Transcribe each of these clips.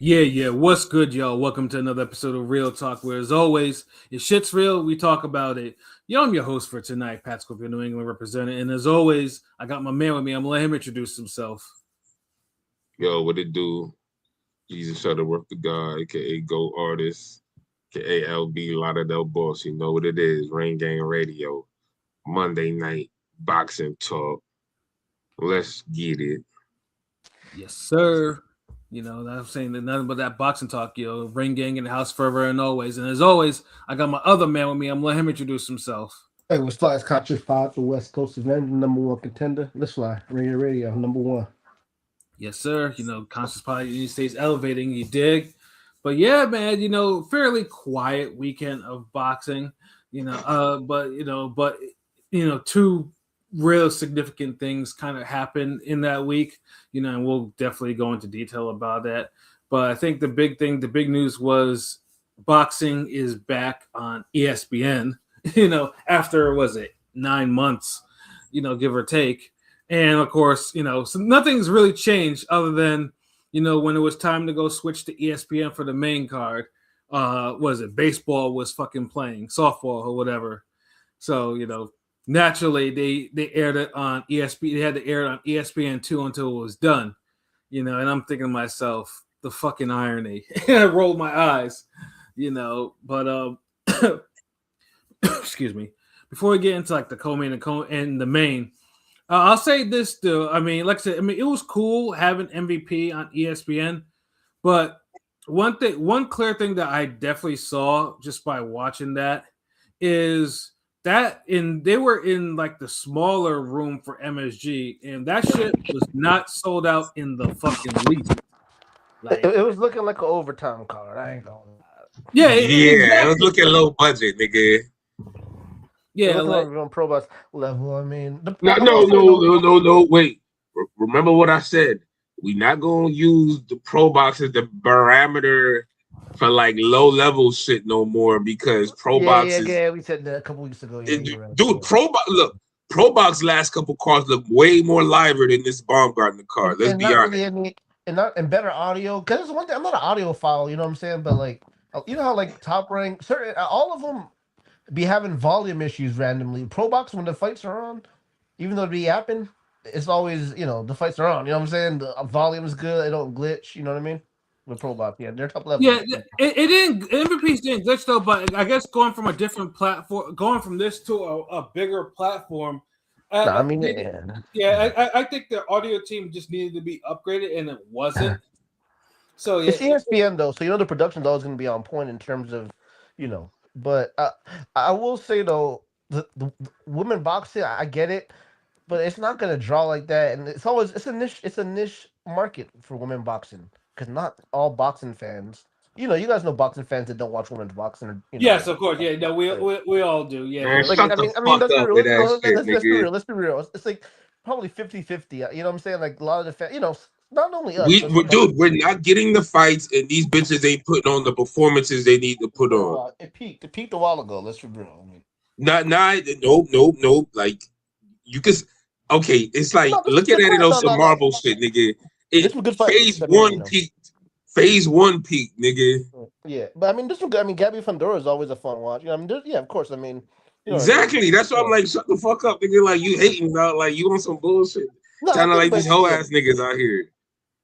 Yeah. What's good, y'all? Welcome to another episode of Real Talk, where, as always, if shit's real, we talk about it. Yo, I'm your host for tonight, Pat Scorpio, New England representative. And as always, I got my man with me. I'm going to let him introduce himself. Yo, what it do? Jesus Shutterworth the God, aka Go Artist, aka LB Lauderdale Boss. You know what it is. Rain Gang Radio. Monday night boxing talk. Let's get it. Yes, sir. I'm saying that nothing but that boxing talk, Ring gang in the house forever and always. And as always, I got my other man with me. I'm going to let him introduce himself. Hey, what's fly? It's Conscious Five, the West Coast Event, number one contender. Let's fly. Radio, number one. Yes, sir. Conscious Pod United States elevating, you dig? But yeah, man, fairly quiet weekend of boxing. Two real significant things kind of happened in that week, and we'll definitely go into detail about that. But I think the big news was boxing is back on ESPN, after was it 9 months, give or take. And of course, so nothing's really changed other than, when it was time to go switch to ESPN for the main card, was it baseball was fucking playing, softball or whatever. So, naturally they aired it on ESPN. They had to air it on ESPN2 until it was done, and I'm thinking to myself, the fucking irony. I rolled my eyes, but excuse me. Before we get into like the co-main and the main, I'll say this though. I mean, like I said, it was cool having MVP on ESPN, but one clear thing that I definitely saw just by watching that is that they were in like the smaller room for MSG, and that shit was not sold out in the fucking least. Like, it was looking like an overtime card. I ain't gonna lie. Yeah, exactly. It was looking low budget, nigga. Yeah, like on Pro Box level. I mean, no. Wait, remember what I said? We not gonna use the Pro Box as the barometer for like low level shit no more because Pro Box is. Yeah, we said that a couple weeks ago. Yeah, right. Dude, Pro Box last couple cards look way more liver than this Baumgartner card. Let's be honest. Really and better audio because one thing. I'm not an audiophile, you know what I'm saying? But like, you know how like Top Rank, certain all of them be having volume issues randomly. Pro Box when the fights are on, even though it be yapping, it's always the fights are on. You know what I'm saying? The volume's good. It don't glitch. You know what I mean? With Pro Box, yeah, they're top level. Yeah, it didn't. MVPs didn't glitch though, but I guess going from a different platform, going from this to a bigger platform. I think the audio team just needed to be upgraded, and it wasn't. So yeah, it's ESPN though, so the production's always going to be on point in terms of, But I will say though, the women boxing, I get it, but it's not going to draw like that, and it's a niche market for women boxing because not all boxing fans. You guys know boxing fans that don't watch women's boxing. Or, yes, of course. Yeah, no, we all do. Yeah, man, let's be real. Let's be real. It's like probably 50-50. You know what I'm saying? Like a lot of the fans, not only us. We're not getting the fights, and these bitches ain't putting on the performances they need to put on. It peaked a while ago. Let's be real. I mean, nope. Like you can. Okay, it's like looking at it on some Marvel shit, nigga. Phase one peak, nigga. Yeah, but I mean, Gabby Fundora is always a fun watch. Of course. I mean, exactly. That's why I'm like, shut the fuck up, nigga. Like you hating about, like you on some bullshit. Sounding like these hoe ass niggas out here.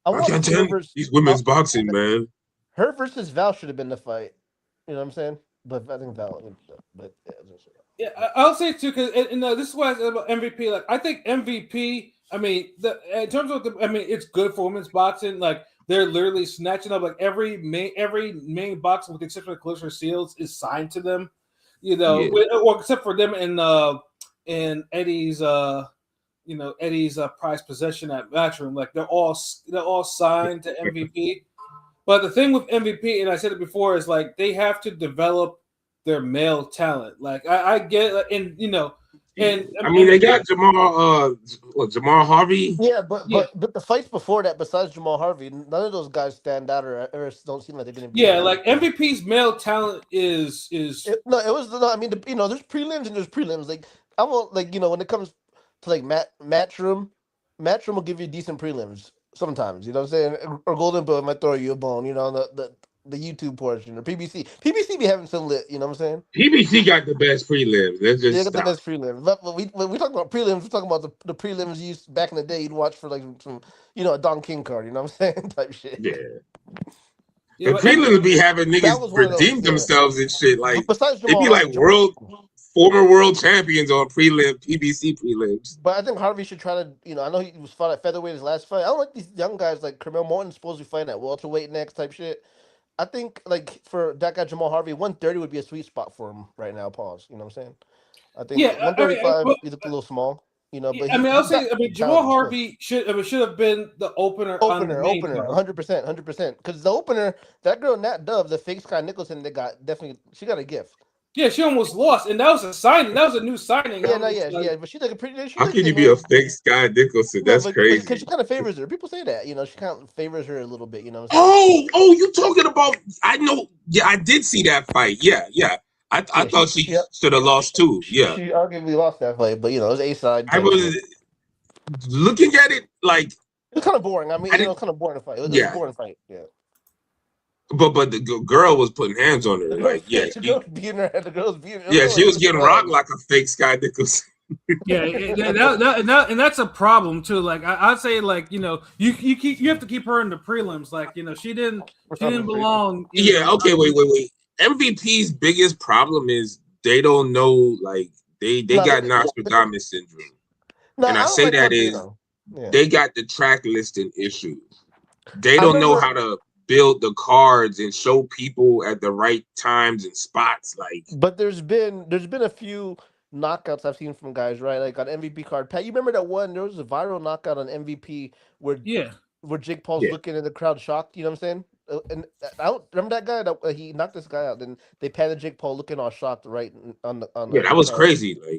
I can't tell these women's boxing, man. Her versus Val should have been the fight. You know what I'm saying? But I think Val. But yeah, I'll say too because this is why I said about MVP. Like I think MVP. I mean, in terms of it's good for women's boxing. Like they're literally snatching up like every main boxer with the exception of Claressa Shields is signed to them. Or except for them and Eddie's. Eddie's prize possession at Matchroom. Like they're all signed to MVP. But the thing with MVP, and I said it before, is like they have to develop their male talent. Like I get it, and they got Jamal Harvey. Yeah, but the fights before that, besides Jamal Harvey, none of those guys stand out or don't seem like they're going to be. Yeah, like MVP's male talent is. There's prelims and there's prelims. Like I won't when it comes to like Matchroom will give you decent prelims. sometimes. You know what I'm saying? Or Golden Boy might throw you a bone. You know the YouTube portion or PBC. PBC be having some lit. You know what I'm saying? PBC got the best prelims. Let's They just got the stop. best prelims. But when we talk about prelims, we're talking about the prelims used back in the day. You'd watch for like some, a Don King card. You know what I'm saying? Type shit. Yeah. Yeah, The but prelims be having That niggas was one of those, redeem yeah. themselves and shit. Like Besides they be Jamal like Harvey, former world champions on PBC prelims. But I think Harvey should try to, I know he was fought at featherweight his last fight. I don't like these young guys like Carmel Morton's supposed to be fighting at welterweight next type shit. I think like for that guy Jamal Harvey, 130 would be a sweet spot for him right now. Pause. You know what I'm saying? I think yeah, 135 he looked a little small. But I'll say, Jamal talented, Harvey should have been the opener on the main card. 100%. Because the opener, that girl Nat Dove, the fake Sky Nicholson, she got a gift. Yeah, she almost lost, and that was a signing. That was a new signing. But she like a pretty. How can you be a fake Sky Nicholson? That's crazy. Because she kind of favors her. People say that, she kind of favors her a little bit. You know. Oh, you talking about? I know. Yeah, I did see that fight. Yeah. I thought she should have lost too. Yeah, she arguably lost that fight, but it was A side. I was looking at it like it was kind of boring. I mean, it was kind of boring to fight. It was a boring fight. Yeah. But the girl was putting hands on her. The girl was beating her. Yeah, she was getting rocked like a fake Sky Nicholson. Yeah, and that's a problem too. Like I'd say, like you have to keep her in the prelims. Like she didn't belong. Yeah. Okay. Wait. MVP's biggest problem is they don't know. Like they got Nostradamus syndrome, and I say that is they got the track listing issues. They don't know how to build the cards and show people at the right times and spots. But there's been a few knockouts I've seen from guys, right? Like on MVP card. Pat, you remember that one? There was a viral knockout on MVP where Jake Paul's looking in the crowd shocked. You know what I'm saying? And I don't remember that guy that he knocked this guy out. Then they patted Jake Paul looking all shocked right on the. Yeah, that was crazy. But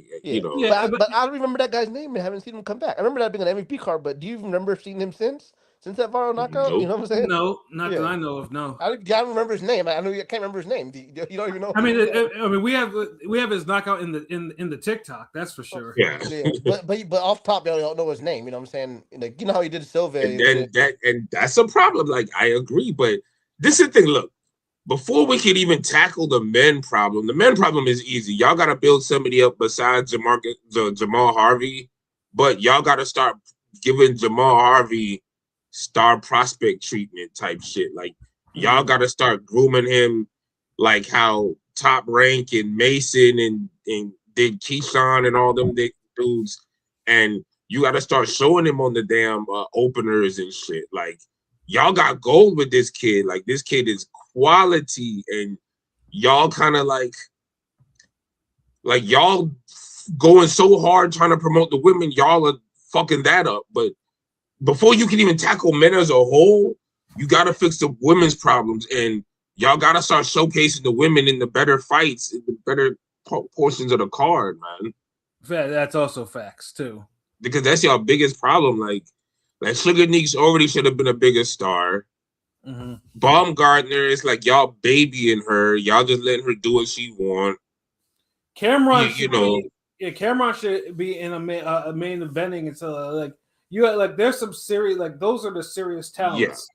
I don't remember that guy's name and haven't seen him come back. I remember that being an MVP card, but do you remember seeing him since that viral knockout? Nope. You know what I'm saying? No, not that I know of. No, I don't remember his name. I can't remember his name. You don't even know. I mean, we have his knockout in the TikTok. That's for sure. Yeah. But off top, they don't know his name. You know what I'm saying? Like how he did Silva. And that's a problem. Like I agree, but this is the thing. Look, before we could even tackle the men problem is easy. Y'all got to build somebody up besides Jamal Harvey, but y'all got to start giving Jamal Harvey star prospect treatment type shit. Like y'all got to start grooming him like how Top Rank and Mason and did Keyshawn and all them dudes, and you got to start showing him on the damn openers and shit. Like y'all got gold with this kid. Like this kid is quality, and y'all kind of like y'all going so hard trying to promote the women, y'all are fucking that up. But before you can even tackle men as a whole, you got to fix the women's problems, and y'all got to start showcasing the women in the better fights, in the better portions of the card, man. That's also facts too, because that's y'all biggest problem. Like Sugar Neeks already should have been a bigger star. Mm-hmm. Baumgartner is like y'all babying her. Y'all just letting her do what she want. Cameron, Cameron should be in a main eventing until there's some serious those are the serious talents.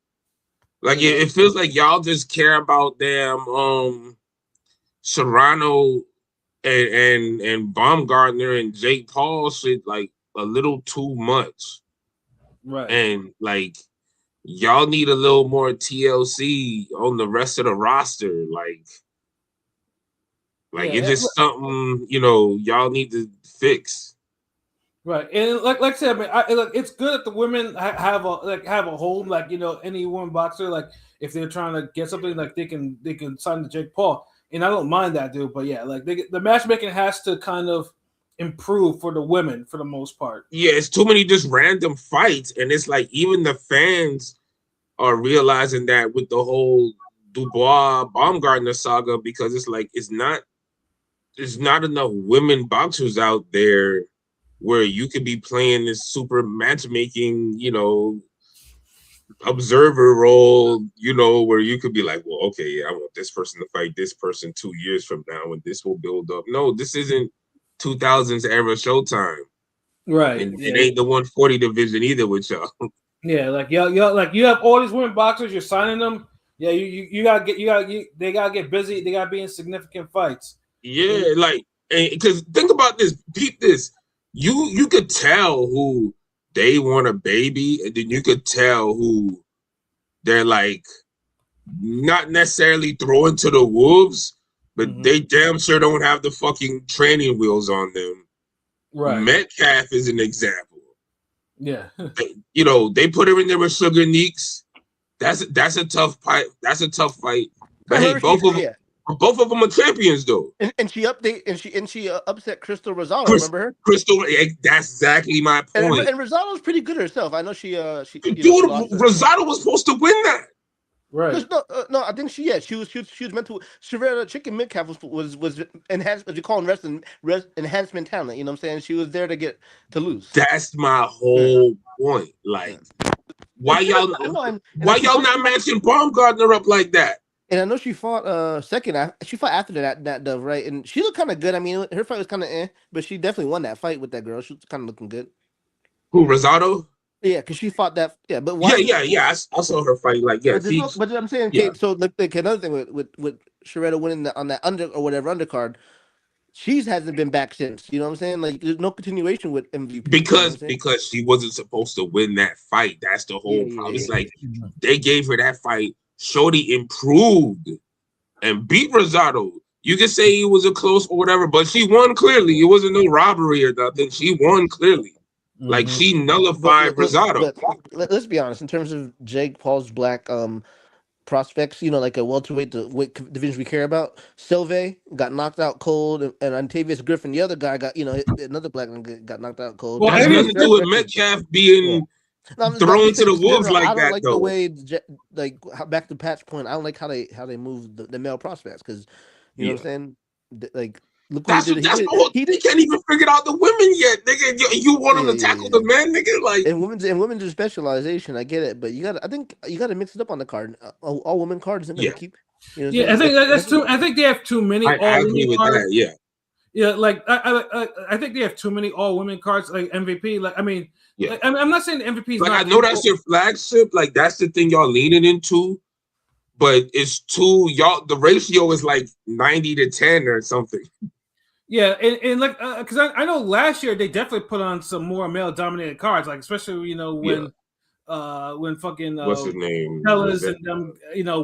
Yeah. It feels like y'all just care about damn Serrano and Baumgartner and Jake Paul shit like a little too much. Right. And y'all need a little more TLC on the rest of the roster. It's just something, y'all need to fix. Right. And like I said, it's good that the women have a home, any woman boxer, if they're trying to get something, they can sign to Jake Paul. And I don't mind that, dude. But yeah, the matchmaking has to kind of improve for the women for the most part. Yeah, it's too many just random fights, and it's even the fans are realizing that with the whole Dubois Baumgartner saga, because there's not enough women boxers out there where you could be playing this super matchmaking, observer role, where you could be like, well, okay, yeah, I want this person to fight this person 2 years from now, and this will build up. No, this isn't 2000s era Showtime. Right. And it ain't the 140 division either with y'all. Yeah, like like you have all these women boxers, you're signing them. Yeah, you gotta they gotta get busy. They gotta be in significant fights. Yeah, like, because think about this, peep this. You could tell who they want a baby, and then you could tell who they're like not necessarily throwing to the wolves, but they damn sure don't have the fucking training wheels on them. Right. Metcalf is an example. Yeah. They put her in there with Sugar Neeks. That's a tough fight. That's a tough fight. But hey, both of them are champions though. And she upset Crystal Rosado. Remember her? Crystal, that's exactly my point. And Rosado's pretty good herself. I know she Rosado was supposed to win that. Right. No, I think she was meant to. Shavera Chicken Metcalf was enhanced, as you call them, enhancement talent. You know what I'm saying? She was there to lose. That's my whole point. Like, why y'all not matching Baumgartner up like that? And I know she fought second. She fought after that Dove, right? And she looked kind of good. I mean, her fight was kind of but she definitely won that fight with that girl. She was kind of looking good. Who, Rosado? Yeah, because she fought that. Yeah, but why? Yeah. I saw her fight. Like, yeah. But I'm saying, yeah. Kate, so like another thing with Sharetta winning on that undercard, she hasn't been back since. You know what I'm saying? Like, there's no continuation with MVP because she wasn't supposed to win that fight. That's the whole problem. It's like they gave her that fight. Shorty improved and beat Rosado. You can say it was a close or whatever, but she won clearly. It wasn't no robbery or nothing. She won clearly. Like, she nullified Rosado. But let's be honest. In terms of Jake Paul's black prospects, like a welterweight, the weight division we care about, Silve got knocked out cold, and Antavius Griffin, the other guy, got another black one got knocked out cold. Well, that has nothing to do with Metcalf being thrown to the wolves like that. I don't like the way, like, back to Pat's point, I don't like how they move the male prospects, because you know what I'm saying, like. Look what he can't even figure out the women yet, nigga. You want him to tackle the men, nigga? Like, and women's specialization, I get it, but I think you gotta mix it up on the card. All women cards isn't gonna keep. I think that's too. I think they have too many. I agree with cards. That. Yeah. Yeah, like I think they have too many all women cards, like MVP. Like, I mean, I'm not saying the MVP is like, not. I know that's your flagship. Like, that's the thing y'all leaning into, but it's too y'all. The ratio is like 90-10 or something. Yeah, and like, because I know last year they definitely put on some more male dominated cards, like especially when fucking what's his name, Hellas and them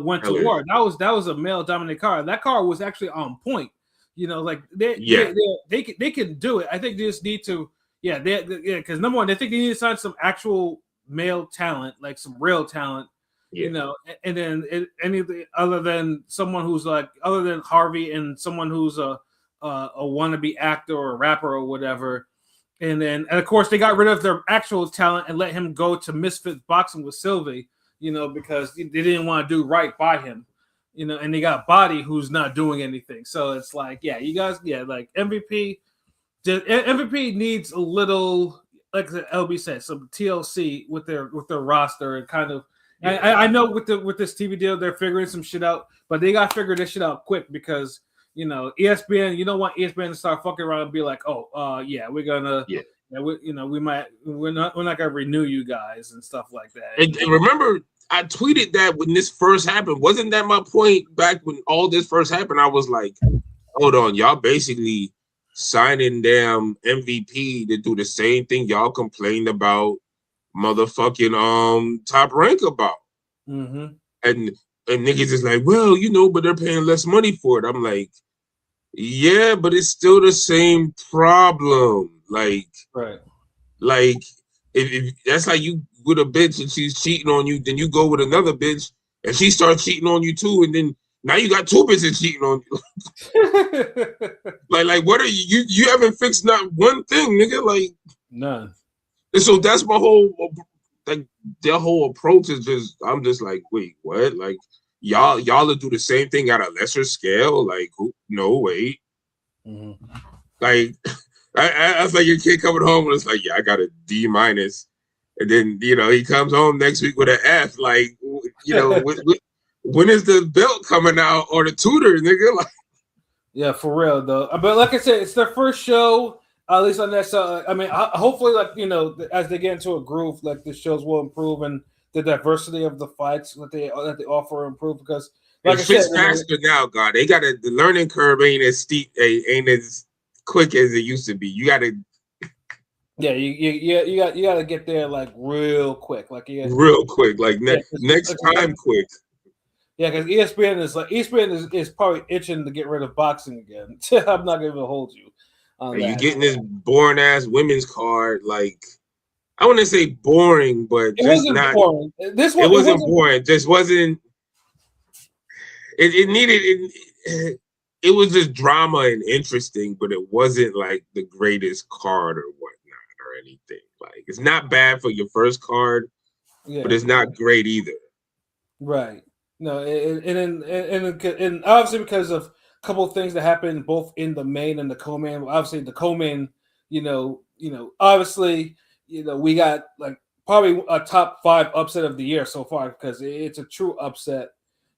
went to war. That was a male dominated card. That card was actually on point. Like they can do it. I think they just need to because number one, they think they need to sign some actual male talent, like some real talent. And then anything other than someone who's like other than Harvey and someone who's a wannabe actor or rapper or whatever, and of course they got rid of their actual talent and let him go to Misfits boxing with Sylvie, because they didn't want to do right by him, and they got Body who's not doing anything. So it's like, you guys, like MVP needs a little, like LB said, some TLC with their roster and kind of. I know with this TV deal they're figuring some shit out, but they got to figure this shit out quick because. ESPN, you don't want ESPN to start fucking around and be like, we're gonna, we're not gonna renew you guys and stuff like that. And remember, I tweeted that when this first happened. Wasn't that my point back when all this first happened? I was like, hold on, y'all basically signing damn MVP to do the same thing y'all complained about motherfucking Top Rank about. Mm-hmm. And niggas is like, well, but they're paying less money for it. I'm like, yeah, but it's still the same problem. Like, right. Like, if that's like you with a bitch and she's cheating on you, then you go with another bitch and she starts cheating on you too, and then now you got two bitches cheating on you. like what are you haven't fixed not one thing, nigga. Like, none. And so that's my whole, like, their whole approach is just, I'm just like, wait, what? Like, y'all will do the same thing at a lesser scale? Like, no, wait. Mm-hmm. Like, I was like your kid coming home and it's like, I got a D-, and then he comes home next week with an F. Like, when is the belt coming out or the tutor, nigga? Like, yeah, for real though. But like I said, it's their first show. At least on that. So I mean, hopefully, like as they get into a groove, like the shows will improve and the diversity of the fights that they offer improve because, like it I said, fits faster now, God. They got the learning curve ain't as steep, ain't as quick as it used to be. You got to. Yeah, you got to get there like real quick, like real quick, like next time, quick. Yeah, because ESPN is probably itching to get rid of boxing again. I'm not gonna hold you. You getting this boring ass women's card, like I want to say boring, but it just wasn't not. Boring. It wasn't boring. Just wasn't. It needed it. It was just drama and interesting, but it wasn't like the greatest card or whatnot or anything. Like it's not bad for your first card, but it's not great either. Right. No, and obviously because of a couple of things that happened both in the main and the co-main. Obviously, the co-main, obviously, we got like probably a top 5 upset of the year so far because it's a true upset.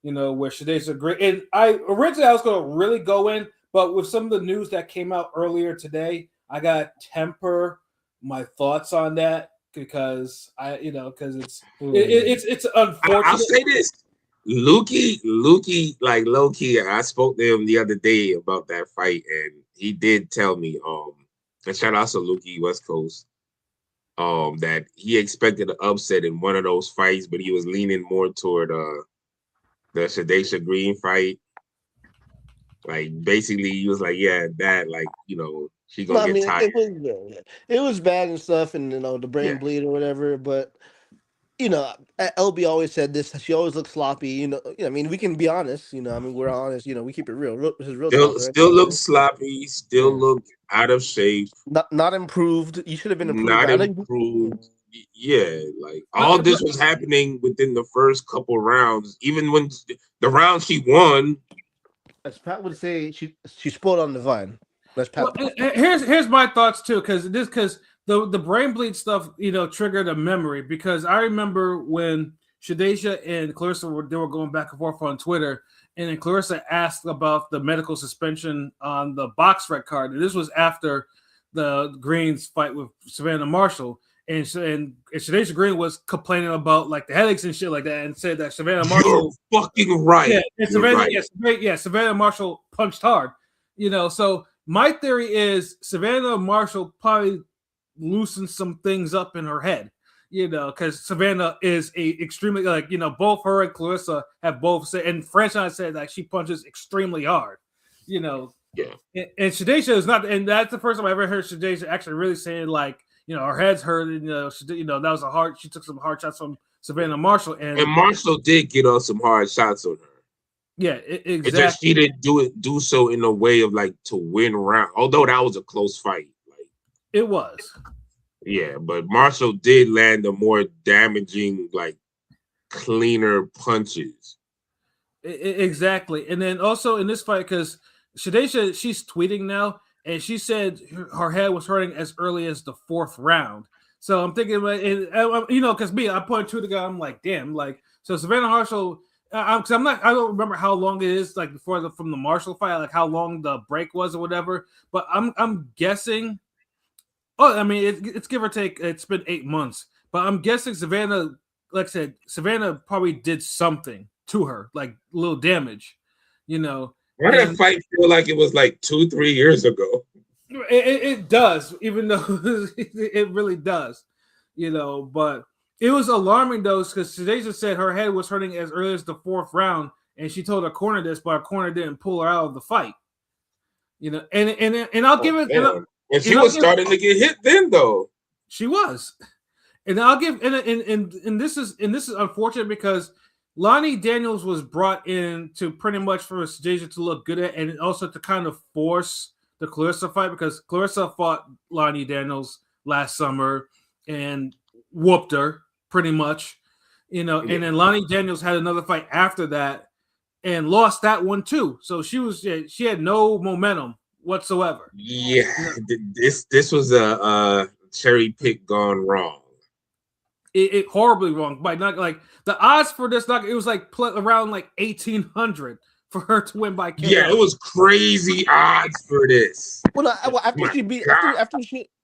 Where Shaday's great. And I was going to really go in, but with some of the news that came out earlier today, I got to temper my thoughts on that because because it's unfortunate. I'll say this. Lukey, like low key, I spoke to him the other day about that fight, and he did tell me, and shout out to Lukey West Coast, that he expected an upset in one of those fights, but he was leaning more toward the Shadesha Green fight. Like basically, he was like, yeah, that like she gonna get tired. It was bad and stuff, and the brain bleed or whatever, but. LB always said this. She always looks sloppy. I mean, we can be honest. I mean, we're honest. We keep it real. This is real. Still look sloppy. Still look out of shape. Not improved. You should have been improved. Not improved. Yeah, like all this was happening within the first couple rounds. Even when the round she won, as Pat would say, she spoiled on the vine. That's Pat. Well, here's my thoughts too, because the brain bleed stuff, triggered a memory because I remember when Shadesha and Clarissa were going back and forth on Twitter, and then Clarissa asked about the medical suspension on the box rec card, and this was after the Greens fight with Savannah Marshall, and Shadesha Green was complaining about like the headaches and shit like that, and said that Savannah Marshall, you're fucking right, yeah, and Savannah Marshall punched hard, So my theory is Savannah Marshall probably loosen some things up in her head, because Savannah is extremely both her and Clarissa have both said, and Franchise said that she punches extremely hard, Yeah. And Shadesha is not, and that's the first time I ever heard Shadesha actually really saying her head's hurt, and that was she took some hard shots from Savannah Marshall, and Marshall did get us some hard shots on her. Yeah, exactly. It's just she didn't do so in a way of like to win round, although that was a close fight. It was. Yeah, but Marshall did land the more damaging, like cleaner punches. Exactly. And then also in this fight, because Shadesha, she's tweeting now, and she said her head was hurting as early as the 4th round. So I'm thinking, because I pointed to the guy, I'm like, damn, so Savannah Marshall, because I don't remember how long it is, like from the Marshall fight, like how long the break was or whatever. But I'm guessing. Oh, I mean, it's give or take. It's been 8 months, but I'm guessing Savannah, like I said, Savannah probably did something to her, like a little damage, Why did that fight feel like it was like 2-3 years ago? It does, even though it really does, But it was alarming though, because Shadesha said her head was hurting as early as the 4th round, and she told her corner this, but her corner didn't pull her out of the fight. And I'll give it. And she was starting to get hit then, though. She was, and I'll give and this is unfortunate because Lonnie Daniels was brought in to pretty much for Shadesha to look good at, and also to kind of force the Clarissa fight because Clarissa fought Lonnie Daniels last summer and whooped her pretty much, And then Lonnie Daniels had another fight after that and lost that one too. So she had no momentum whatsoever. Yeah, this was a cherry pick gone wrong. It horribly wrong. By not like the odds for this, it was like around like 1,800 for her to win by KO. Yeah, it was crazy odds for this. Well, no, after My she beat God.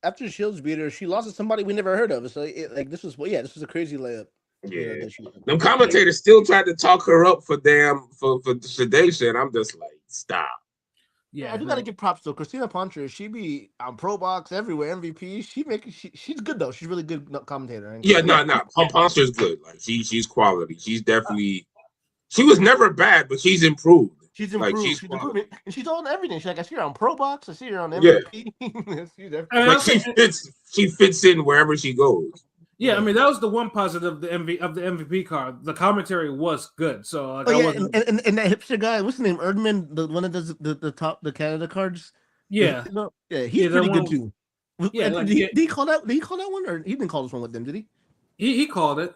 after Shields beat her, she lost to somebody we never heard of. So this was a crazy layup. Yeah, That she, them commentators still tried to talk her up for sedation. I'm just like, stop. yeah, I do gotta give props to Christina Poncher. She be on Pro Box everywhere, MVP. She's good though. She's really good commentator. Yeah, no. Ponster's good. Like she's quality. She's definitely. She was never bad, but she's improved. She's improved. Like, she's improving, and she's on everything. She's like, I see her on Pro Box. I see her on Yeah. MVP. Like she fits in wherever she goes. Yeah, I mean that was the one positive of the MVP card. The commentary was good. So like, and that hipster guy, what's his name? Erdman, the one that does the Canada cards. Yeah, he's pretty good too. Yeah, did he call that? Did he call that one, or he didn't call this one with them? Did he? He called it.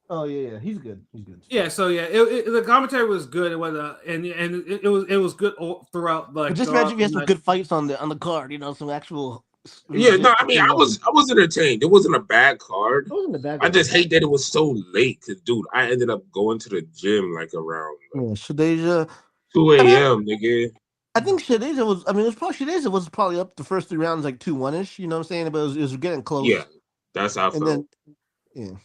Oh yeah, he's good. He's good. Yeah, so yeah, the commentary was good. It was and it was good throughout. Like, but just imagine if you had some good fights on the card. Some actual. Yeah, no, I mean, I was entertained. It wasn't a bad card. It wasn't a bad. I just hate that it was so late. Cause dude, I ended up going to the gym like around Shadeja, 2 a.m. Nigga. I think Shadeja was. I mean, Shadeja was probably up the first 3 rounds like 2-1ish. You know what I'm saying? But it was getting close. Yeah, that's how I felt. And then,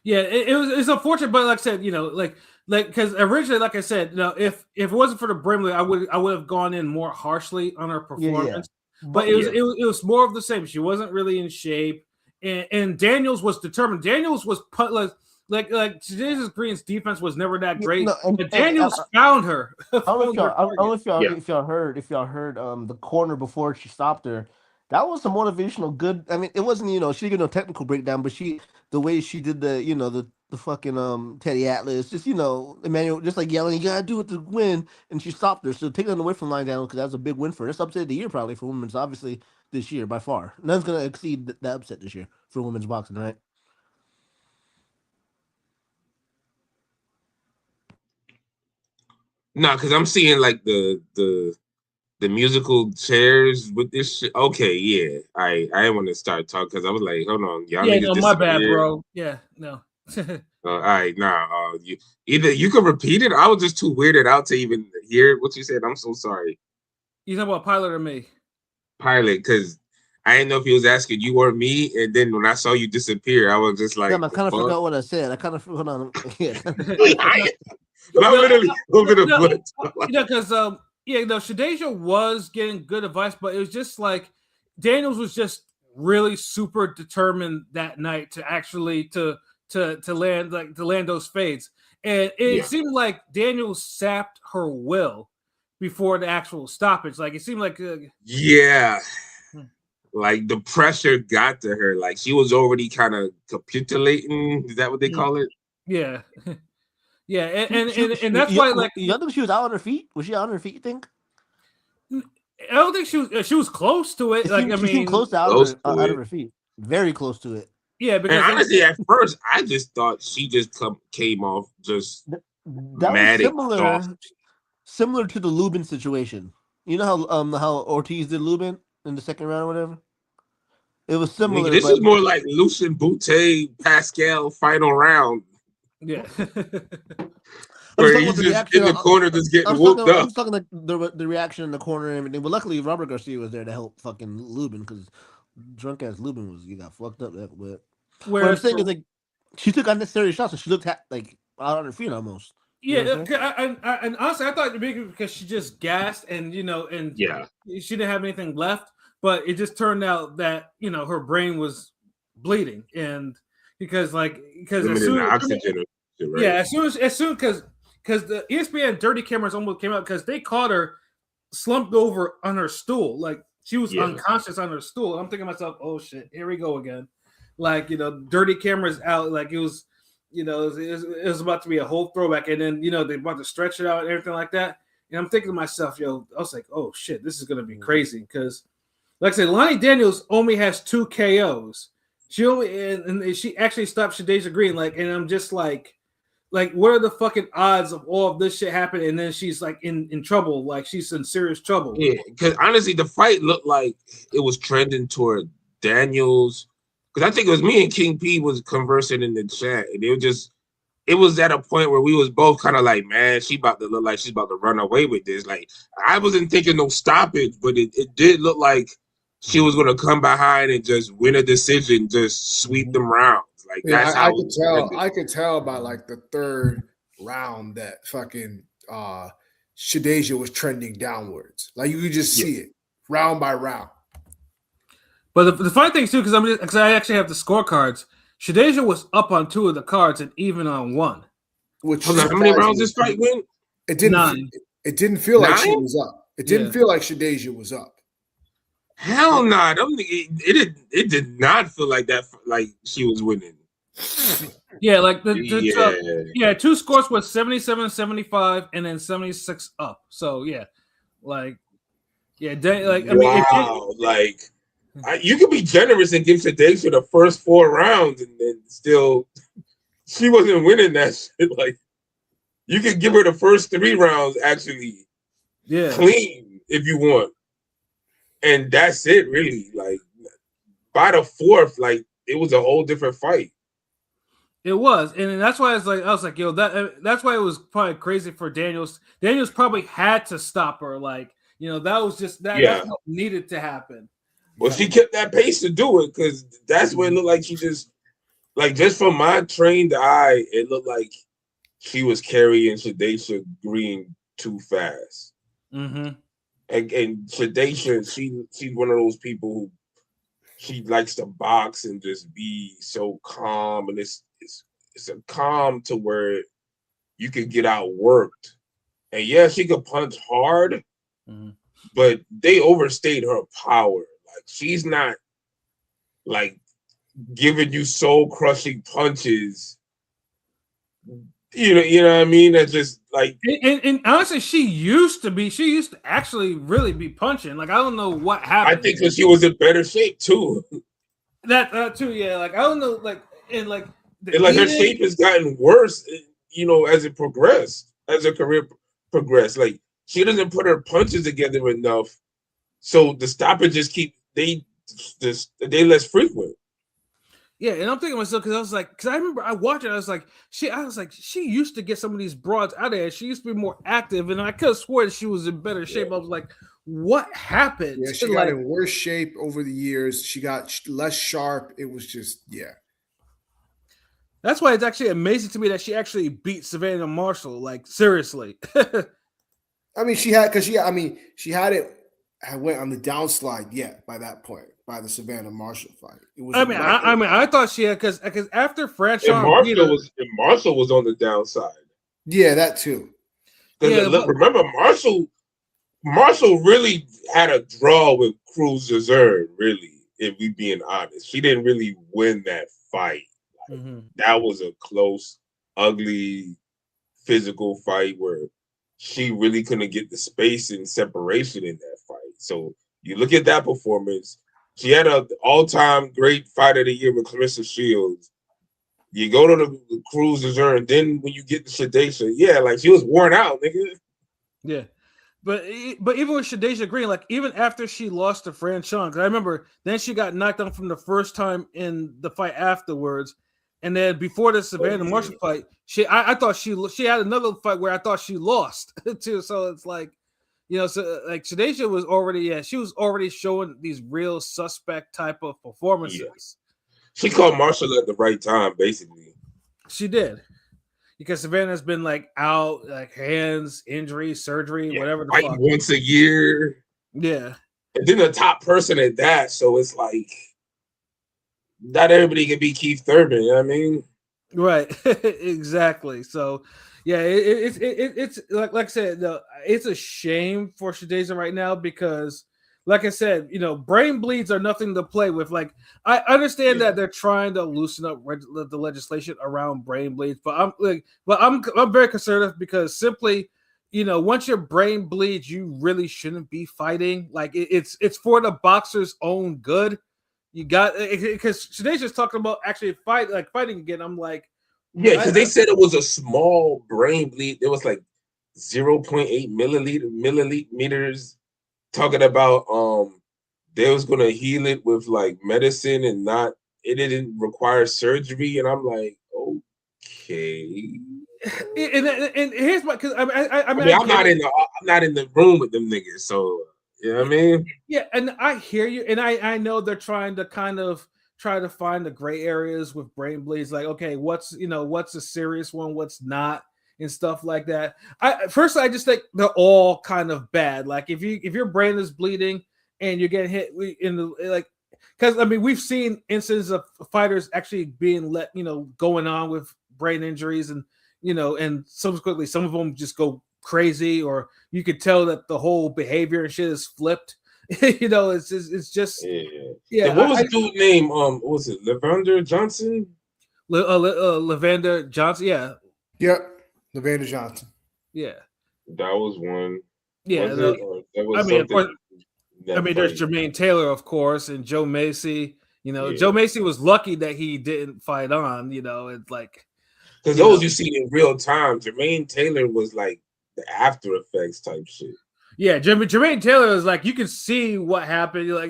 yeah, it's unfortunate, but like I said, like because originally, like I said, if it wasn't for the Brimley, I would have gone in more harshly on her performance. Yeah. But it was more of the same. She wasn't really in shape, and Daniels was determined. Daniels was like Shadeja Green's defense was never that great. No, but Daniels found her. I don't know if y'all heard the corner before she stopped her. That was some motivational good. I mean, it wasn't she didn't give no technical breakdown, but the way she did the fucking Teddy Atlas, just Emmanuel just like yelling, you gotta do it to win, and she stopped her. So taking it away from line down because that was a big win for her. It's upset of the year probably for women's, obviously this year by far. None's gonna exceed that upset this year for women's boxing, right? No, because I'm seeing like the musical chairs with this shit. Okay, yeah. I didn't want to start talking because I was like, hold on, y'all. Yeah, no, my bad, bro. Yeah, no. All right, you can repeat it. I was just too weirded out to even hear what you said. I'm so sorry. You talking about Pilot or me? Pilot, because I didn't know if he was asking you or me, and then when I saw you disappear, I was just like, I kind of forgot what I said. I kind of hold on. Yeah. Because Shadeja was getting good advice, but it was just like Daniels was just really super determined that night to actually to land those fades, and it seemed like Daniels sapped her will before the actual stoppage. Like it seemed like like the pressure got to her. Like she was already kind of capitulating. Is that what they call it? Yeah. Yeah, and that's why, like, you don't think she was out on her feet? Was she out on her feet? You think? I don't think she was close to it. Like, I mean, close out of her feet, very close to it. Yeah, because and honestly, at first, I just thought she just came off just that was similar to the Lubin situation. You know how Ortiz did Lubin in the second round or whatever. It was similar. This is more like Lucien Boutte Pascal final round. Yeah. Where he's just in the corner just getting whooped up. I was talking like the reaction in the corner and everything. But luckily Robert Garcia was there to help fucking Lubin because drunk ass Lubin he got fucked up that bit. What I'm saying is like she took unnecessary shots and she looked like out on her feet almost. Yeah, and honestly, I thought because she just gassed and she didn't have anything left, but it just turned out that her brain was bleeding and because as soon oxygen. Right? Yeah, as soon because the ESPN dirty cameras almost came out because they caught her slumped over on her stool, like she was unconscious on her stool. I'm thinking to myself, oh shit, here we go again. Like dirty cameras out, like it was, it was about to be a whole throwback, and then they about to stretch it out and everything like that. And I'm thinking to myself, I was like, oh shit, this is gonna be crazy because, like I said, Lonnie Daniels only has 2 KOs. She actually stopped Shadeja Green, and I'm just like, what are the fucking odds of all of this shit happening? And then she's like in trouble, like she's in serious trouble. Yeah, because honestly, the fight looked like it was trending toward Daniels. Because I think it was me and King P was conversing in the chat, and it was at a point where we was both kind of like, man, she about to look like she's about to run away with this. Like, I wasn't thinking no stoppage, but it did look like she was gonna come behind and just win a decision, just sweep them rounds. Like, Yeah, that's I how could tell. I could tell by like the third round that fucking Shadeja was trending downwards. Like you could just see it round by round. But the funny thing too, because I actually have the scorecards. Shadeja was up on 2 of the cards and even on 1. Which how many rounds this fight went? It didn't. 9. It didn't feel like she 9? was up. It didn't feel like Shadeja was up. Hell no! Nah. It did not feel like that. Like she was winning. Yeah, like the 2 scores was 77-75 and then 76 up. So yeah, like yeah, like I mean, you could be generous and give Shadeja the first 4 rounds and then still she wasn't winning that shit. Like you could give her the first 3 rounds actually, clean if you want, and that's it really. Like by the 4th, like it was a whole different fight. It was, and that's why I was like, yo, that's why it was probably crazy for Daniels. Daniels probably had to stop her, like that was just that's what needed to happen. Well, she kept that pace to do it because that's when it looked like she just from my trained eye, it looked like she was carrying Shadeja Green too fast. Mm-hmm. And Shadeja, she's one of those people who she likes to box and just be so calm, and it's a calm to where you could get outworked. And yeah, she could punch hard, but they overstayed her power. Like she's not like giving you soul crushing punches. You know what I mean? That's just like and honestly, she used to actually really be punching. Like I don't know what happened. I think because she was in better shape too. That too, yeah. Like I don't know, like and like her shape has gotten worse, as it progressed, as her career progressed. Like she doesn't put her punches together enough, so the stoppages they less frequent. Yeah, and I'm thinking to myself because I remember I watched it. I was like, she used to get some of these broads out of there. She used to be more active, and I could have sworn she was in better shape. I was like, what happened? Yeah, she got in worse shape over the years. She got less sharp. It was just That's why it's actually amazing to me that she actually beat Savannah Marshall. Like seriously. I mean, she had it. I went on the downslide by that point. By the Savannah Marshall fight, it was. I thought she had because after Franchon, Marshall was on the downside. Yeah, that too. Remember, Marshall really had a draw with Cruz Azur. Really, if we being honest, she didn't really win that fight. That was a close, ugly, physical fight where she really couldn't get the space and separation in that fight. So you look at that performance. She had an all-time great fight of the year with Clarissa Shields. You go to the Cruz Azur, and then when you get to Shadeja, like she was worn out, nigga. Yeah, but even with Shadeja Green, like even after she lost to Franchon, because I remember then she got knocked down from the first time in the fight afterwards, and then before the Savannah Marshall fight, I thought she had another fight where I thought she lost too. So it's like. So like Shadeja was already, she was already showing these real suspect type of performances. Yeah. She called Marshall at the right time, basically. She did. Because Savannah's been like out, like hands, injury, surgery, whatever the fuck. Once a year. Yeah. And then the top person at that. So it's like not everybody can be Keith Thurman, you know what I mean? Right. Exactly. So yeah, it's like I said, it's a shame for Shadeja right now because, like I said, brain bleeds are nothing to play with. Like I understand that they're trying to loosen up the legislation around brain bleeds, but I'm very conservative because simply, once your brain bleeds, you really shouldn't be fighting. Like it's for the boxer's own good. You got because Shadeja's talking about actually fighting again. I'm like. Yeah, because they said it was a small brain bleed. It was like 0.8 millimeters. Talking about they was gonna heal it with like medicine and it didn't require surgery. And I'm like, Okay. And here's my because I mean, I'm not in the room with them niggas, so you know what I mean? Yeah, and I hear you, and I know they're trying to kind of try to find the gray areas with brain bleeds, like okay, what's a serious one, what's not, and stuff like that. I just think they're all kind of bad. Like if your brain is bleeding and you're getting hit in the like, because I mean we've seen instances of fighters actually being going on with brain injuries, and and subsequently some of them just go crazy, or you could tell that the whole behavior and shit is flipped. It's just yeah. What was the dude's name? What was it Lavender Johnson? Lavender Johnson, yeah. Yep, Lavender Johnson. Yeah, that was one. Yeah, was I mean, of course, there's Jermaine Taylor, of course, and Joe Macy. Joe Macy was lucky that he didn't fight on. It's like because those you see in real time. Jermaine Taylor was like the after effects type shit. Yeah, Jermaine Taylor is like you can see what happened. It was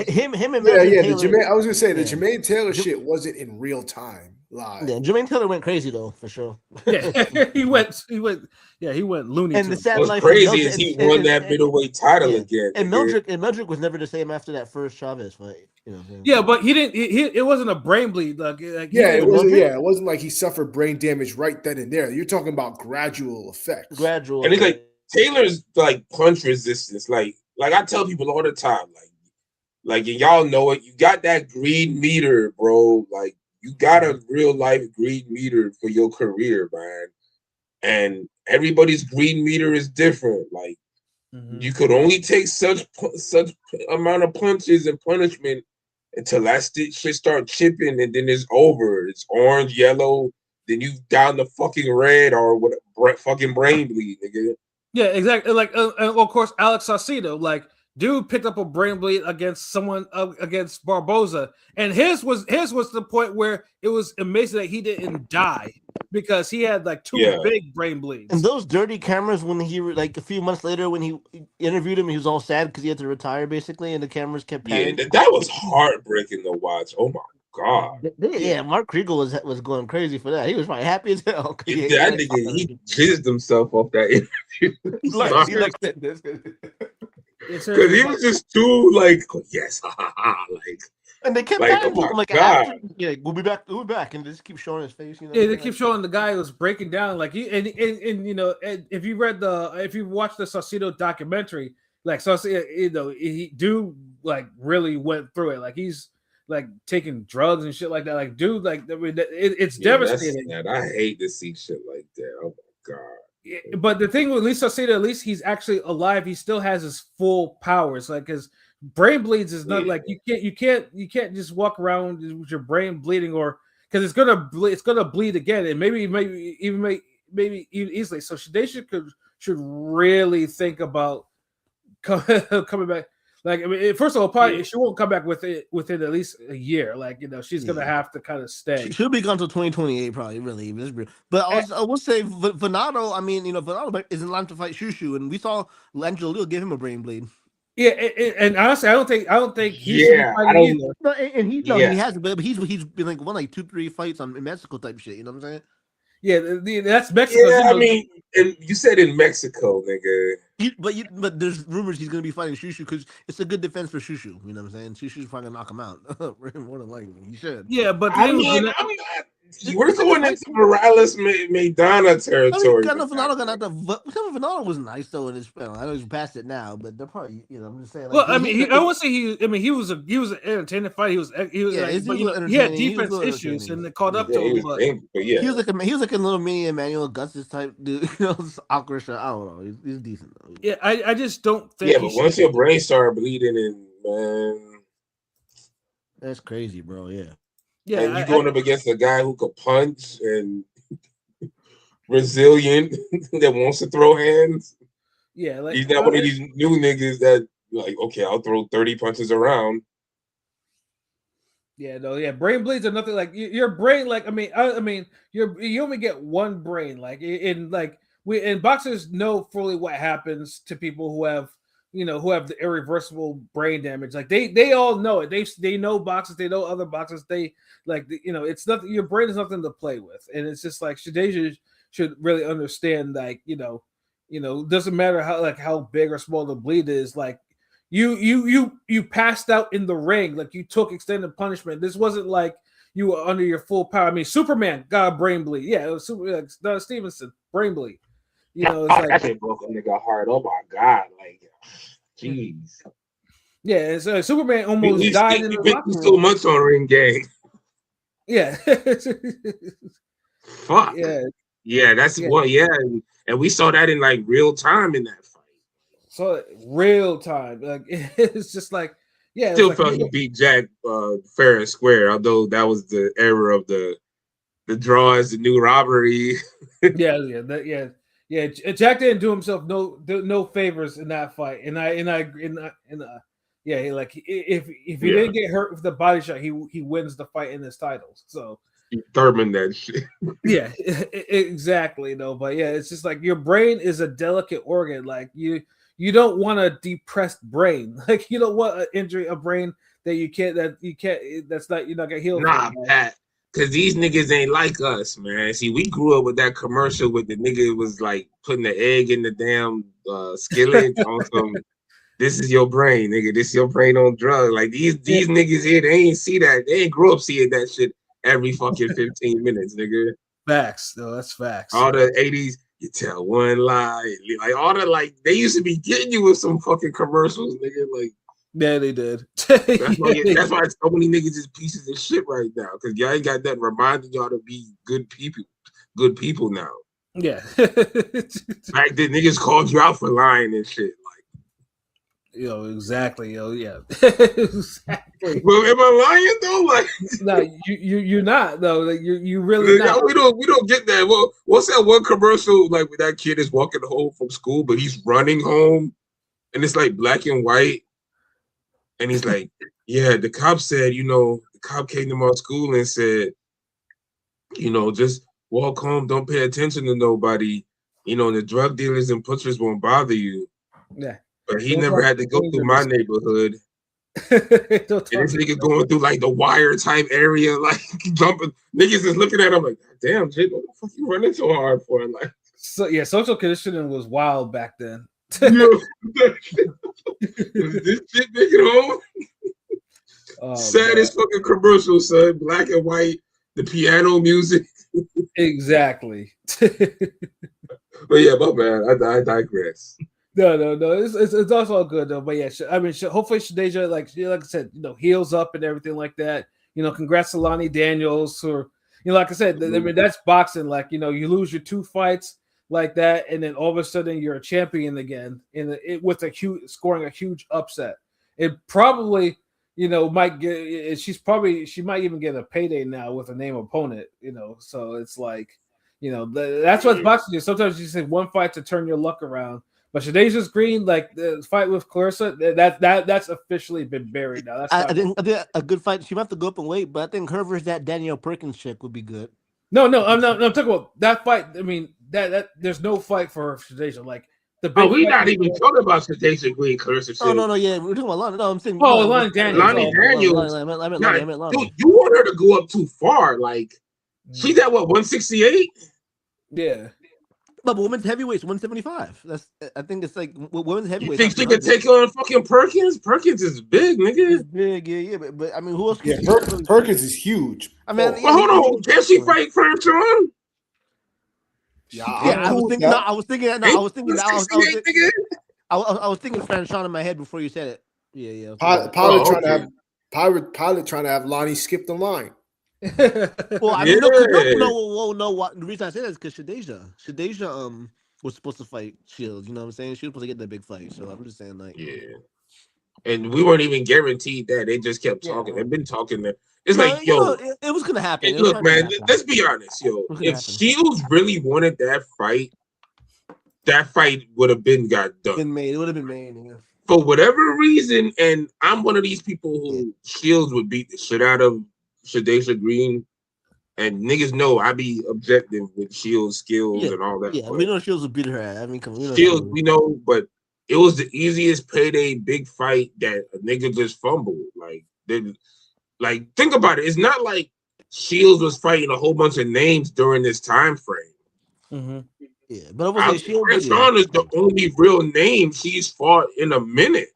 him and Taylor. I was gonna say the Jermaine Taylor shit wasn't in real time live. Yeah, Jermaine Taylor went crazy though for sure. Yeah, he went loony. And the sad what's life crazy is he won that middleweight title again. And Meldrick was never the same after that first Chavez fight. Yeah, but he didn't. It wasn't a brain bleed. It wasn't like he suffered brain damage right then and there. You're talking about gradual effects. And it's like Taylor's like punch resistance. Like I tell people all the time, like and y'all know it. You got that green meter, bro. Like you got a real life green meter for your career, man. And everybody's green meter is different. Like you could only take such amount of punches and punishment until that shit start chipping, and then it's over. It's orange, yellow, then you down the fucking red or what? Fucking brain bleed, nigga. Yeah, exactly. Like, of course, Alex Saucedo, like, dude picked up a brain bleed against someone against Barboza, and his was the point where it was amazing that he didn't die because he had like two big brain bleeds. And those dirty cameras when he like a few months later when he interviewed him, he was all sad because he had to retire basically, and the cameras kept panning. Yeah, that was heartbreaking to watch. Oh my God. Yeah, Mark Kriegel was going crazy for that. He was probably happy as hell. He jizzed himself off that interview. Because he was just too like, yes, like. And they kept we'll be back, and they just keep showing his face. Yeah, they keep showing the guy who was breaking down, like and if you watched the Saucedo documentary, like Saucedo, he like really went through it, like he's like taking drugs and shit like that, like dude, like I mean, it's devastating. I hate to see shit like that. Oh my God. Yeah, but the thing with Lisa Saucedo, at least he's actually alive. He still has his full powers, like because brain bleeds is not like you can't just walk around with your brain bleeding, or because it's gonna bleed again, and maybe even easily. So they should really think about coming back. Like I mean, first of all, probably she won't come back within at least a year. Like she's gonna have to kind of stay. She'll be gone until 2028, probably. Really, but also, I will say Venado. I mean, Venado is in line to fight Shushu, and we saw Angelo Leo give him a brain bleed. Yeah, and honestly, I don't think he's either. No, and he has, but he's been like won like 2-3 fights in Mexico type shit. You know what I'm saying? Yeah, that's Mexico. Yeah, I mean, and you said in Mexico, nigga. But there's rumors he's gonna be fighting Shushu because it's a good defense for Shushu. You know what I'm saying? Shushu's probably gonna knock him out. More than likely, he should. Yeah, but I'm not. We're going into Morales Maidana territory. Venado was nice though in his spell. I know he's past it now, but they're probably I'm just saying. Like, well, I won't say he was an entertaining fight. He had defense issues and they caught up to him. He was like a little mini Emmanuel Augustus type dude. Awkward shot. I don't know. He's decent though. Yeah, I just don't think. Yeah, but once your brain started bleeding, and man, that's crazy, bro. Yeah. Yeah, and you're going up against a guy who could punch and resilient that wants to throw hands. Yeah, like he's not one of these new niggas that like, okay, I'll throw 30 punches around. Yeah, no, yeah, brain bleeds are nothing like your brain. Like, I mean, you only get one brain. Like, boxers know fully what happens to people who have who have the irreversible brain damage. Like they all know it. They know boxers. They know other boxers. They like it's nothing. Your brain is nothing to play with, and it's just like Shadeja should really understand. Like doesn't matter how big or small the bleed is. Like you passed out in the ring. Like you took extended punishment. This wasn't like you were under your full power. I mean, Superman got a brain bleed. Yeah, it was Don Stevenson brain bleed. It's like that shit broke a nigga heart. Oh my god, like, jeez. Yeah, so Superman almost died in the locker room. So much on Ring Gang. Yeah. Fuck. Yeah, that's what. Yeah, and we saw that in like real time in that fight. So real time, like it's just like Still felt he beat Jack fair and square, although that was the era of the draw as the new robbery. Yeah. Jack didn't do himself no favors in that fight, and like if he didn't get hurt with the body shot, he wins the fight in his titles. So he Thurman that shit. Yeah, exactly. No, but yeah, it's just like your brain is a delicate organ. Like you don't want a depressed brain. Like you don't want a brain that you can't that's not you're not gonna heal. Nah, Pat. Cause these niggas ain't like us, man. See, we grew up with that commercial with the nigga was like putting the egg in the damn skillet on some. This is your brain, nigga. This is your brain on drugs. Like these niggas here, they ain't see that. They ain't grew up seeing that shit every fucking 15 minutes, nigga. Facts, though. That's facts. All the 80s, you tell one lie. Like all the they used to be getting you with some fucking commercials, nigga. Like. Yeah, they did. That's why so many niggas is pieces of shit right now. Cause y'all ain't got that reminding y'all to be good people now. Yeah. Back then niggas called you out for lying and shit. Like exactly. Yeah. Exactly. Well, am I lying though? Like no, you're not though. Like you really not. We don't get that. Well, what's that one commercial like where that kid is walking home from school, but he's running home and it's like black and white. And he's like, yeah, the cop said, the cop came to my school and said, just walk home, don't pay attention to nobody. The drug dealers and pushers won't bother you. Yeah. But he never had to go through my neighborhood. And this nigga going through like the wire type area, like jumping. Niggas is looking at him like, damn, Jake, what the fuck you running so hard for? Like, so yeah, social conditioning was wild back then. This shit make it home. Saddest fucking commercial, son. Black and white, the piano music. Exactly. But yeah, my bad. I digress. No. It's also good though. But yeah, I mean, hopefully Shadeja, like I said, heals up and everything like that. Congrats to Lonnie Daniels, or like I said, I mean that's boxing. Like you lose your 2 fights like that, and then all of a sudden you're a champion again, with scoring a huge upset. It probably might get. She might even get a payday now with a name opponent. So it's like that's what boxing is. Sometimes you say one fight to turn your luck around. But Shadeja's Green, like the fight with Clarissa, that's officially been buried now. That's I think a good fight. She might have to go up and wait, but I think her versus that Danielle Perkins chick would be good. No, I'm talking about that fight. I mean that there's no fight for Shadeja. Like the big we not even talking about Shadeja Green, Clarissa. Oh no, yeah, we're talking about Lonnie. No, I'm saying Lonnie Daniels. Lonnie Daniels. I meant Lonnie. Dude, you want her to go up too far? Like she's at what 168? Yeah. But women's heavyweights 175. I think it's like women's heavyweights. You think she could take on fucking Perkins? Perkins is big, nigga. It's big, yeah. But I mean, who else? Yeah, Perkins is huge. I mean, hold on. Can she fight Franchon? Yeah, I was thinking Franchon in my head before you said it. Yeah. Pilot trying to have Lonnie skip the line. Well, I mean, no. What the reason I say that is because Shadeja was supposed to fight Shields. You know what I'm saying? She was supposed to get that big fight. So I'm just saying, like, yeah. And we weren't even guaranteed that. They just kept talking. They've been talking. It's like, yo, it was gonna happen. Hey, look, man, let's be honest, yo. If Shields really wanted that fight would have been got done. It would have been made. Yeah. For whatever reason, and I'm one of these people who Shields would beat the shit out of Shadeja Green, and niggas know I be objective with Shields' skills and all that. Yeah, we know Shields would beat her ass. I mean, come on, Shields, we know, but it was the easiest payday big fight that a nigga just fumbled. Like think about it. It's not like Shields was fighting a whole bunch of names during this time frame. Mm-hmm. Yeah, but I was like, Sean is the only real name she's fought in a minute.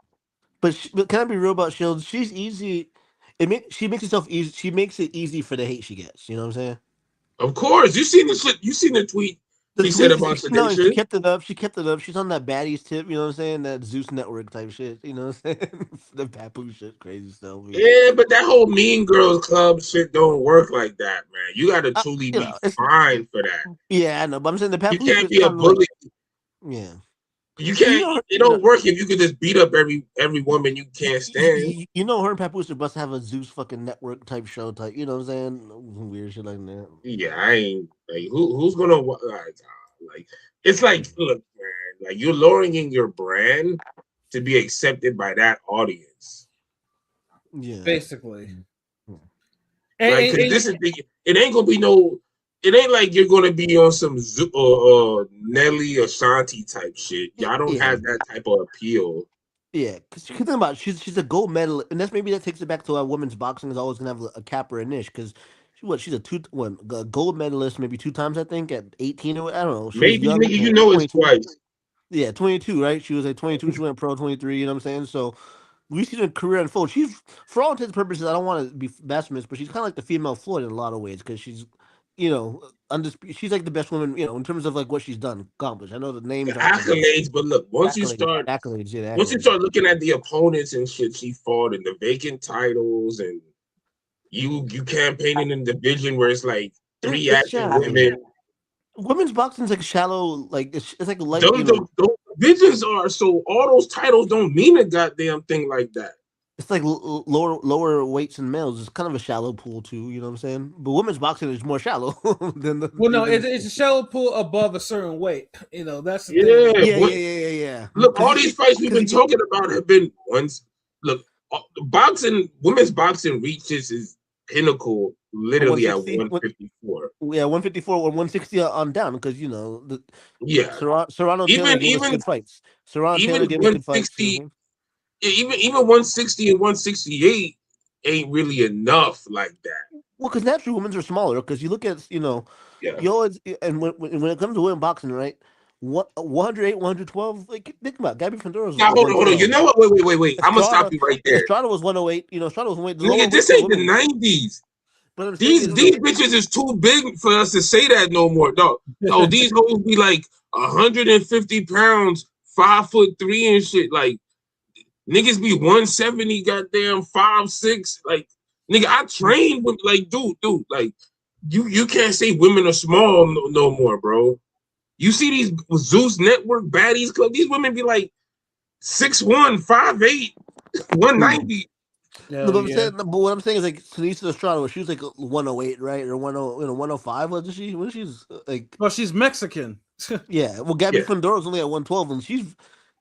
But can I be real about Shields? She's easy. She makes herself easy. She makes it easy for the hate she gets. You know what I'm saying? Of course, you seen the shit. You seen the tweet he said about no, Sedation. she kept it up. She kept it up. She's on that baddies tip. You know what I'm saying? That Zeus Network type shit. You know what I'm saying? The Papoose shit, crazy stuff. Yeah, but that whole Mean Girls Club shit don't work like that, man. You got to truly be fine for that. Yeah, I know. But I'm saying the Papoose. You can't be a bully. Yeah. You can't. It don't work if you could just beat up every woman you can't stand. You know, her and Papoose are supposed to have a Zeus fucking network type show type. You know what I'm saying? Weird shit like that. Yeah, I ain't like who's gonna like. It's like, look, man, like you're lowering your brand to be accepted by that audience. Yeah, basically. Like, this is it ain't gonna be no. It ain't like you're gonna be on some Nelly Ashanti type shit. Y'all don't have that type of appeal. Yeah, because you can think about it, she's a gold medalist, and maybe that takes it back to women's boxing is always gonna have a cap or a niche because she's a gold medalist maybe 2 times I think at 18 or I don't know. Maybe you know it's twice. Yeah, 22, right? She was at 22. She went pro 23. You know what I'm saying? So we see her career unfold. She's, for all intents and purposes, I don't want to be blasphemous, but she's kind of like the female Floyd in a lot of ways because she's, you know, undisputed. She's like the best woman, you know, in terms of like what she's done, accomplished. I know the names, accolades, but look, once you start looking at the opponents and shit she fought and the vacant titles, and you campaigning in the division where it's like 3 active women. Women's boxing's like shallow, like it's like those divisions are so all those titles don't mean a goddamn thing like that. It's like lower weights and males. It's kind of a shallow pool too. You know what I'm saying? But women's boxing is more shallow than the. Well, no, it's a shallow pool above a certain weight. You know, that's the thing. Yeah. Look, all these fights we've been talking about have been ones. Look, boxing, women's boxing reaches its pinnacle literally at 154. Yeah, 154 or 160 on down because you know Serrano even good fights. Serrano even 160. Even 160 and 168 ain't really enough like that. Well, because naturally women's are smaller. Because you look at you always and when it comes to women boxing, right? 108, 112. Like think about it. Gabby Fandoro's. Now hold on. You know what? Wait. I'm gonna stop you right there. Estrada was 108. You know, Estrada was 108. Nigga, this ain't the 90s. But these bitches is too big for us to say that no more, dog. No, these hoes be like 150 pounds, 5'3" and shit. Like niggas be 170, goddamn 5'6". Like nigga, I train with like dude. Like you can't say women are small no more, bro. You see these Zeus Network baddies club. These women be like 6'1", 5'8", 190. No, but what I'm saying is like Tanisha Estrada, she was like 108, right, or 105. Wasn't she? When she's like, well, she's Mexican. Yeah. Well, Gabby Fandoro's only at 112, and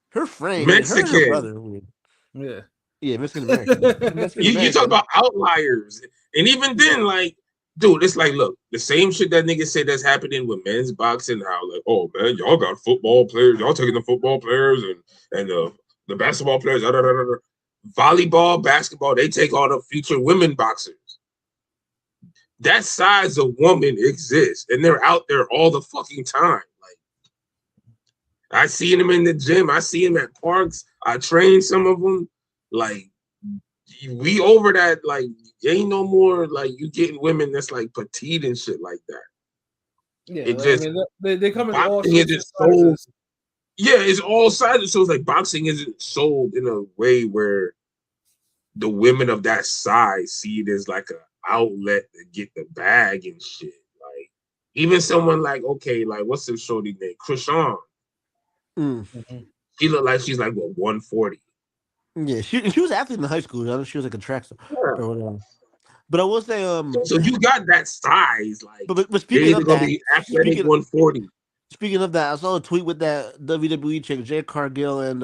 her frame Mexican. Her brother. Yeah, Mexican American. You talk about outliers, and even then, like, dude, it's like, look, the same shit that niggas say that's happening with men's boxing. How like, oh man, y'all got football players, y'all taking the football players and the basketball players, volleyball, basketball, they take all the future women boxers. That size of woman exists, and they're out there all the fucking time. Like, I see them in the gym, I see them at parks, I train some of them. Like, we over that. Like, ain't no more like you getting women that's like petite and shit like that. Yeah, it just they come in all sizes. Yeah, it's all sizes. So it's like boxing isn't sold in a way where the women of that size see it as like an outlet to get the bag and shit. Like even someone like, okay, like what's the shorty name? Krishan. Mm-hmm. She looked like she's like what 140. Yeah, she was an athlete in high school. She was like a track star or whatever. But I will say, so you got that size, like. But speaking of that, be athletic 140. Speaking of that, I saw a tweet with that WWE chick, Jade Cargill and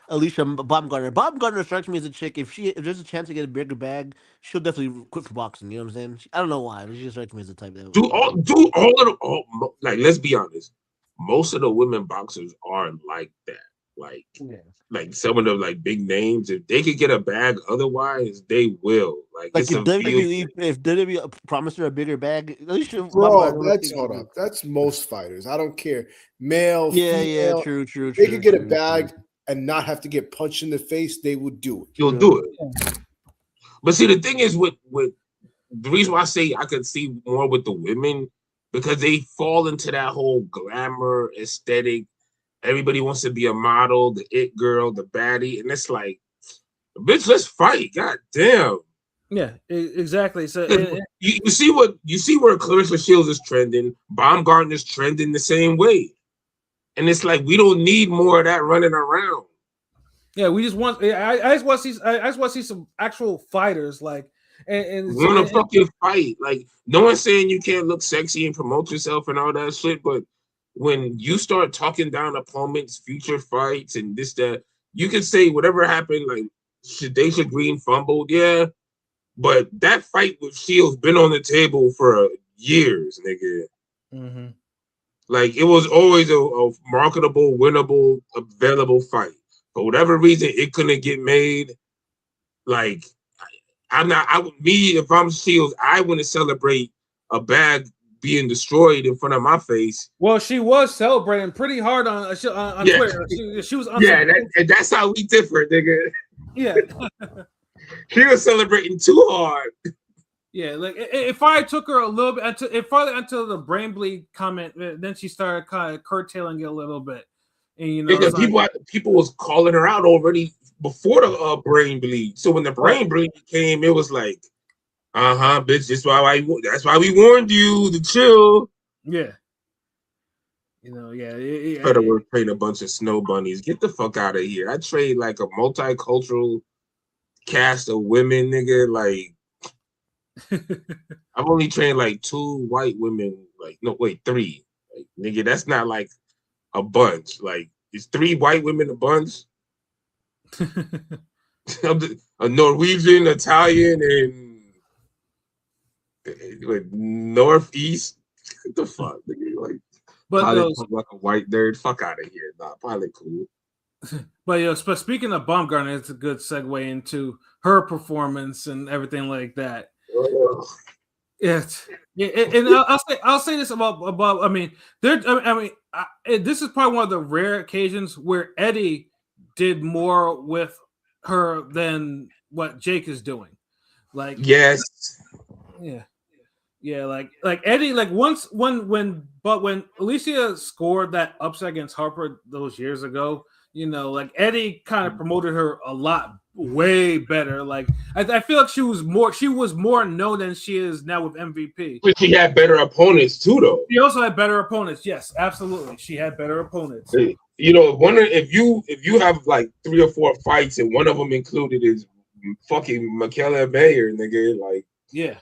Alicia Baumgartner. Baumgartner strikes me as a chick. If there's a chance to get a bigger bag, she'll definitely quit for boxing. You know what I'm saying? I don't know why, but she just strikes me as the type that. Do all of the like. Let's be honest. Most of the women boxers are like that. Like some of the like big names, if they could get a bag, otherwise they will. Like Like it's if a feel. WWE promised her a bigger bag, at least Bro, that's hold up. That's most fighters. I don't care. Male, female. true. They could get a bag and not have to get punched in the face. They would do it. You'll do it. But see, the thing is, with the reason why I say I could see more with the women, because they fall into that whole glamour aesthetic. Everybody wants to be a model, the it girl, the baddie, and it's like, bitch, let's fight. God damn. Yeah, exactly. So you see where Clarissa Shields is trending. Baumgartner is trending the same way, and it's like we don't need more of that running around. Yeah, we just want. I just want to see. I just want to see some actual fighters, like and want to fucking fight. Like no one's saying you can't look sexy and promote yourself and all that shit, but when you start talking down opponents' future fights and this that, you can say whatever happened. Like Shadasia Green fumbled, yeah, but that fight with Shields been on the table for years, nigga. Mm-hmm. Like it was always a marketable, winnable, available fight. For whatever reason, it couldn't get made. Like if I'm Shields, I want to celebrate a bag being destroyed in front of my face. Well, she was celebrating pretty hard on Twitter. She was and that's how we differ, nigga. Yeah. She was celebrating too hard. Yeah, like if I took her a little bit until the brain bleed comment, then she started kind of curtailing it a little bit. And you know, because people was calling her out already before the brain bleed. So when the brain bleed came, it was like, bitch, that's why we warned you to chill. Yeah. You know, yeah. Better work trade a bunch of snow bunnies. Get the fuck out of here. I trade like a multicultural cast of women, nigga. Like I've only trained like 2 white women. Like, no, wait, 3. Like, nigga, that's not like a bunch. Like, is 3 white women a bunch? A Norwegian, Italian, and Northeast. What the fuck, nigga? Like, but like a white nerd. Fuck out of here. Nah, probably cool. But speaking of Baumgartner, it's a good segue into her performance and everything like that. And I'll say this about I mean, this is probably one of the rare occasions where Eddie did more with her than what Jake is doing. Like, yes, yeah, like Eddie, like when Alicia scored that upset against Harper those years ago, you know, like Eddie kind of promoted her a lot way better. Like I feel like she was more known than she is now with MVP. But she had better opponents too, though. She also had better opponents. Yes, absolutely. She had better opponents. You know, wonder if you have like 3 or 4 fights and one of them included is fucking Michaela Mayer, nigga. Like, yeah,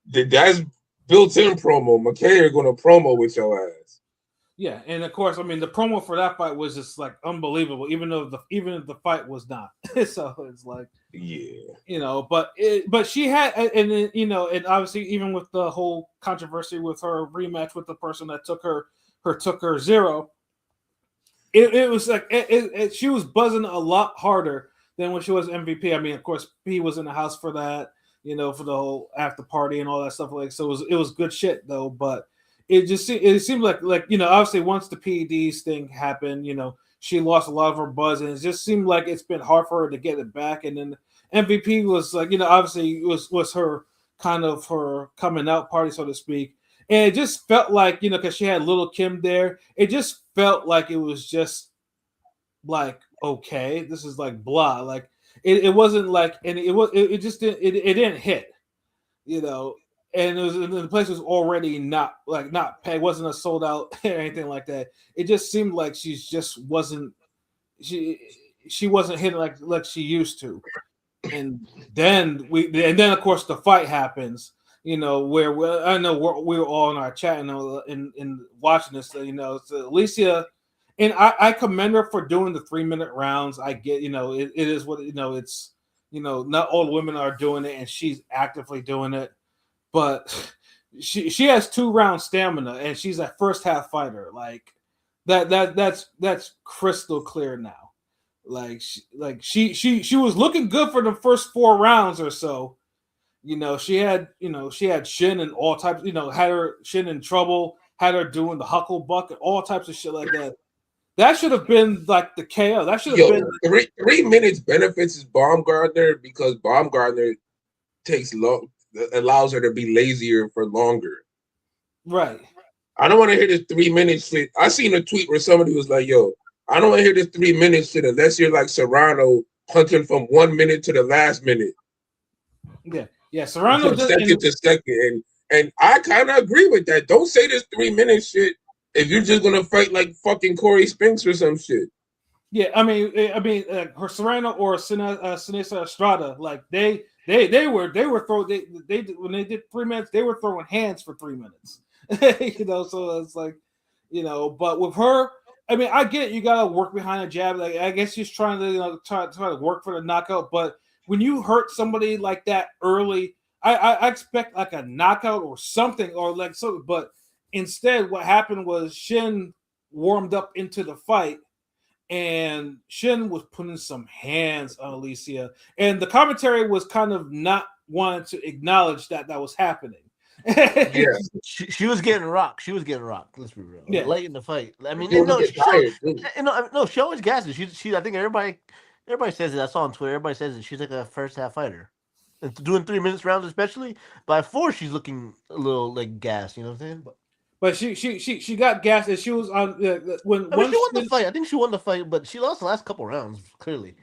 that's built-in promo. Michaela gonna promo with your ass. Yeah, and of course, I mean the promo for that fight was just like unbelievable, even if the fight was not. So it's like, yeah, you know, but she had, and you know, and obviously even with the whole controversy with her rematch with the person that took her 0, it was like she was buzzing a lot harder than when she was MVP. I mean, of course, P was in the house for that, you know, for the whole after party and all that stuff. Like, so it was good shit though, but. It seemed like you know, obviously once the PEDs thing happened, you know, she lost a lot of her buzz, and it just seemed like it's been hard for her to get it back. And then MVP was like, you know, obviously it was her kind of her coming out party, so to speak. And it just felt like, you know, because she had Little Kim there, it just felt like it was just like, okay, this is like blah, like it wasn't like, and it just didn't hit, you know. And the place was already not paid, wasn't a sold out or anything like that. It just seemed like she wasn't hitting like she used to. And then of course the fight happens, you know, where I know we were all in our chat and in watching this, you know, so Alicia, and I commend her for doing the 3-minute rounds. I get, you know, it is what, you know, it's, you know, not all women are doing it, and she's actively doing it. But she has 2-round stamina, and she's a first half fighter. Like that's crystal clear now. She was looking good for the first 4 rounds or so. She had Shin and all types. Had her Shin in trouble. Had her doing the hucklebuck and all types of shit like that. That should have been like the KO. That should have been 3 minutes benefits is Baumgartner because Baumgartner takes long, allows her to be lazier for longer. right. I don't want to hear this 3 minute shit. I seen a tweet where somebody was like, "Yo, I don't want to hear this 3 minute shit unless you're like Serrano hunting from 1 minute to the last minute." Yeah. Serrano from second to second, and I kind of agree with that. Don't say this 3 minute shit if you're just gonna fight like fucking Corey Spinks or some shit. Yeah, I mean, her Serrano or Sinisa Estrada, like they were throwing they when they did 3 minutes, they were throwing hands for 3 minutes. So it's like, but with her, I mean, I get it, you gotta work behind a jab. Like I guess she's trying to try to work for the knockout, but when you hurt somebody like that early, I expect like a knockout or something or like something. But instead, what happened was Shin warmed up into the fight, and Shin was putting some hands on Alicia, and the commentary was kind of not wanting to acknowledge that was happening. Yeah, She was getting rocked. She was getting rocked. Let's be real. Yeah. Late in the fight. I mean, She was tired, too. no, she always gasses. She. I think everybody says it. I saw on Twitter. Everybody says it. She's like a first half fighter. And doing 3 minutes rounds, especially by 4, she's looking a little like gas. You know what I'm saying? But she got gassed, and she was on when She won the fight. I think she won the fight, but she lost the last couple rounds. Clearly,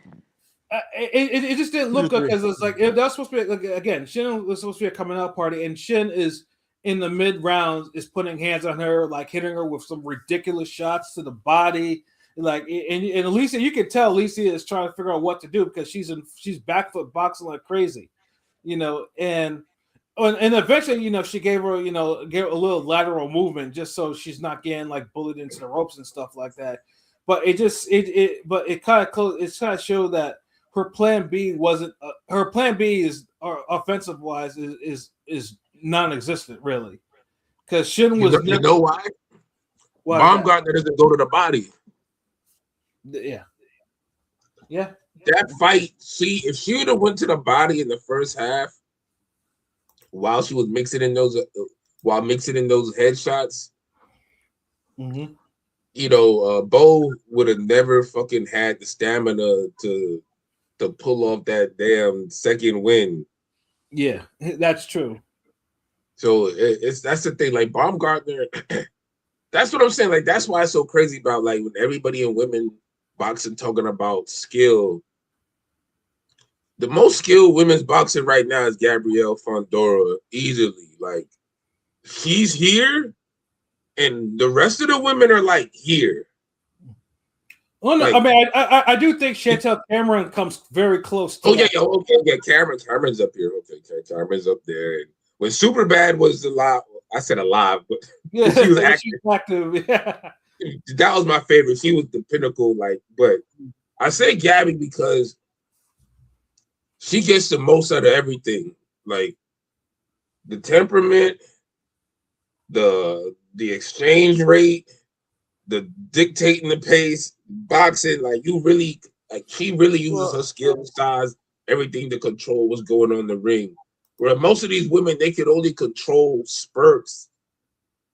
it just didn't look good because it's like that was supposed to be like, again. Shin was supposed to be a coming out party, and Shin is in the mid rounds is putting hands on her, like hitting her with some ridiculous shots to the body. Like and Alicia, you can tell Alicia is trying to figure out what to do because she's back foot boxing like crazy, and eventually, she gave her, gave a little lateral movement just so she's not getting like bullied into the ropes and stuff like that. But it kind of showed that her plan B wasn't. Her plan B is offensive wise is non-existent really, because Shin was. You know why? Baumgartner doesn't go to the body. Yeah. That fight, if she would have went to the body in the first half, while she was mixing in those headshots, Bo would have never fucking had the stamina to pull off that damn second win. Yeah, that's true. So that's the thing. Like Baumgartner, that's what I'm saying. Like that's why it's so crazy about like when everybody in women boxing talking about skill. The most skilled women's boxing right now is Gabrielle Fondora, easily. Like, she's here, and the rest of the women are like here. Well, no, like, I mean, I do think Chantel Cameron comes very close to. Cameron's up here. Okay, Cameron's up there. And when Superbad was alive, I said alive, but yeah, she was active. Yeah. That was my favorite. She was the pinnacle. Like, but I say Gabby because she gets the most out of everything, like the temperament, the exchange rate, the dictating the pace, boxing. Like she really uses her skill, size, everything to control what's going on in the ring. Where most of these women, they could only control spurts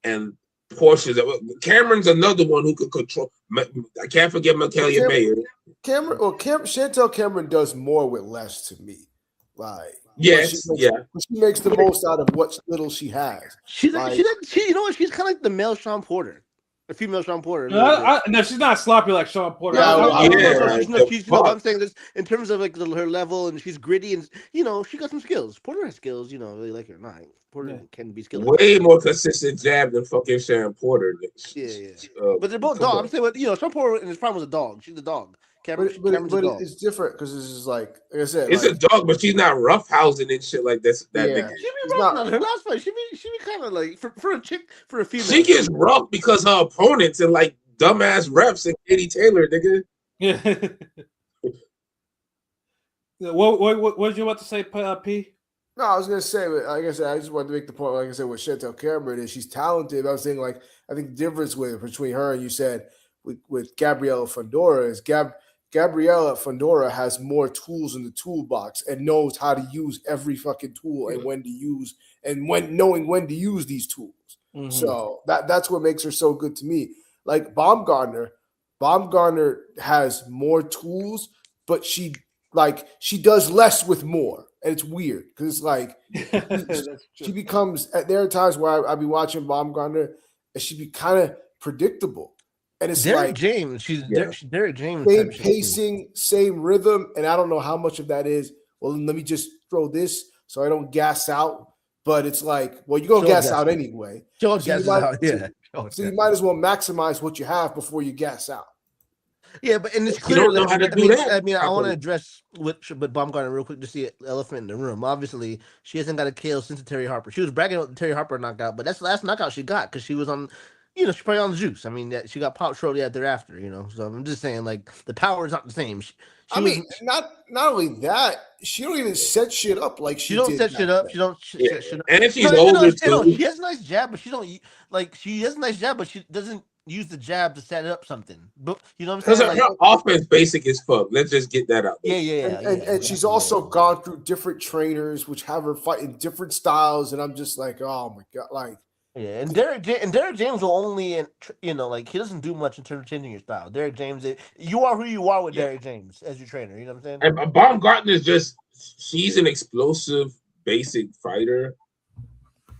and portions. Cameron's another one who could control. I can't forget Mikaela Mayer. Chantel Cameron does more with less to me. Like, yes, she makes the most out of what little she has. She's you know what? She's kind of like the male Sean Porter, the female Sean Porter. No, she's not sloppy like Sean Porter. I'm saying this in terms of like her level, and she's gritty, and she got some skills. Porter has skills, really like it or not. Porter can be skilled. Way more consistent jab than fucking Sean Porter. Yeah. But they're both dogs. I'm saying, Sean Porter in his prime was a dog. She's a dog. Cameron's a dog. It's different because it's just like I said, it's a dog, but she's not roughhousing and shit like this. That nigga. She be rough on her last fight. She be kind of like for a chick, for a female. She gets rough because her opponents and like dumbass refs and Katie Taylor, nigga. Yeah. What did you want to say, P? No, I was gonna say, like I said, I just wanted to make the point. Like I said, with Chantel Cameron, is she's talented. I was saying, like, I think the difference between her and you said with Gabrielle Fondora is Gabriella Fondora has more tools in the toolbox and knows how to use every fucking tool and when to use and knowing when to use these tools. Mhm. So that's what makes her so good to me. Like Baumgartner has more tools, but she does less with more, and it's weird because it's like she becomes. There are times where I be watching Baumgartner, and she be kind of predictable, and it's Derek like James. She's Derek James. same type shit. pacing, same rhythm, and I don't know how much of that is. Well, let me just throw this so I don't gas out. But it's like, well, you're gonna gas out anyway. Joe So you gasses might- out. Yeah. So you might as well maximize what you have before you gas out. Yeah, but and it's You clear. don't know like, how to I do mean, that. I mean, I want to properly. address with Baumgartner real quick to see the elephant in the room. Obviously, she hasn't got a KO since the Terry Harper. She was bragging about the Terry Harper knockout, but that's the last knockout she got because she was on, she's probably on the juice. I mean, she got popped shortly thereafter. So I'm just saying, like, the power is not the same. She Not only that, she don't even set shit up like she don't did set back shit up. then. She don't. Yeah. Set shit up. And she's No, older no, too. she has a nice jab, but she don't like. She has a nice jab, but she doesn't use the jab to set up something. But you know what I'm Because saying? her Like, offense basic as fuck. Let's just get that out. yeah, And she's also gone through different trainers, which have her fight in different styles. And I'm just like, oh my god, like Yeah, and Derek James will only, like he doesn't do much in terms of changing your style. Derek James, you are who you are with Derek James as your trainer. You know what I'm saying? And Baumgartner is she's an explosive, basic fighter,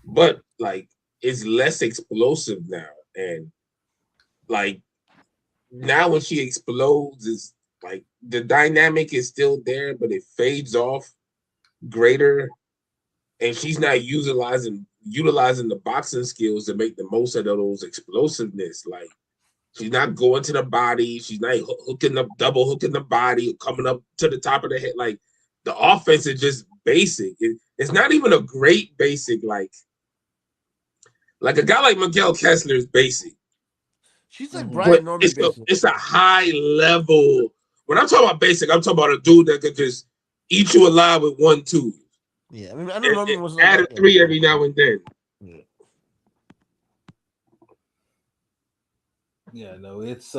but like is less explosive now. And like now when she explodes, it's like the dynamic is still there, but it fades off greater. And she's not utilizing the boxing skills to make the most out of those explosiveness. Like she's not going to the body, she's not double hooking the body, coming up to the top of the head. Like the offense is just basic. It's not even a great basic. Like a guy like Miguel Kessler is basic. She's like But Brian Norman. it's a high level. When I'm talking about basic, I'm talking about a dude that could just eat you alive with 1-2. Yeah, I mean, I know Norman was add a 3 every now and then. Yeah, no, it's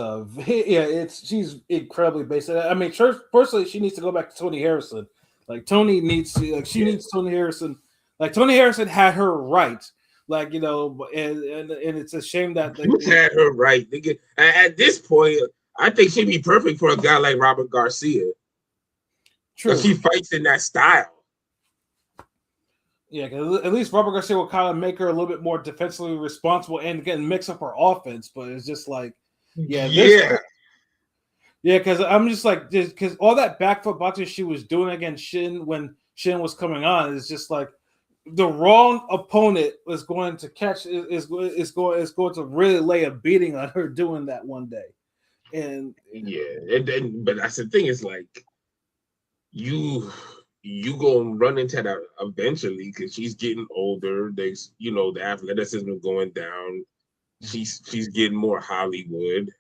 she's incredibly basic. I mean, personally, she needs to go back to Tony Harrison. Like Tony needs to, needs Tony Harrison. Like Tony Harrison had her right. Like and it's a shame that You had her right, nigga. At this point, I think she'd be perfect for a guy like Robert Garcia. True. She fights in that style. Yeah, because at least Robert Garcia will kind of make her a little bit more defensively responsible and again mix up her offense. But it's just like, because I'm just like, because all that back foot boxing she was doing against Shin when Shin was coming on is just like the wrong opponent was going to catch is going to really lay a beating on her doing that one day. And but that's the thing is like you gonna run into that eventually because she's getting older. There's the athleticism going down. She's getting more Hollywood.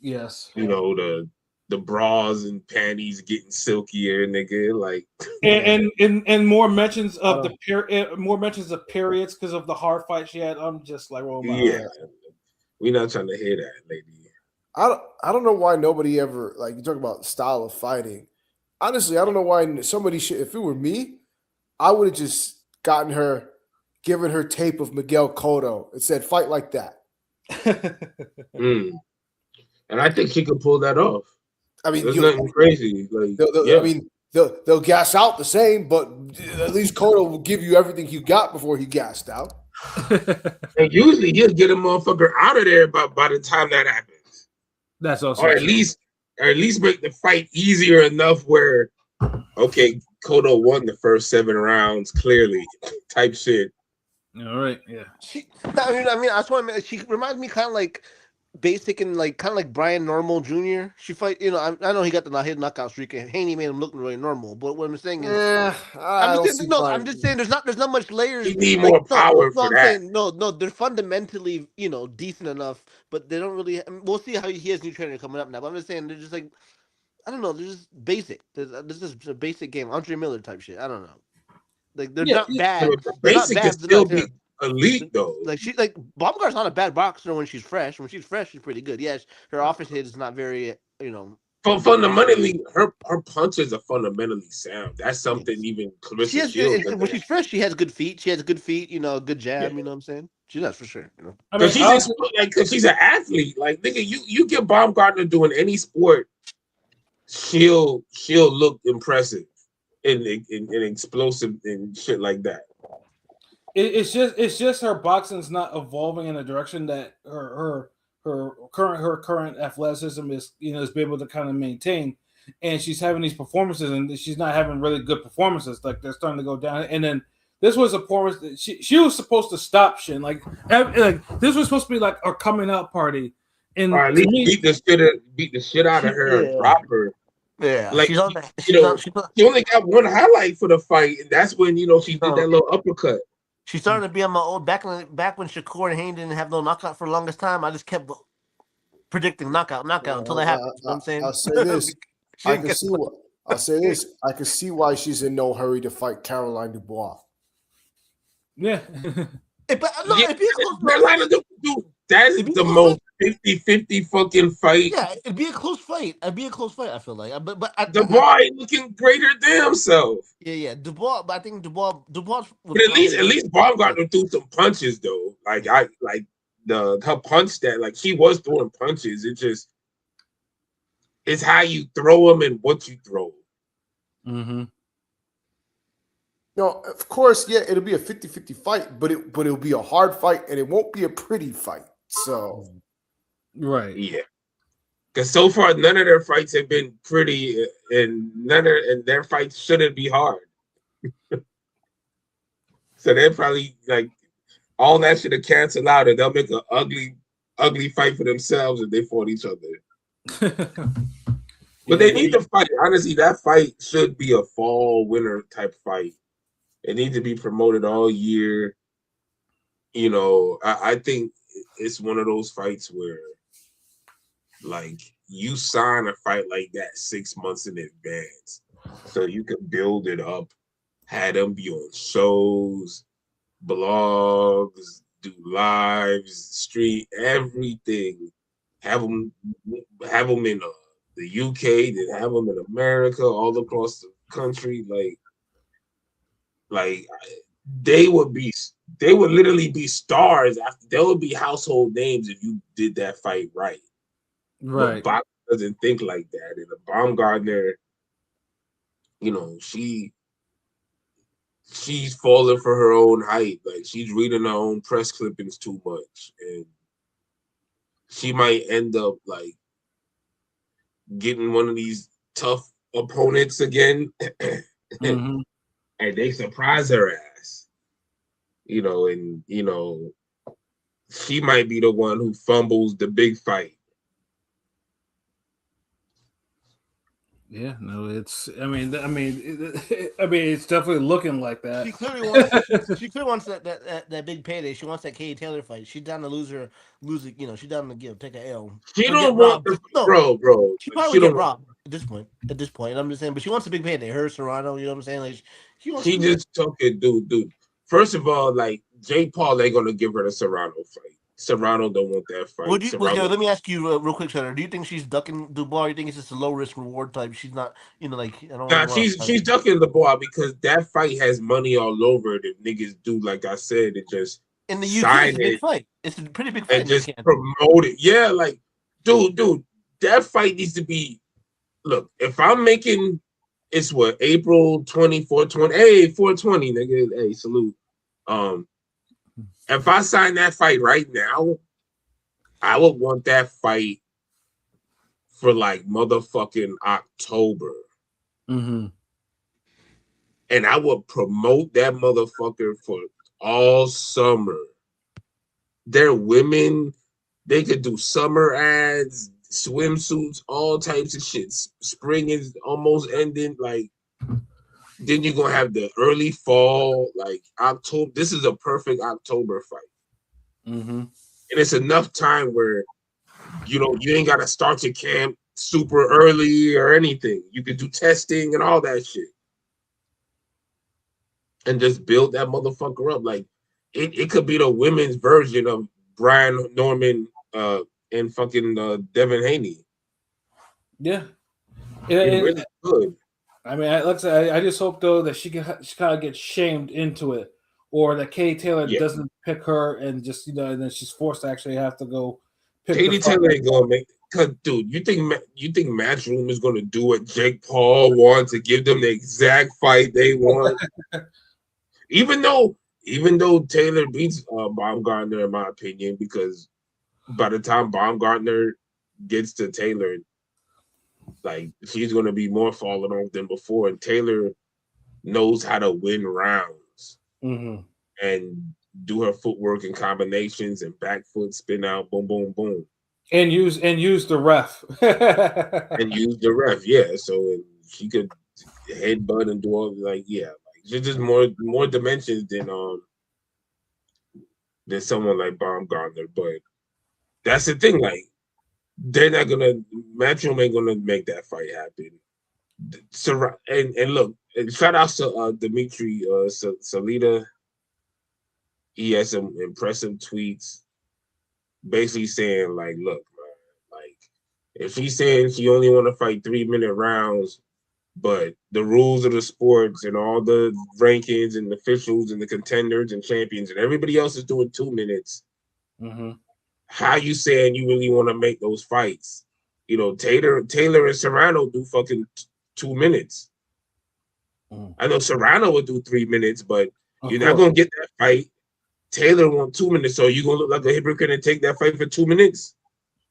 Yes, the bras and panties getting silkier, nigga. Like and more mentions of more mentions of periods because of the hard fight she had. I'm just like, oh my God. We're not trying to hear that, lady. I don't know why nobody ever you talk about style of fighting. Honestly, I don't know why somebody should. If it were me, I would have just given her tape of Miguel Cotto and said, "Fight like that." And I think she could pull that off. I mean, there's nothing crazy. Like, I mean, they'll gas out the same, but at least Cotto will give you everything you got before he gassed out. And usually he'll get a motherfucker out of there by the time that happens. That's also or at least make the fight easier enough where, okay, Cotto won the first 7 rounds clearly, type shit. All right, yeah. I mean, I just want to. She reminds me kind of like basic and kind of like Brian Normal Jr. She fight, I know he got the hit knockout streak and Haney made him look really normal. But what I'm saying is, I'm just saying there's not much layers. You need more power for that. Saying, no, they're fundamentally decent enough, but they don't really. I mean, we'll see how he has new trainer coming up now. But I'm just saying they're just like, I don't know, they're just basic. This is a basic game, Andre Miller type shit. I don't know. Like they're not bad. Basic can still be elite though. Like Baumgart's not a bad boxer when she's fresh. When she's fresh, she's pretty good. Yes, her offense hit is not very fundamentally, her punches are fundamentally sound. That's something even She Clarissa has, Shields. when she's fresh, she has good feet. She has good feet, good jab. Yeah. You know what I'm saying? She does for sure. I mean, Because she's an athlete. Like nigga, you get Baumgartner doing any sport, she'll look impressive and explosive and shit like that. it's just her boxing's not evolving in a direction that her current athleticism is is able to kind of maintain, and she's having these performances and she's not having really good performances. Like they're starting to go down, and then this was a performance that she was supposed to stop Shin. Like this was supposed to be like a coming out party, and Or at least beat the shit out of her and drop her. Yeah, Like she's on that. she only got one highlight for the fight, and that's when she did that little uppercut. She started to be on my old back when Shakur and Hayne didn't have no knockout for the longest time. I just kept predicting knockout until that happened. You know what I'm saying? I'll say this. I'll say this. I can see why she's in no hurry to fight Caroline Dubois. yeah. That is the most 50-50 fucking fight. Yeah, it'd be a close fight. I feel like, but Dubois ain't looking greater damn self. Yeah, Dubois. But I think Dubois. But at least Baumgartner threw some punches though. Like her punch that she was throwing punches. It's how you throw them and what you throw. Mm-hmm. No, of course, yeah, it'll be a 50-50 fight, but it'll be a hard fight and it won't be a pretty fight. So, right, yeah, because so far none of their fights have been pretty, and their fights shouldn't be hard. So they're probably all that should have canceled out, and they'll make an ugly fight for themselves if they fought each other. But they need to fight. Honestly, that fight should be a fall winter type fight. It needs to be promoted all year. I think it's one of those fights where, you sign a fight like that 6 months in advance, so you can build it up, have them be on shows, blogs, do lives, street, everything. Have them in the UK, then have them in America, all across the country, they would literally be stars after. They would be household names if you did that fight right. Right. But boxing doesn't think like that. And the Baumgartner, she's falling for her own hype. She's reading her own press clippings too much, and she might end up getting one of these tough opponents again. Mm-hmm. And they surprise her ass, and she might be the one who fumbles the big fight. Yeah, no, it's. I mean, it's definitely looking like that. She clearly wants that big payday. She wants that Katie Taylor fight. She's down to lose it. She's down to take an L. She don't want bro. She probably get robbed at this point. I'm just saying, but she wants a big payday. Her Serrano, you know what I'm saying? She just took it, dude. First of all, Jake Paul ain't gonna give her the Serrano fight. Serrano don't want that fight. Let me ask you real quick, Senator. Do you think she's ducking Dubois? Or you think it's just a low risk reward type? She's not, I don't. Nah, she's ducking Dubois because that fight has money all over it. If niggas do, like I said, it just in the UK, it's a big fight. It's a pretty big fight. And just promote it. Yeah, dude, that fight needs to be. Look, if I'm making, it's what April 24/20. Hey, 420, nigga. Hey, salute. If I sign that fight right now, I would want that fight for motherfucking October. Mm-hmm. And I would promote that motherfucker for all summer. They're women. They could do summer ads, swimsuits, all types of shit. Spring is almost ending. Then you're gonna have the early fall, October. This is a perfect October fight. Mm-hmm. And it's enough time where you ain't gotta start your camp super early or anything. You can do testing and all that shit. And just build that motherfucker up. It could be the women's version of Brian Norman and fucking Devin Haney. Yeah. It really could. I mean, like I said, I just hope though that she kind of gets shamed into it, or that Katie Taylor Yeah. doesn't pick her and just and then she's forced to actually have to go pick Katie the fight. Taylor ain't gonna make. Cause dude, you think Matchroom is gonna do what Jake Paul wants to give them the exact fight they want? even though Taylor beats Baumgartner in my opinion, because by the time Baumgartner gets to Taylor, like she's gonna be more falling off than before, and Taylor knows how to win rounds and do her footwork and combinations and back foot spin out, boom, boom, boom. And use the ref. And use the ref, yeah. So she could headbutt and do all like she's just more dimensions than someone like Baumgartner. But that's the thing, like they're not gonna Matchroom ain't gonna make that fight happen. And look, and shout out to Dimitri Salita. He has some impressive tweets basically saying like, look, man, like if she's saying she only want to fight 3-minute rounds, but the rules of the sports and all the rankings and the officials and the contenders and champions and everybody else is doing 2 minutes, how you saying you really want to make those fights? You know, Taylor and Serrano do fucking 2 minutes. I know Serrano would do 3 minutes, but you're not gonna get that fight. Taylor want 2 minutes, so you gonna look like a hypocrite and take that fight for 2 minutes?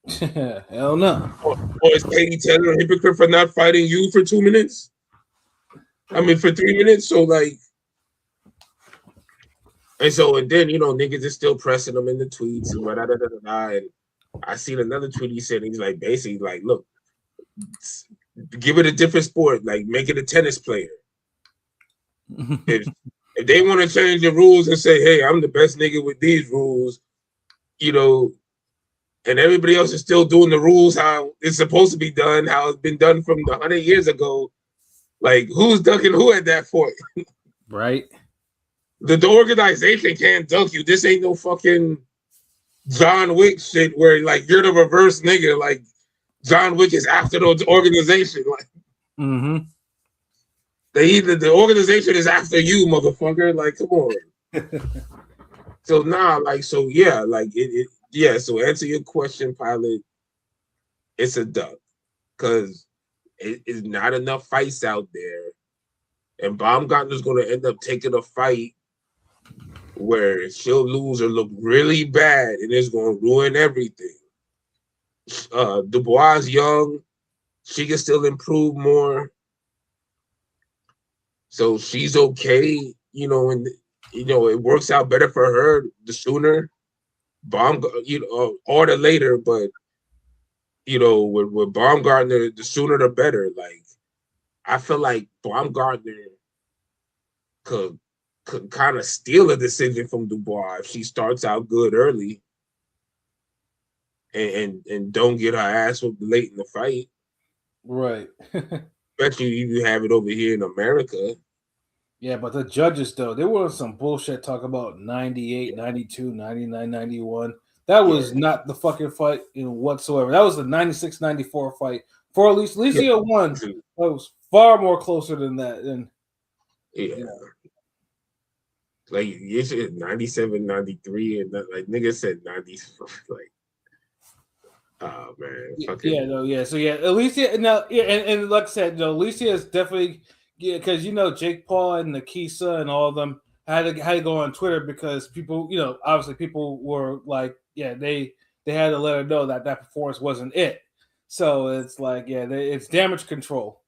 Hell no. Or is Katie Taylor a hypocrite for not fighting you for 2 minutes? I mean, for 3 minutes. So like, and then niggas is still pressing them in the tweets and and I seen another tweet he said he's like basically like, look, give it a different sport, like make it a tennis player. If they want to change the rules and say, hey, I'm the best nigga with these rules, and everybody else is still doing the rules how it's supposed to be done, how it's been done from 100 years ago, like who's ducking who at that point? Right. The organization can't dunk you. This ain't no fucking John Wick shit where like you're the reverse nigga. Like John Wick is after the organization. Like the organization is after you, motherfucker. Like, come on. So so answer your question, Pilot. It's a duck. Because it is not enough fights out there. And Baumgartner's gonna end up taking a fight where she'll lose or look really bad and it's gonna ruin everything. Dubois is young, she can still improve more. So she's okay, and it works out better for her the sooner, or the later. But with Baumgartner, the sooner the better. Like I feel like Baumgartner could kind of steal a decision from Dubois if she starts out good early, and don't get her ass whooped late in the fight. Right. Especially if you have it over here in America. Yeah, but the judges, though, they were some bullshit talk about 98, 92, 99, 91. That was not the fucking fight whatsoever. That was the 96, 94 fight. For at least Alicia won. That was far more closer than that. Like, you said 97, 93, and that, like, niggas said 90, like, oh, man. So, Alicia, and like I said, Alicia is definitely... Yeah, because Jake Paul and Nakisa and all of them had to go on Twitter because people, obviously people were like, they had to let her know that performance wasn't it. So it's like, it's damage control,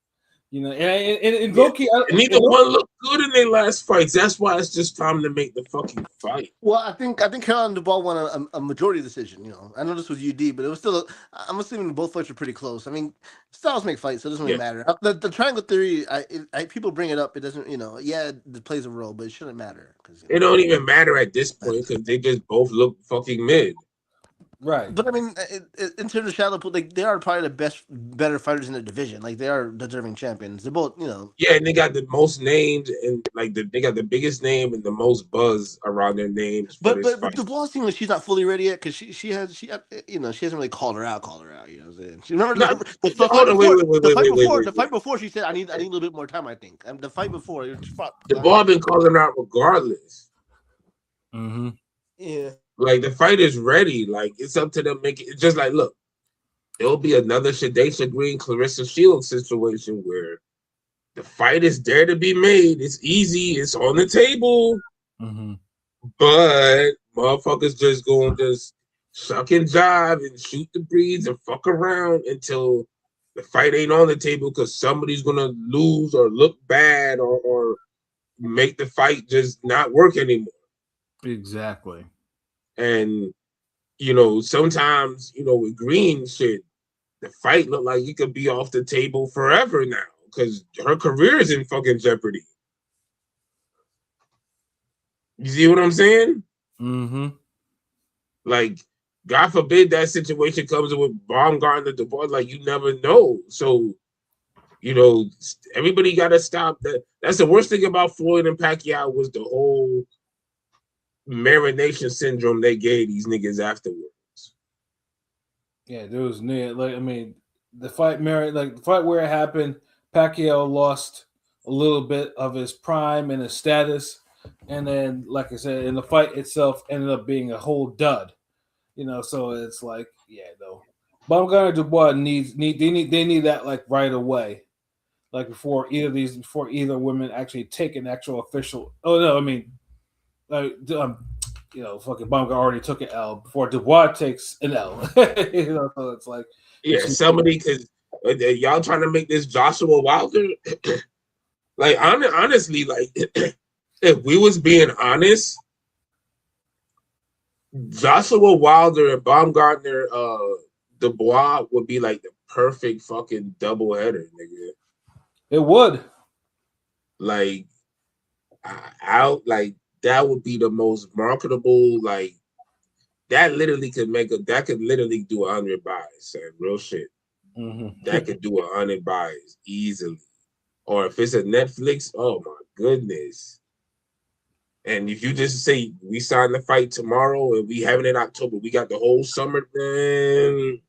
and Loki. Neither one looked good in their last fights. That's why it's just time to make the fucking fight. Well, I think Caroline Dubois won a majority decision. I know this was UD, but it was still. I'm assuming both fights were pretty close. I mean, styles make fights, so it doesn't really matter. The triangle theory, people bring it up. It doesn't, it plays a role, but it shouldn't matter. It don't even matter at this point because they just both look fucking mid. Right. But I mean, in terms of Shadow Pool, like they are probably the better fighters in the division. Like they are deserving champions. They're both, Yeah, and they got the most names and like they got the biggest name and the most buzz around their names for But this but fight. Dubois seems like she's not fully ready yet because she hasn't really called her out. You know what I'm saying? She remember No, the fight hold on, before wait, the fight wait, before wait, the wait. fight before she said I need a little bit more time. I think the fight before she fought. The ball been calling out regardless. Mm-hmm. Yeah. Like the fight is ready. Like it's up to them. Make it. It's just like look, it'll be another Shadesha Green, Clarissa Shields situation where the fight is there to be made. It's easy. It's on the table. Mm-hmm. But motherfuckers just gonna just suck and jive and shoot the breeze and fuck around until the fight ain't on the table because somebody's gonna lose or look bad or make the fight just not work anymore. Exactly. And sometimes with Green shit, the fight look like it could be off the table forever now because her career is in fucking jeopardy. You see what I'm saying? Mm-hmm. Like, God forbid that situation comes with Baumgartner, Dubois. Like, you never know. So, everybody got to stop that. That's the worst thing about Floyd and Pacquiao was the whole marination syndrome they gave these niggas afterwards. Yeah, there was the fight where it happened, Pacquiao lost a little bit of his prime and his status, and then, like I said, in the fight itself ended up being a whole dud. So it's like, Baumgartner Dubois need that like right away, like before either women actually take an actual official. Oh no, I mean, fucking Baumgartner already took an L before Dubois takes an L. So it's like, yeah, somebody because y'all trying to make this Joshua Wilder. Like honestly, like if we was being honest, Joshua Wilder and Baumgartner, Dubois would be like the perfect fucking double header, nigga. It would. Like, that would be the most marketable. Like, that could literally do 100 buys, and real shit. Mm-hmm. That could do 100 buys easily. Or if it's a Netflix, oh my goodness. And if you just say we sign the fight tomorrow and we have it in October, we got the whole summer, then.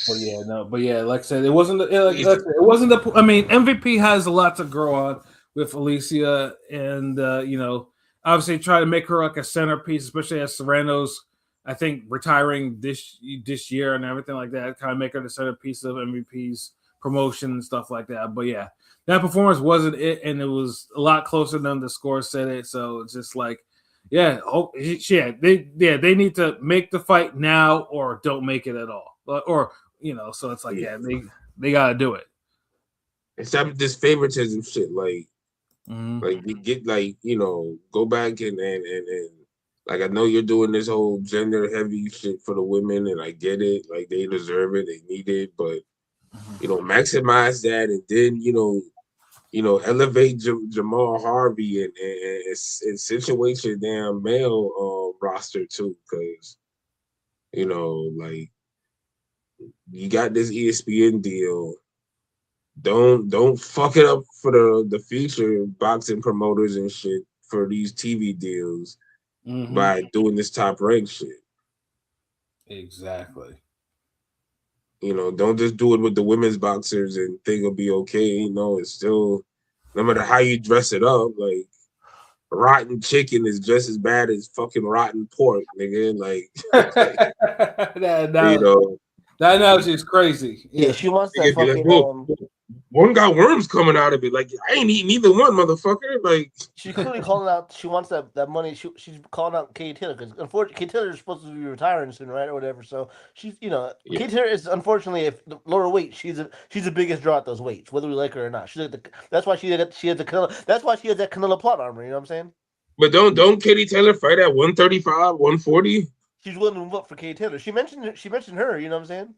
Like I said, it wasn't. It wasn't the. I mean, MVP has a lot to grow on with Alicia, and obviously try to make her like a centerpiece, especially as Serrano's, I think, retiring this year and everything like that. Kind of make her the centerpiece of MVP's promotion and stuff like that. But yeah, that performance wasn't it, and it was a lot closer than the score said it. So it's just like, they need to make the fight now or don't make it at all, or. So it's like, they gotta do it. Except this favoritism shit, like, like you get go back and like I know you're doing this whole gender heavy shit for the women, and I get it, like they deserve it, they need it, but maximize that, and then elevate Jamal Harvey and situate your damn male roster too, because like. You got this ESPN deal. Don't fuck it up for the future boxing promoters and shit for these TV deals by doing this Top Rank shit. Exactly. Don't just do it with the women's boxers and think it'll be okay. It's still, no matter how you dress it up, like rotten chicken is just as bad as fucking rotten pork, nigga. Like, That analogy is crazy. Yeah, she wants that fucking. One got worms coming out of it. Like, I ain't eating either one, motherfucker. Like, she's clearly calling out. She wants that money. She's calling out Katie Taylor because unfortunately, Katie Taylor is supposed to be retiring soon, right, or whatever. So she's, Katie Taylor is unfortunately, if the lower weight, she's the biggest draw at those weights, whether we like her or not. She's like that's why she has the Canelo. That's why she has that Canelo plot armor. You know what I'm saying? But don't Katie Taylor fight at 135, 140? She's willing to move up for Katie Taylor. She mentioned her. You know what I'm saying?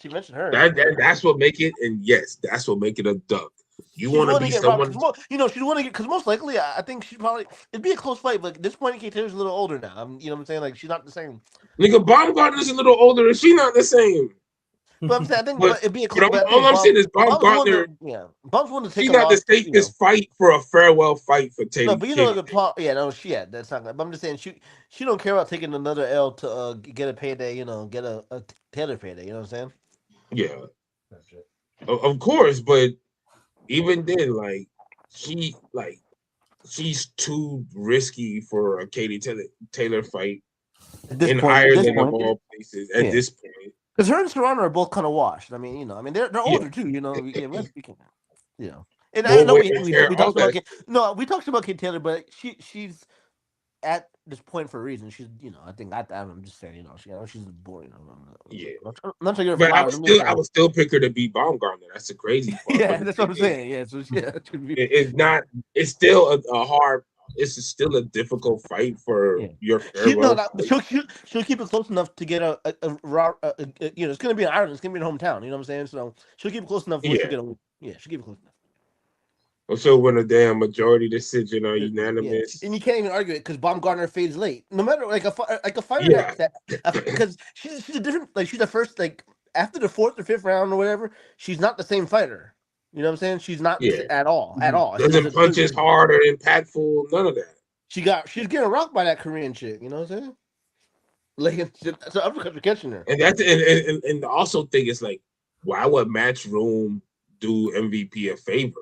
She mentioned her. That's what make it, and yes, that's what make it a duck. You She'd want to want to be get robbed someone. because she'd want to get because most likely I think she'd probably it'd be a close fight. But at this point, Kate Taylor's a little older now. You know what I'm saying? Like she's not the same. Nigga, Baumgartner's a little older, and she not the same. But I'm saying I think But it'd be a but close. But I all think I'm saying is Bob's one Baumgartner. to Bob's one to take She's a not the loss. You know. safest fight for a farewell fight for No, Katie. but you know the plot. Yeah, no, that's not good. But I'm just saying she don't care about taking another L to get a payday. You know, get a Taylor payday. You know what I'm saying? Yeah, of course. But even then, like she's too risky for a Katie Taylor fight At this in point, Ireland of all places. At this point, because her and Serrano are both kind of washed. I mean, they're Yeah. older too. You know, we can, you know. And I Well, know wait, we all talked about that. we talked about Kate Taylor, but she's at this point for a reason. She's I think I'm just saying she's boring. Yeah. I'm not trying to get her But flowers. I would still pick her to beat Baumgartner. That's the crazy part. Yeah, that's what I'm saying. Yeah, so it should be. It's not. It's still a hard. It's still a difficult fight for your farewell. She'll keep it close enough to get a it's gonna be in Ireland. It's gonna be in her hometown. You know what I'm saying? So she'll keep it close enough. She'll get a win. Yeah, she'll keep it close enough. She'll win a damn majority decision or unanimous. Yeah. And you can't even argue it because Baumgartner fades late. No matter like a fighter because she's a different she's the first after the fourth or fifth round or whatever. She's not the same fighter. You know what I'm saying? She's not at all. Doesn't punch as hard or impactful. None of that. She's getting rocked by that Korean chick. You know what I'm saying? Like so uppercut for catching her. And that's and also think it's like, why would Matchroom do MVP a favor?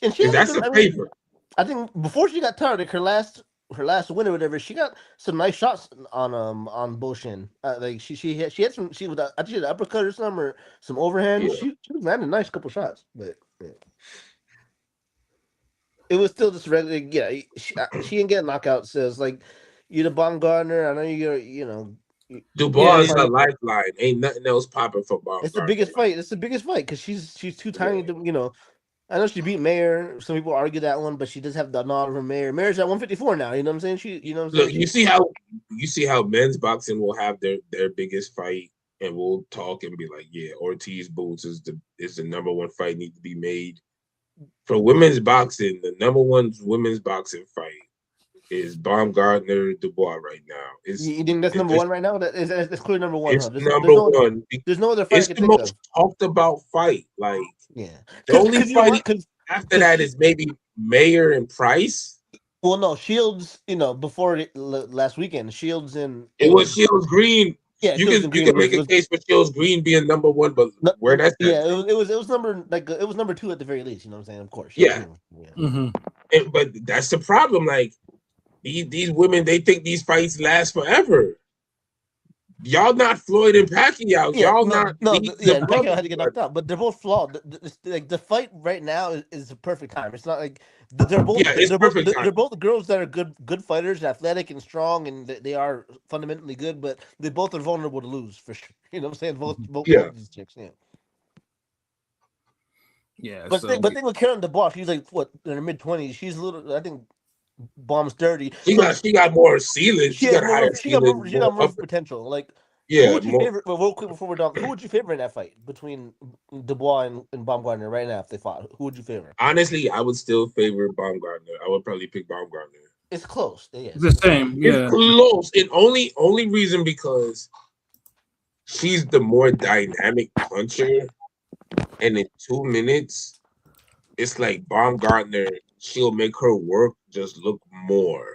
And that's a favor. I think before she got tired, like her last win or whatever, she got some nice shots on Boshin. Like she had some. She was I think she had an uppercut or something or some overhand. Yeah. She was landing a nice couple shots, but it was still just regular. Yeah, she didn't get knockouts. So it's like you're the Baumgartner. I know you're. Dubois is a lifeline. Ain't nothing else popping for Baumgartner. It's the biggest fight. It's the biggest fight because she's too tiny to I know she beat Mayer. Some people argue that one, but she does have the nod over Mayer. Mayer's at 154 now. You know what I'm saying? Look, you see how men's boxing will have their biggest fight, and we'll talk and be like, yeah, Ortiz Boots is the number one fight need to be made. For women's boxing, the number one women's boxing fight is Baumgartner Dubois right now. You think that's number one right now? That's clearly number one. It's number one. There's no other fight. It's the most talked about fight. Like the only fight after that is maybe Mayer and Price. Well, no, Shields. Before last weekend, Shields and it was Shields Green. Yeah, you can make a case for Shields Green being number one, but where that's it was number two at the very least. You know what I'm saying? Of course. Yeah. But that's the problem. Like these women, they think these fights last forever. Y'all not Floyd and Pacquiao. Y'all not. Pacquiao had to get knocked out, but they're both flawed. The fight right now is the perfect time. It's not like they're both. They're both girls that are good fighters, athletic and strong, and they are fundamentally good. But they both are vulnerable to lose for sure. You know what I'm saying? Both these chicks. Yeah. Yeah. But think with Karen Dubois, she's like what in her mid-20s. She's a little. I think Bomb's dirty. She got more ceiling. She got more potential. Like, yeah. Who would you favor? But real quick before we're done, who would you favor in that fight between Dubois and Baumgartner right now if they fought? Who would you favor? Honestly, I would still favor Baumgartner. I would probably pick Baumgartner. It's close. Yeah, it's the same. Yeah, it's close. And only reason because she's the more dynamic puncher, and in 2 minutes, it's like Baumgartner. She'll make her work just look more.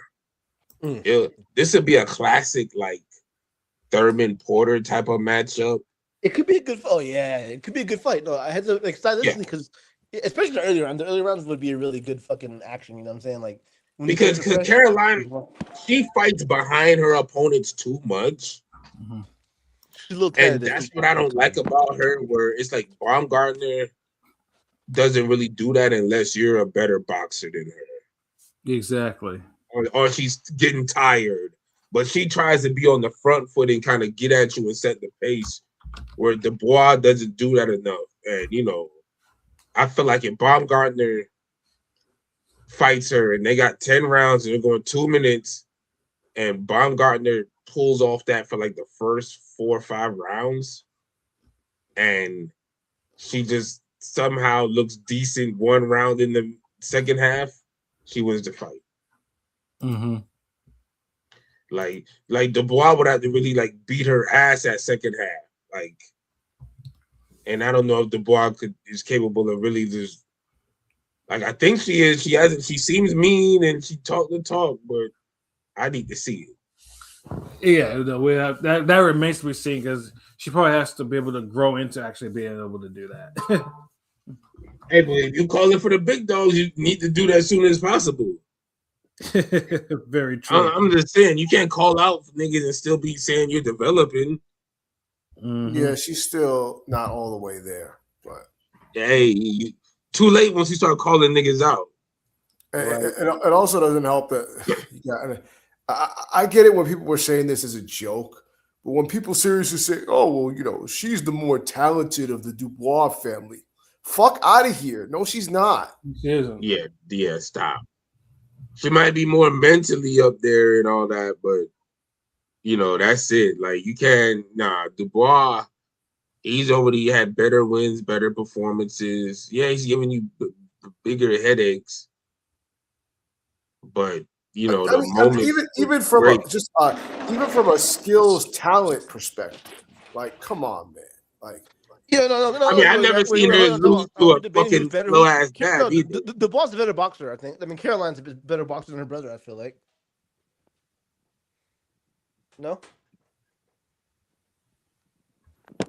This would be a classic like Thurman Porter type of matchup. It could be a good. Oh yeah, it could be a good fight. No, I had to stylistically because especially the early rounds. The early rounds would be a really good fucking action. You know what I'm saying? Like because Caroline, she fights behind her opponents too much. Mm-hmm. And that's what I don't like about her. Where it's like Baumgartner doesn't really do that unless you're a better boxer than her. Exactly. Or she's getting tired. But she tries to be on the front foot and kind of get at you and set the pace, where Dubois doesn't do that enough. And, I feel like if Baumgartner fights her and they got 10 rounds and they're going 2 minutes and Baumgartner pulls off that for like the first 4 or 5 rounds and she just somehow looks decent one round in the second half, she wins the fight. Mm-hmm. Like Dubois would have to really like beat her ass at second half. Like, and I don't know if Dubois is capable of really just like I think she is. She seems mean and she talk the talk, but I need to see it. Yeah, no, we have, that remains to be seen because she probably has to be able to grow into actually being able to do that. Hey, but if you call it for the big dogs, you need to do that as soon as possible. Very true. I'm just saying you can't call out for niggas and still be saying you're developing. Mhm. Yeah, she's still not all the way there, but Hey, too late once you start calling niggas out. it also doesn't help that. Yeah, I get it when people were saying this as a joke, but when people seriously say, "Oh, well, you know, she's the more talented of the Dubois family," fuck out of here. No, she's not. She isn't. Yeah, stop. She might be more mentally up there and all that, but you know, that's it. Like you can't Dubois, he's already had better wins, better performances. Yeah, he's giving you bigger headaches. But you know, the moment even from even from a skills talent perspective, like come on, man. Like Yeah, no. I mean, I've never seen her lose to a fucking slow ass dad either. Dubois is a better boxer, I think. I mean, Caroline's a better boxer than her brother, I feel like. No?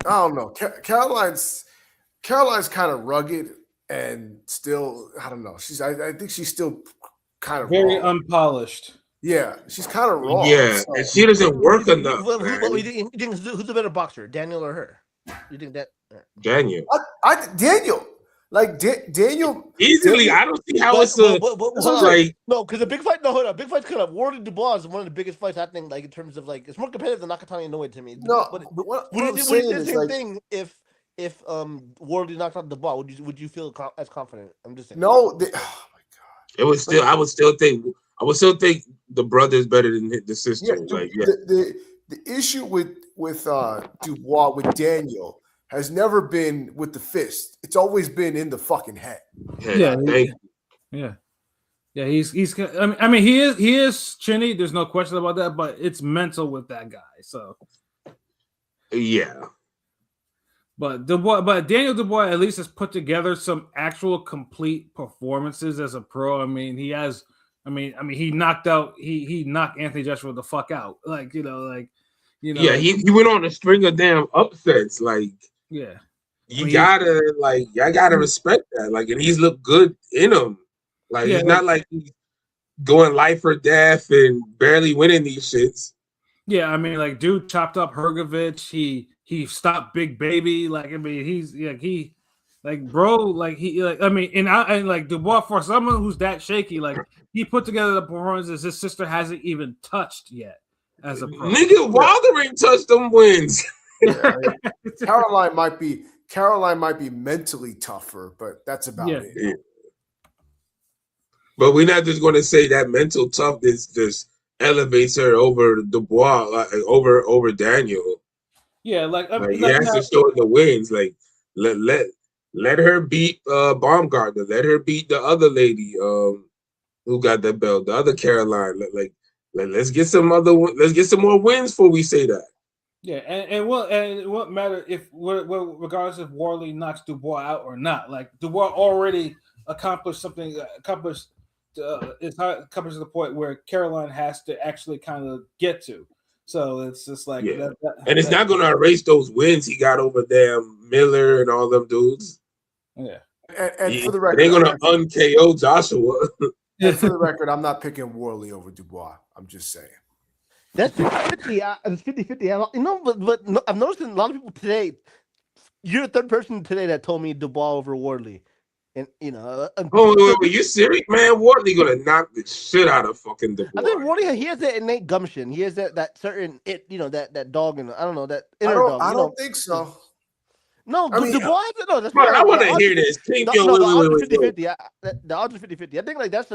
I don't know. Caroline's kind of rugged and still, I don't know. I think she's still kind of Very raw. unpolished. Yeah, she's kind of raw. Yeah, so- and she doesn't work enough. Who man. do you think who's the better boxer, Daniel or her? You think that? Daniel. Daniel, like Daniel. Easily, I don't see how it's like. No, because the big fight. No, hold on. Big fight's kind of Wardley Dubois is one of the biggest fights I think. Like in terms of like, it's more competitive than Nakatani Inoue to me. No, but what would I'm you saying say the is same like, thing if Wardley knocked out Dubois? Would you feel as confident? I'm just saying. no. It was still. I would still think the brother's better than the sister. The issue with Dubois with Daniel has never been with the fist. It's always been in the fucking head. Yeah. He's. I mean, he is chinny. There's no question about that. But it's mental with that guy. So yeah. But Daniel Dubois at least has put together some actual complete performances as a pro. I mean, he has. I mean, he knocked out. He knocked Anthony Joshua the fuck out. Yeah, he went on a string of damn upsets. Like, yeah, you gotta respect that. Like, and he's looked good in them. Like, it's not like he's going life or death and barely winning these shits. Yeah, I mean, like, dude chopped up Hrgovic. He stopped Big Baby. Like, I mean, and Dubois, for someone who's that shaky, like, he put together the performances his sister hasn't even touched yet as a pro. Nigga, Wilder ain't touched them wins. Yeah, Caroline might be mentally tougher, but that's about it. Yeah. But we're not just going to say that mental toughness just elevates her over Dubois, like over Daniel. Yeah, he has to show the wins. Like let her beat Baumgartner. Let her beat the other lady who got that belt, the other Caroline. Let's get some more wins before we say that. Yeah, and it won't matter regardless if Wardley knocks Dubois out or not. Like Dubois already accomplished something. Accomplished to the point where Caroline has to actually kind of get to. So it's just like, and it's not going to erase those wins he got over damn Miller and all them dudes. Yeah, and for the record, they're going to un-KO Joshua. And for the record, I'm not picking Wardley over Dubois. I'm just saying. That's 50-50. It's 50-50. But I've noticed a lot of people today. You're the third person today that told me Dubois over Wardley. And wait, you serious, man? Wardley gonna knock the shit out of fucking Dubois. I think Wardley, he has that innate gumption. He has that certain that dog in. I don't know that inner dog. I don't think so. No, Dubois. No, that's I want to hear this. The odds are 50-50. I think like that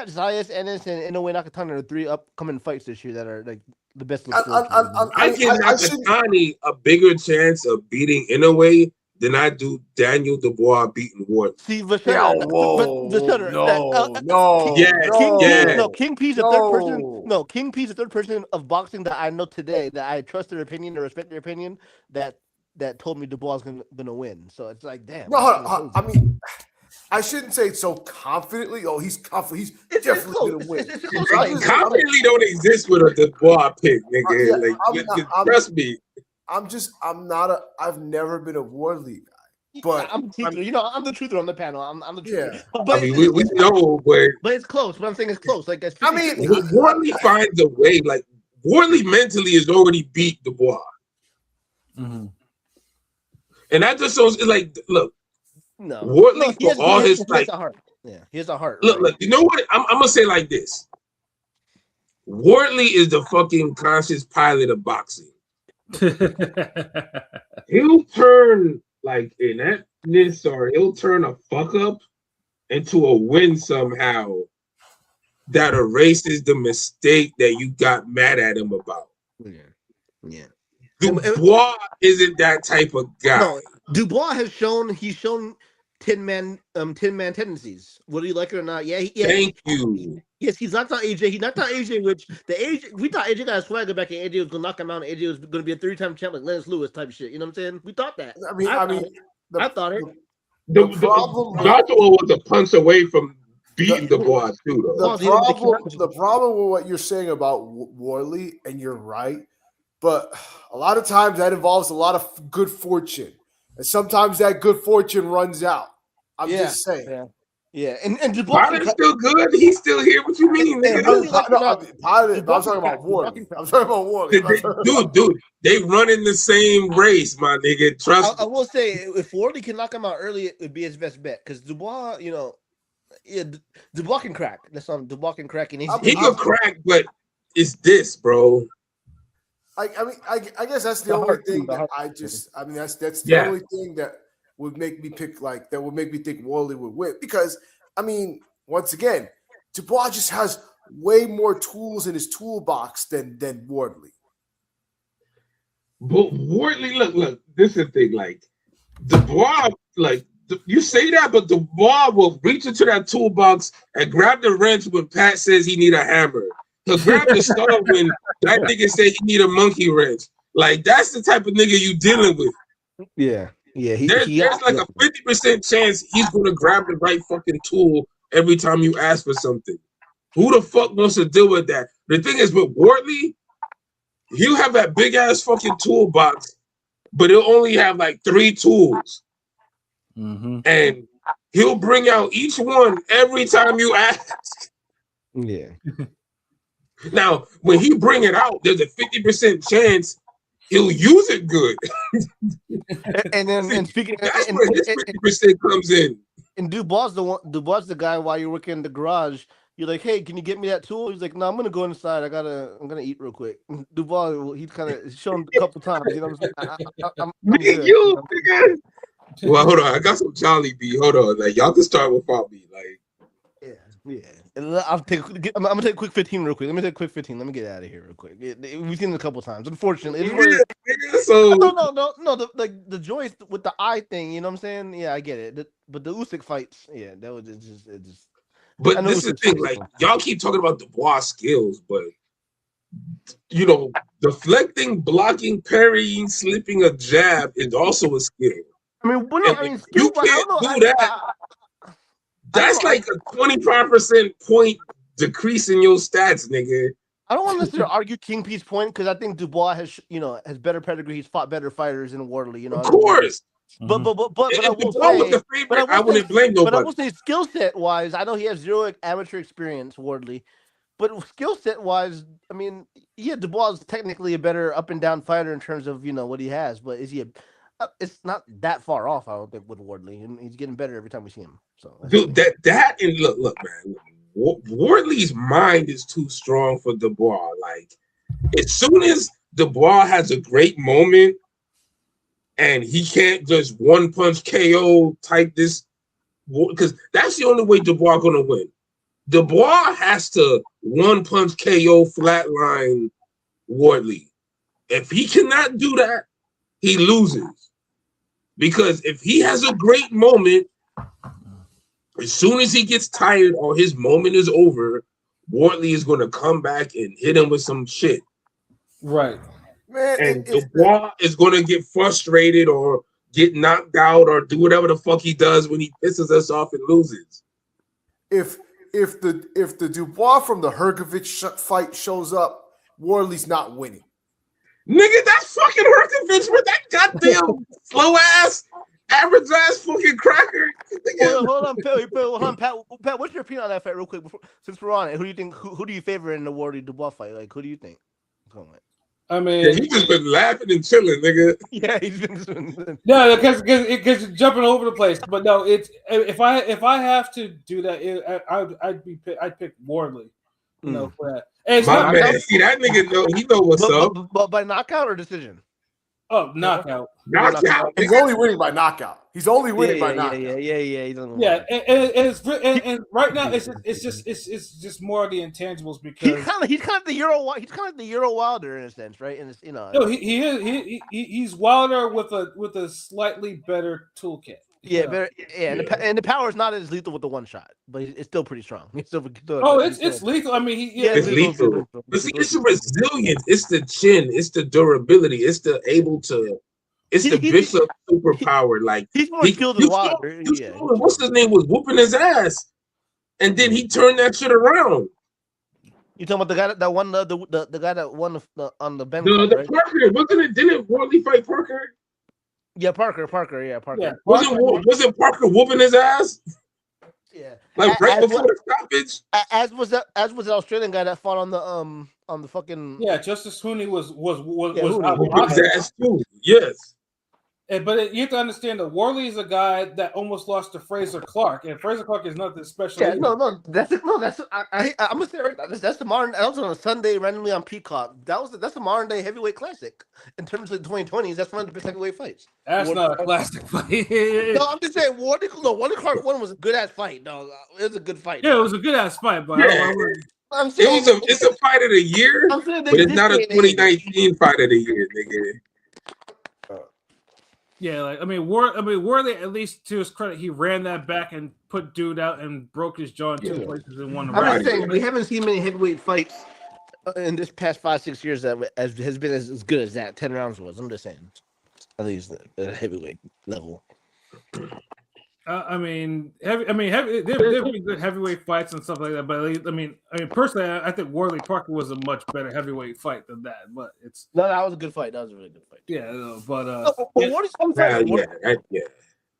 Zayas, Ennis, and Inoue Nakatani are the three upcoming fights this year that are like the best. I give Nakatani a bigger chance of beating Inoue then I do Daniel Dubois beating Ward. See, Yeah, Vashetta, whoa, Vashetta, no, Yeah, King yeah. P, no, King P's the third person. no. No, King P's the third person of boxing that I know today that I trust their opinion or respect their opinion that told me Dubois is gonna win. So it's like, damn. No, that's hold on. kinda I mean, I shouldn't say it so confidently. Oh, he's confident. He's It's definitely close. gonna win. It's a close I'm fight. just- Confidently don't exist with a Dubois pick, nigga. Yeah, Like, trust me. I've never been a Wardley guy. But I'm the truther. You know, I'm the truther on the panel. I'm the truther. Yeah. But I mean, we know, but it's close. What I'm saying is close. Like it's I mean, 50-50. Wardley finds a way. Like, Wardley mentally has already beat Dubois. Mm-hmm. And that just shows, like, look, no, Wardley, he has, for all he has, his, he has like, a heart. Yeah, he has a heart. look, right? you know what? I'm gonna say it like this. Wardley is the fucking conscious pilot of boxing. He'll turn like ineptness or he'll turn a fuck up into a win somehow that erases the mistake that you got mad at him about. Yeah. Dubois isn't that type of guy. No, Dubois has shown 10-man tendencies. Whether you like it or not, Thank you. Yes, he's knocked out AJ. He knocked out AJ, which we thought AJ got a swagger back and AJ was gonna knock him out. And AJ was gonna be a 3-time champ like Lennox Lewis type shit. You know what I'm saying? We thought that. I thought it. The problem- Joshua was a punch away from beating Dubois too, though. the problem with what you're saying about Wardley, and you're right, but a lot of times that involves a lot of good fortune, and sometimes that good fortune runs out. I'm just saying. Yeah. And Dubois Pilot's still good. He's still here. What you mean, nigga? I'm talking about Wardley. I'm talking about Wardley. Dude, they run in the same race, my nigga. Trust I me. will say, if Wardley can knock him out early, it would be his best bet because Dubois, Dubois can crack. That's on Dubois can crack, and He could crack, but it's this, bro. I guess that's the only thing that that's the only thing that would make me pick that would make me think Wardley would win, because once again, Dubois just has way more tools in his toolbox than Wardley. But Wardley, look, this is the thing. Like Dubois, you say that, but Dubois will reach into that toolbox and grab the wrench when Pat says he need a hammer. He'll grab the star when that nigga say he need a monkey wrench. Like that's the type of nigga you dealing with. Yeah. There's like a 50% chance he's gonna grab the right fucking tool every time you ask for something. Who the fuck wants to deal with that? The thing is with Wardley, he'll have that big ass fucking toolbox, but he'll only have like 3 tools. Mm-hmm. And he'll bring out each one every time you ask. Yeah. Now, when he bring it out, there's a 50% chance he'll use it good. And speaking, That's where his 50% comes in. And Dubois the guy while you're working in the garage. You're like, hey, can you get me that tool? He's like, no, I'm gonna go inside. I'm gonna eat real quick. Dubois, he's kind of shown a couple times. You know what I'm saying? Nigga. Well, hold on. I got some Charlie B. Hold on. Like y'all can start without me. Like, yeah. I'm gonna take a quick 15 real quick. Let me take a quick 15. Let me get out of here real quick. We've seen it a couple times. Unfortunately, so no. The joy with the eye thing. You know what I'm saying? Yeah, I get it. But the Usyk fights, yeah, that was just. But this is the thing. Like y'all keep talking about Dubois skills, but deflecting, blocking, parrying, slipping a jab is also a skill. I mean, you can't do that. That's like a 25% point decrease in your stats, nigga. I don't want to necessarily argue King P's point because I think Dubois has better pedigree. He's fought better fighters than Wardley. Of course. But I will say, I wouldn't blame nobody. But I will say, skill set wise, I know he has 0 amateur experience, Wardley. But skill set wise, I mean, Dubois is technically a better up and down fighter in terms of what he has. But is he it's not that far off, I don't think, with Wardley, and he's getting better every time we see him. So, dude, that and look, man, Wardley's mind is too strong for Dubois. Like, as soon as Dubois has a great moment, and he can't just one punch KO type this, because that's the only way Dubois gonna win. Dubois has to one punch KO flatline Wardley. If he cannot do that, he loses. Because if he has a great moment, as soon as he gets tired or his moment is over, Wardley is going to come back and hit him with some shit. Right. Man, And Dubois is going to get frustrated or get knocked out or do whatever the fuck he does when he pisses us off and loses. if the Dubois from the Hergovich fight shows up, Wardley's not winning. Nigga, that's fucking Herkovich with that goddamn slow ass, average ass fucking cracker. Nigga. Hold on, Pat. What's your opinion on that fight, real quick? Since we're on it, who do you think? Who do you favor in the Wardley Dubois fight? Like, who do you think? Come on. I mean, Yeah, he just been laughing and chilling, nigga. Yeah, he's been. no, because it's jumping over the place. But no, it's if I have to do that, I'd pick Wardley. You know, for that. And it's My not, man, see that nigga know what's up. But by knockout or decision? Knockout. Knockout. He's only winning by knockout. He's only winning by knockout. Yeah. And right now it's just more of the intangibles because He's kind of the Euro Wilder in a sense, right? And no, he's Wilder with a slightly better toolkit. Yeah, better, yeah, and the power is not as lethal with the one shot, but it's still pretty strong. It's lethal. I mean, It's lethal. But see, it's the resilience, it's the chin, it's the durability, it's the Bishop superpower. Like he's more skilled than Wilder. What's his name was whooping his ass, and then he turned that shit around. You talking about the guy that won the guy that won on the bench? The Parker wasn't it? Didn't Wardley fight Parker? Yeah, Parker. Yeah, Parker. Yeah, Wasn't Parker whooping his ass? Yeah, Like right before the stoppage. As was the Australian guy that fought on the fucking. Yeah, Justice Sweeney was Hooney. Whooping his ass too. Yes. But you have to understand that Wardley is a guy that almost lost to Fraser Clark, and Fraser Clark is nothing special. Yeah, that's I'm gonna say right now, that's the modern. That was on a Sunday randomly on Peacock. That's the modern day heavyweight classic in terms of the 2020s. That's one of the best heavyweight fights. That's not a classic fight. No, I'm just saying Wardley Clark one was a good ass fight. No, it was a good fight. Yeah, it was a good ass fight, but I'm saying It's a fight of the year, I'm saying but it's not a 2019 fight of the year, nigga. yeah, like I mean, Wardley, at least to his credit, he ran that back and put dude out and broke his jaw in two places and won the I'm round. just saying we haven't seen many heavyweight fights in this past 5-6 years that has been as good as that 10 rounds was. I'm just saying, at least at a heavyweight level. I mean, there have been good heavyweight fights and stuff like that. But I mean, personally, I think Wardley Parker was a much better heavyweight fight than that. But it's that was a good fight. That was a really good fight. yeah, but Wardley's fun fighter. Yeah.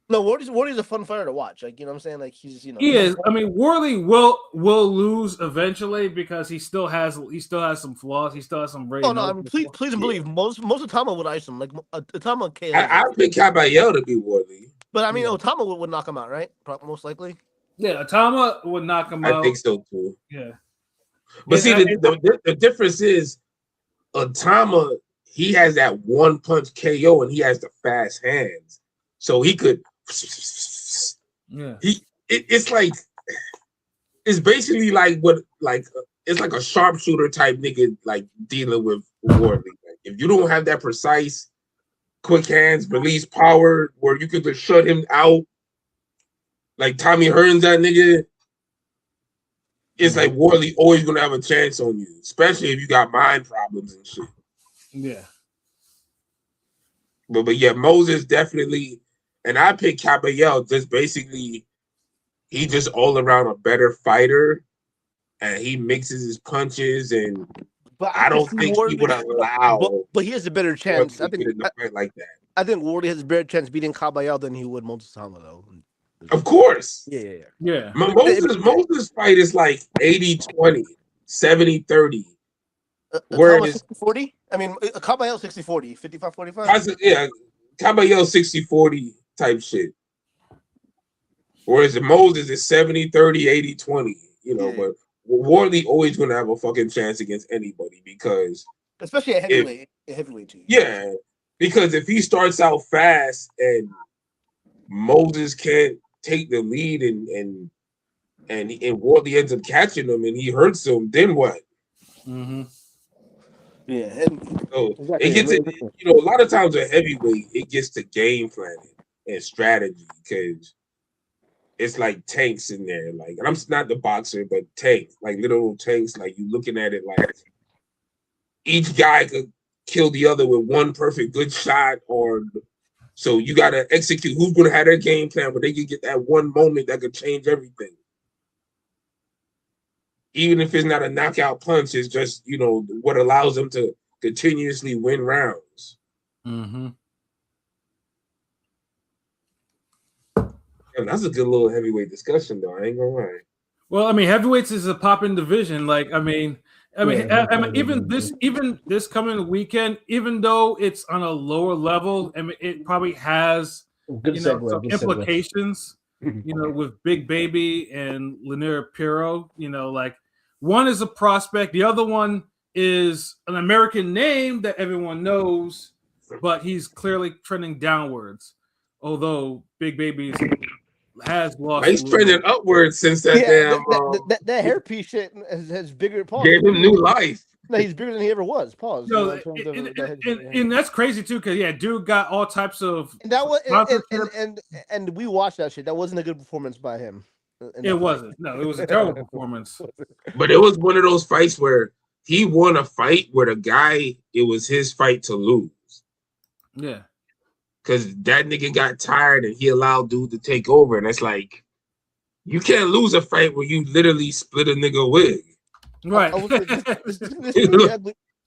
No, Wardley's a fun fighter to watch. Like, you know what I'm saying? Like, he's he is. I mean, Wardley will lose eventually because he still has some flaws. He still has some. Oh no! I mean, please and believe most Otama would ice him. Like Otama KO. I pick Caballero to be Wardley. But I mean, Otama would knock him out, right? Most likely. Yeah, Otama would knock him out. I think so too. Yeah. But see, the difference is Otama, he has that one punch KO and he has the fast hands. So he could it's like it's basically like it's like a sharpshooter type nigga like dealing with Wardley. Like, if you don't have that precise quick hands, release power, where you could just shut him out, like Tommy Hearns, that nigga. It's like Wardley always gonna have a chance on you, especially if you got mind problems and shit. Yeah. But yeah, Moses definitely, and I picked Caballero just basically, he just all around a better fighter, and he mixes his punches and. But I don't think he would allow. But he has a better chance. I think like that. I think Wardley has a better chance beating Caballero than he would Moses Otama, though. Of course. Yeah. Moses fight is like 80-20, 70-30. Whereas 60-40? I mean, Caballero 60-40, 55-45? Yeah, Caballero 60-40 type shit. Whereas Moses is 70-30, 80-20, but Wardley always gonna have a fucking chance against anybody because especially a heavyweight team. Yeah, because if he starts out fast and Moses can't take the lead and Wardley ends up catching him and he hurts him, then what? Mm-hmm. Yeah, so it gets a lot of times a heavyweight it gets to game planning. and strategy because it's like tanks in there. Like, and I'm not the boxer, but tanks, like little tanks. Like you looking at it like each guy could kill the other with one perfect good shot, or so you got to execute. Who's going to have their game plan, but they can get that one moment that could change everything. Even if it's not a knockout punch, it's just what allows them to continuously win rounds. Mm-hmm. And that's a good little heavyweight discussion, though. I ain't gonna lie. Well, I mean, heavyweights is a popping division. Like, I mean, even this coming weekend, even though it's on a lower level, I mean, it probably has some implications. With Big Baby and Lanier Piro. Like one is a prospect, the other one is an American name that everyone knows, but he's clearly trending downwards. Although Big Baby has lost. He's trending upwards since that that hairpiece shit has bigger. Pause. Gave him new life. No, he's bigger than he ever was. Pause. And that's crazy too, because dude got all types of. And that was and we watched that shit. That wasn't a good performance by him. It wasn't. No, it was a terrible performance. But it was one of those fights where he won a fight where the guy, it was his fight to lose. Yeah. Because that nigga got tired and he allowed dude to take over. And it's like, you can't lose a fight where you literally split a nigga wig. Right.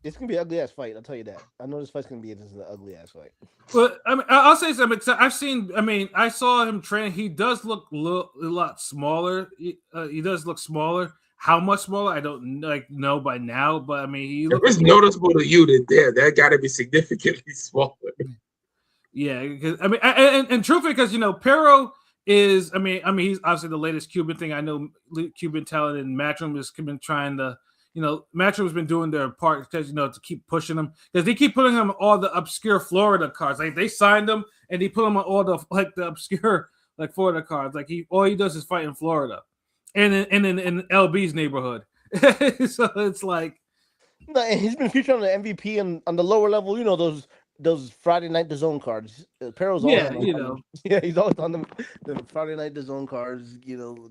It's gonna be an ugly ass fight. I'll tell you that. I know this fight's gonna be an ugly ass fight. Well, I mean, I'll say something. I've seen. I mean, I saw him train. He does look a lot smaller. He does look smaller. How much smaller? I don't know by now. But I mean, he looks. It's noticeable to you that got to be significantly smaller. Yeah, because I mean, and truthfully, because Pero is. I mean, he's obviously the latest Cuban thing. I know Cuban talent and Matchroom has been trying to. Matchroom's been doing their part because to keep pushing them because they keep putting him on all the obscure Florida cards. Like they signed him and they put him on all the obscure Florida cards. Like all he does is fight in Florida, and in LB's neighborhood. So it's like, no, and he's been featured on the MVP and on the lower level. Those Friday Night DAZN cards. Pero's he's always on the Friday Night DAZN cards.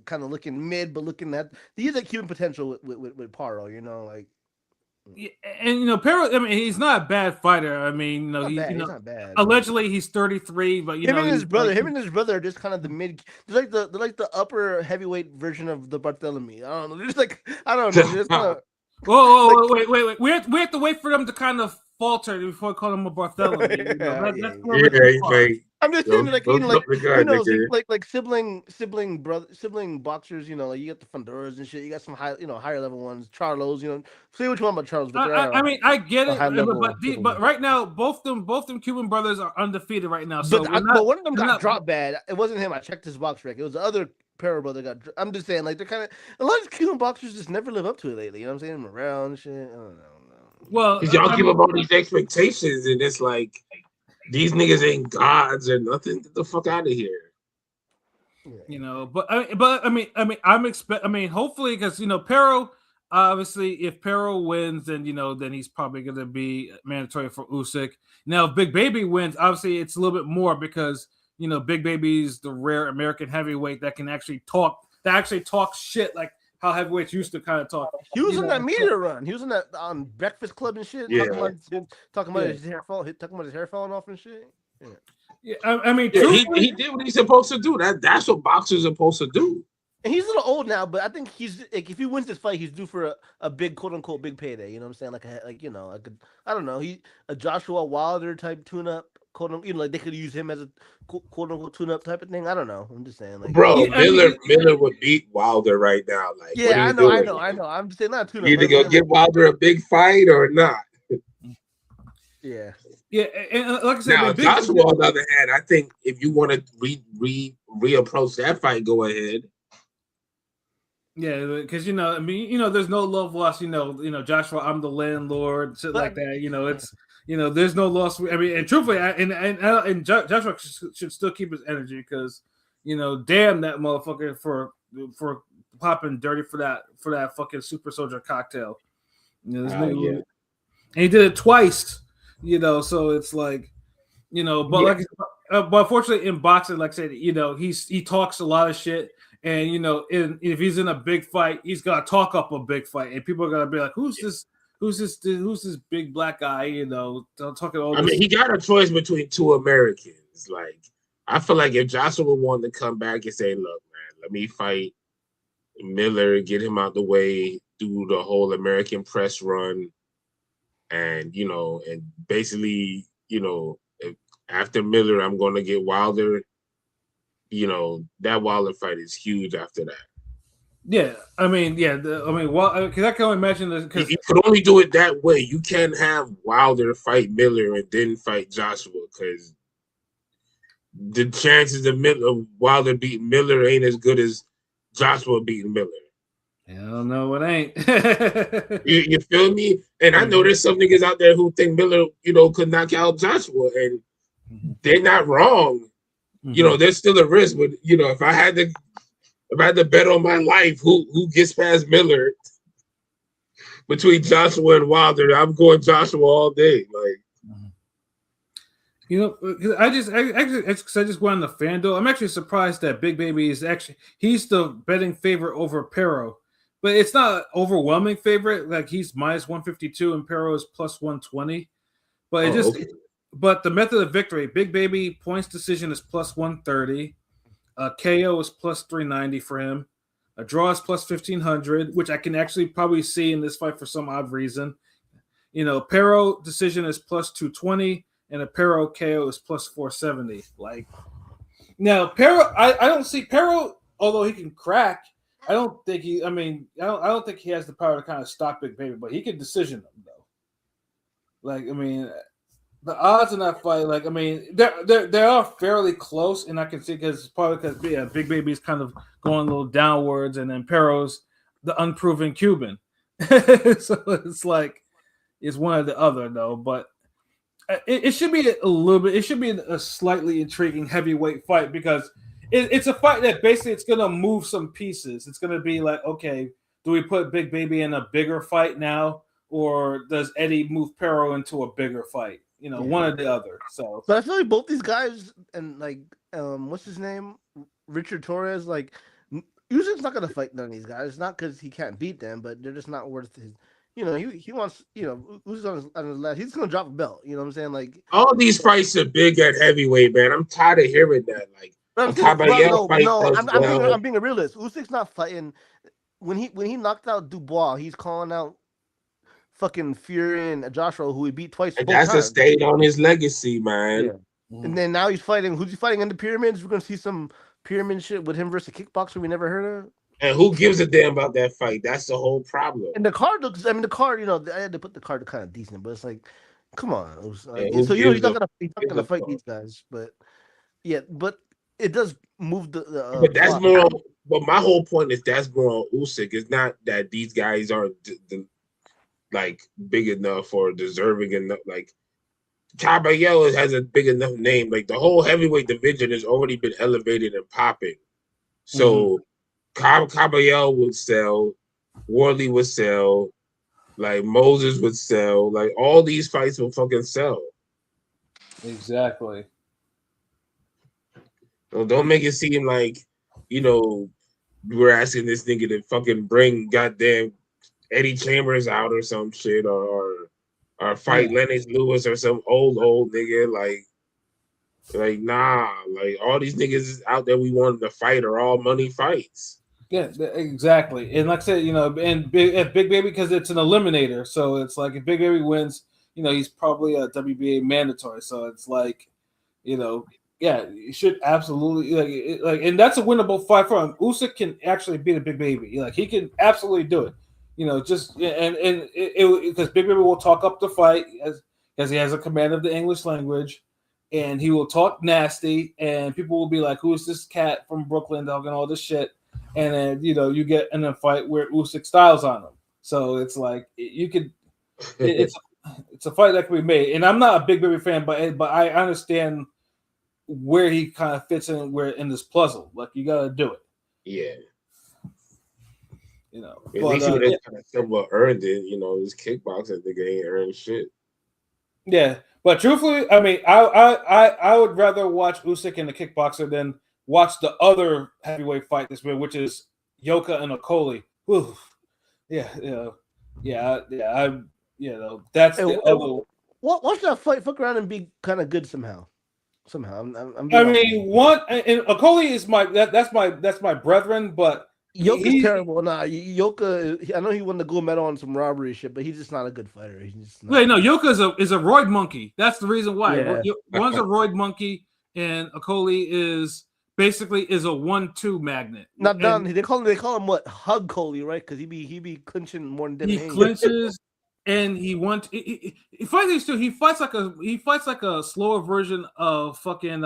Kind of looking mid, but looking at he has that Cuban potential with Paro. Yeah, and Pero. I mean, he's not a bad fighter. I mean, he's not bad. Allegedly, he's 33, but him and his brother are just kind of the mid. They're like the upper heavyweight version of the Barthélemy. I don't know. They're just I don't know. Just kind of. Whoa, wait. We have to wait for them to kind of falter before I call him a Barthélemy. I'm just saying, like sibling boxers. Like you got the Fonduras and shit. You got some higher level ones. Charlos. Say what you want about Charlos. But I mean, I get it, but right now, both them Cuban brothers are undefeated right now. So but one of them got dropped bad. It wasn't him. I checked his box rec. It was the other Pero brother got. I'm just saying, like they're kind of a lot of Cuban boxers just never live up to it lately. You know what I'm saying? Morale and shit. I don't know. Well, y'all give up all these expectations, and it's like these niggas ain't gods or nothing. Get the fuck out of here. But I mean, hopefully, because Pero, obviously, if Pero wins, then then he's probably going to be mandatory for Usyk. Now, if Big Baby wins, obviously, it's a little bit more because Big Baby's the rare American heavyweight that can actually talk shit like how heavyweights used to kind of talk. He was in that media run. He was in that on Breakfast Club and shit. Yeah. Talking about his hair falling off and shit. Yeah, I mean, he did what he's supposed to do. That's what boxers are supposed to do. And he's a little old now, but I think he's like, if he wins this fight, he's due for a big quote unquote big payday. You know what I'm saying? I don't know, a Joshua Wilder type tune up. Like they could use him as a quote unquote tune up type of thing. I don't know. I'm just saying, Miller would beat Wilder right now. Like, yeah, I know. I'm just saying not tune up. Either gonna give Wilder a big fight or not. Yeah. Yeah, and like I said, now Joshua, on the other hand, I think if you want to reapproach that fight, go ahead. Yeah, because there's no love lost. Joshua, I'm the landlord, shit like that. It's. There's no loss. I mean, and truthfully, and Joshua should still keep his energy because, damn that motherfucker for popping dirty for that fucking super soldier cocktail. And he did it twice. So it's like, but but unfortunately in boxing, like I said, he talks a lot of shit, and if he's in a big fight, he's gonna talk up a big fight, and people are gonna be like, "Who's this? Who's this big black guy?" Talking all I this. mean, he got a choice between two Americans. Like, I feel like if Joshua wanted to come back and say, "Look, man, let me fight Miller, get him out the way, do the whole American press run, and and basically, after Miller, I'm going to get Wilder." That Wilder fight is huge after that. Yeah, I mean, well, because I can only imagine this. Because You could only do it that way. You can't have Wilder fight Miller and then fight Joshua, because the chances of Wilder beating Miller ain't as good as Joshua beating Miller. hell no, it ain't. You feel me? And I know there's some niggas out there who think Miller, could knock out Joshua, and they're not wrong. There's still a risk, but if I had to bet on my life, who gets past Miller between Joshua and Wilder, I'm going Joshua all day. Like, I just went on the FanDuel. I'm actually surprised that Big Baby he's the betting favorite over Pero, but it's not an overwhelming favorite. Like, he's minus 152 and Pero is plus 120. But but the method of victory, Big Baby points decision is plus 130. KO is plus 390 for him. A draw is plus 1500, which I can actually probably see in this fight for some odd reason. Pero decision is plus 220, and a Pero KO is plus 470. Like, now Pero, I don't see Pero, although he can crack. I don't think he has the power to kind of stop Big Baby, but he can decision them though. Like, I mean, the odds in that fight, like, I mean, they are fairly close, and I can see because Big Baby's kind of going a little downwards, and then Pero's the unproven Cuban, so it's like it's one or the other though. But it should be a little bit. It should be a slightly intriguing heavyweight fight because it's a fight that basically it's going to move some pieces. It's going to be like, okay, do we put Big Baby in a bigger fight now, or does Eddie move Pero into a bigger fight? One or the other. So, but I feel like both these guys and like, what's his name, Richard Torres, like, Usyk's not gonna fight none of these guys. Not because he can't beat them, but they're just not worth his. He wants. Usyk's on his left. He's gonna drop a belt. You know what I'm saying? Like, all these fights are big at heavyweight, man. I'm tired of hearing that. Like, I'm being a realist. Usyk's not fighting. When he knocked out Dubois, he's calling out fucking Fury and Joshua, who he beat twice. And that's a stain on his legacy, man. Yeah. And then now he's fighting. Who's he fighting in the pyramids? We're gonna see some pyramid shit with him versus a kickboxer we never heard of. And who gives a damn about that fight? That's the whole problem. And the card looks. I mean, the card. I had to put the card kind of decent, but it's like, come on. It was like, so he's not gonna fight these guys, but yeah, but it does move the but that's more. But my whole point is that's more on Usyk. It's not that these guys aren't like big enough or deserving enough. Like, Caballero has a big enough name. Like, the whole heavyweight division has already been elevated and popping. So Caballero would sell, Wardley would sell, like Moses would sell. Like, all these fights will fucking sell. Exactly. So don't make it seem like, we're asking this nigga to fucking bring goddamn Eddie Chambers out or some shit, or fight Lennox Lewis or some old nigga. Like nah, like all these niggas out there we wanted to fight are all money fights. Yeah, exactly. And like I said, and Big Baby, because it's an eliminator, so it's like if Big Baby wins, he's probably a WBA mandatory. So it's like, yeah, you should absolutely like, and that's a winnable fight for him. Usyk can actually beat a Big Baby. Like, he can absolutely do it. Just because Big Baby will talk up the fight as he has a command of the English language, and he will talk nasty, and people will be like, "Who is this cat from Brooklyn talking all this shit?" And then you get in a fight where Usyk styles on him. So it's like it's a fight that can be made. And I'm not a Big Baby fan, but I understand where he kind of fits in this puzzle. Like, you got to do it. Yeah. At least he would have somewhat earned it. This kickboxing nigga ain't earned shit. Yeah, But truthfully, I mean, I would rather watch Usyk and the kickboxer than watch the other heavyweight fight this week, which is Yoka and Okoli. Whew. Yeah, that's Hey, the other. watch that fight fuck around and be kind of good somehow. I'm I mean, one and Okoli is that's my brethren, but Yoka's terrible. Nah, Yoka. I know he won the gold medal on some robbery shit, but he's just not a good fighter. He's just not. Wait, no, Yoka is a roid monkey. That's the reason why. Yeah. One's a roid monkey, and Okoli is basically a 1-2 magnet. Not done. And They call him what? Hug Coley, right? Because he be clinching more than he Devin Haney. clinches, and he fights these two. He fights like a slower version of fucking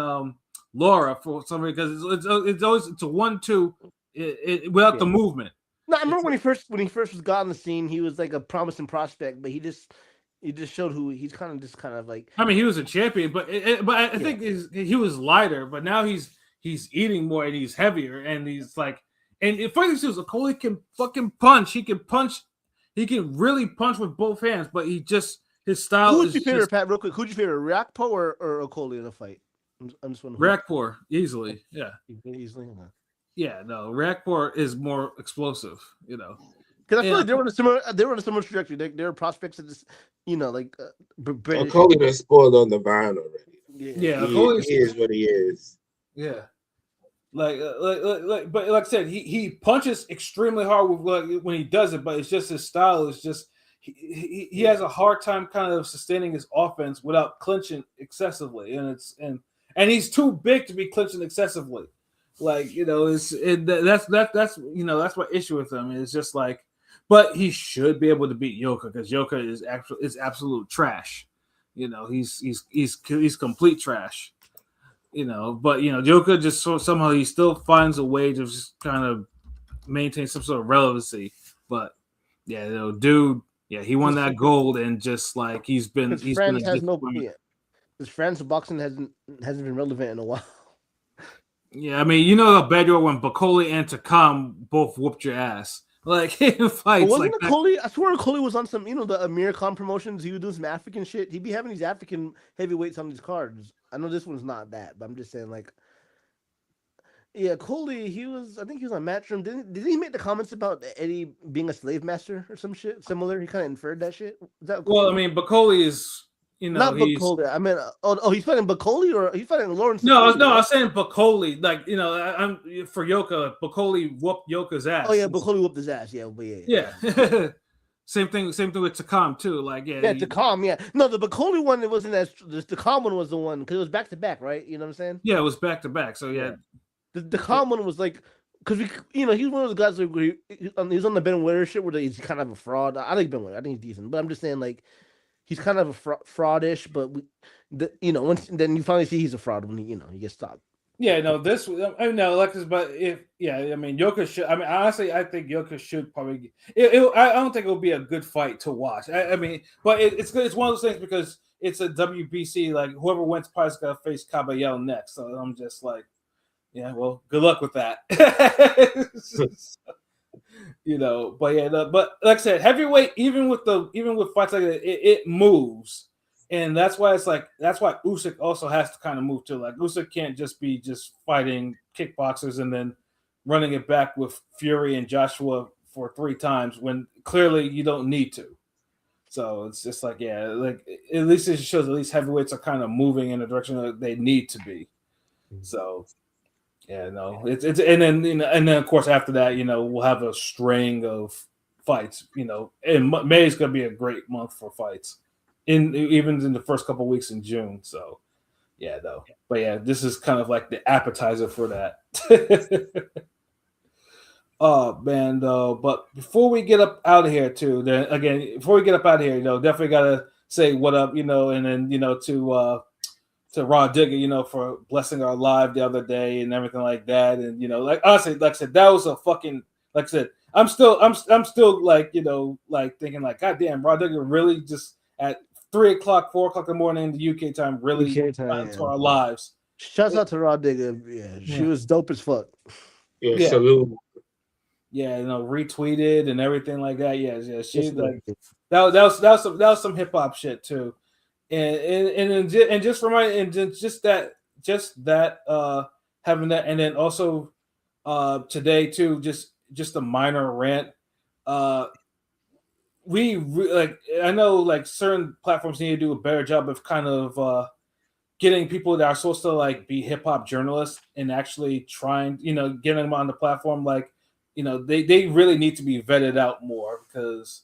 Laura for some reason because it's always a 1-2 without the movement. No, I remember when he first was got on the scene, he was like a promising prospect, but he just showed who he's kind of like. I mean, he was a champion, but I think he was lighter, but now he's eating more and he's heavier and he's like, and if fighting shoes, Okoli can fucking punch. He can really punch with both hands, but his style Who's is your favorite, just Pat? Real quick, who's your favorite, Rakpo or Okoli in a fight? I'm just wondering. Rakpor easily, yeah. Easily. Yeah, no, Rakpor is more explosive, you know. Because I feel like they were on a similar trajectory. They were prospects of this, like British. Okoli been spoiled on the vine already. Yeah, He is what he is. Yeah, but like I said, he punches extremely hard when he does it, but it's just his style is just he has a hard time kind of sustaining his offense without clinching excessively, and he's too big to be clinching excessively. Like, you know, that's my issue with him. It's just like, but he should be able to beat Yoka because Yoka is absolute trash. You know, he's complete trash. You know, but you know, Yoka just somehow he still finds a way to just kind of maintain some sort of relevancy. But yeah, you know, dude, yeah, he won that gold and just like his friends of boxing hasn't been relevant in a while. Yeah, I mean, you know how bad you are when Bakoli and Takam both whooped your ass. Like in fights. Wasn't like Okoli? I swear Okoli was on some, the Amir Khan promotions. He would do some African shit. He'd be having these African heavyweights on these cards. I know this one's not that, but I'm just saying, like, yeah, Okoli. I think he was on Matchroom. Did he make the comments about Eddie being a slave master or some shit similar? He kind of inferred that shit. Is that well, I mean, Bakoli is. You know, not Bakoli. I mean, he's fighting Bakoli or he's fighting Lawrence. No, I was saying Bakoli. Like, you know, I'm for Yoka. Bakoli whooped Yoka's ass. Oh yeah, Bakoli whooped his ass. Yeah, but yeah. Same thing with Takam too. Like, yeah, Takam. Yeah, no, the Bakoli one it wasn't as. The Takam one was the one because it was back to back, right? You know what I'm saying? Yeah, it was back to back. So yeah, the Takam one was like. Because he's one of those guys where he's on the Ben Witter shit where he's kind of a fraud. I like Ben Witter. I think he's decent, but I'm just saying like. He's kind of a fraudish, but once then you finally see he's a fraud when he gets stopped. Yeah, no, Alexis, but I mean, Yoka should. I mean, honestly, I think Yoka should probably. I don't think it'll be a good fight to watch. I mean, but it's good. It's one of those things because it's a WBC. Like whoever wins, probably got to face Caballero next. So I'm just like, yeah, well, good luck with that. You know, but yeah, but like I said, heavyweight, even with fights like that, it moves, and that's why Usyk also has to kind of move too. Like Usyk can't just be fighting kickboxers and then running it back with Fury and Joshua for 3 times when clearly you don't need to. So it's just like, yeah, like at least it shows at least heavyweights are kind of moving in the direction that they need to be. So. Yeah, no, it's and then of course after that, we'll have a string of fights. And May is going to be a great month for fights, even in the first couple of weeks in June. So, yeah, though, but yeah, this is kind of like the appetizer for that. Oh man, though, but before we get up out of here, too, then again, definitely gotta say what up, and then to Raw Digger, for blessing our live the other day and everything like that. And, like honestly, like I said, that was a fucking, like I said, I'm still like, like thinking like, God damn, Raw Digger really just at 3 o'clock, 4 o'clock in the morning in the UK time, really to our lives. Shouts out to Raw Digger. Yeah, she was dope as fuck. Yeah, salute. Yeah, retweeted and everything like that. Yeah. She's like, that was some hip hop shit too. and just for my and just that having that, and then also today too, just a minor rant. Like I know like certain platforms need to do a better job of kind of getting people that are supposed to like be hip hop journalists and actually trying, getting them on the platform. Like, they really need to be vetted out more because,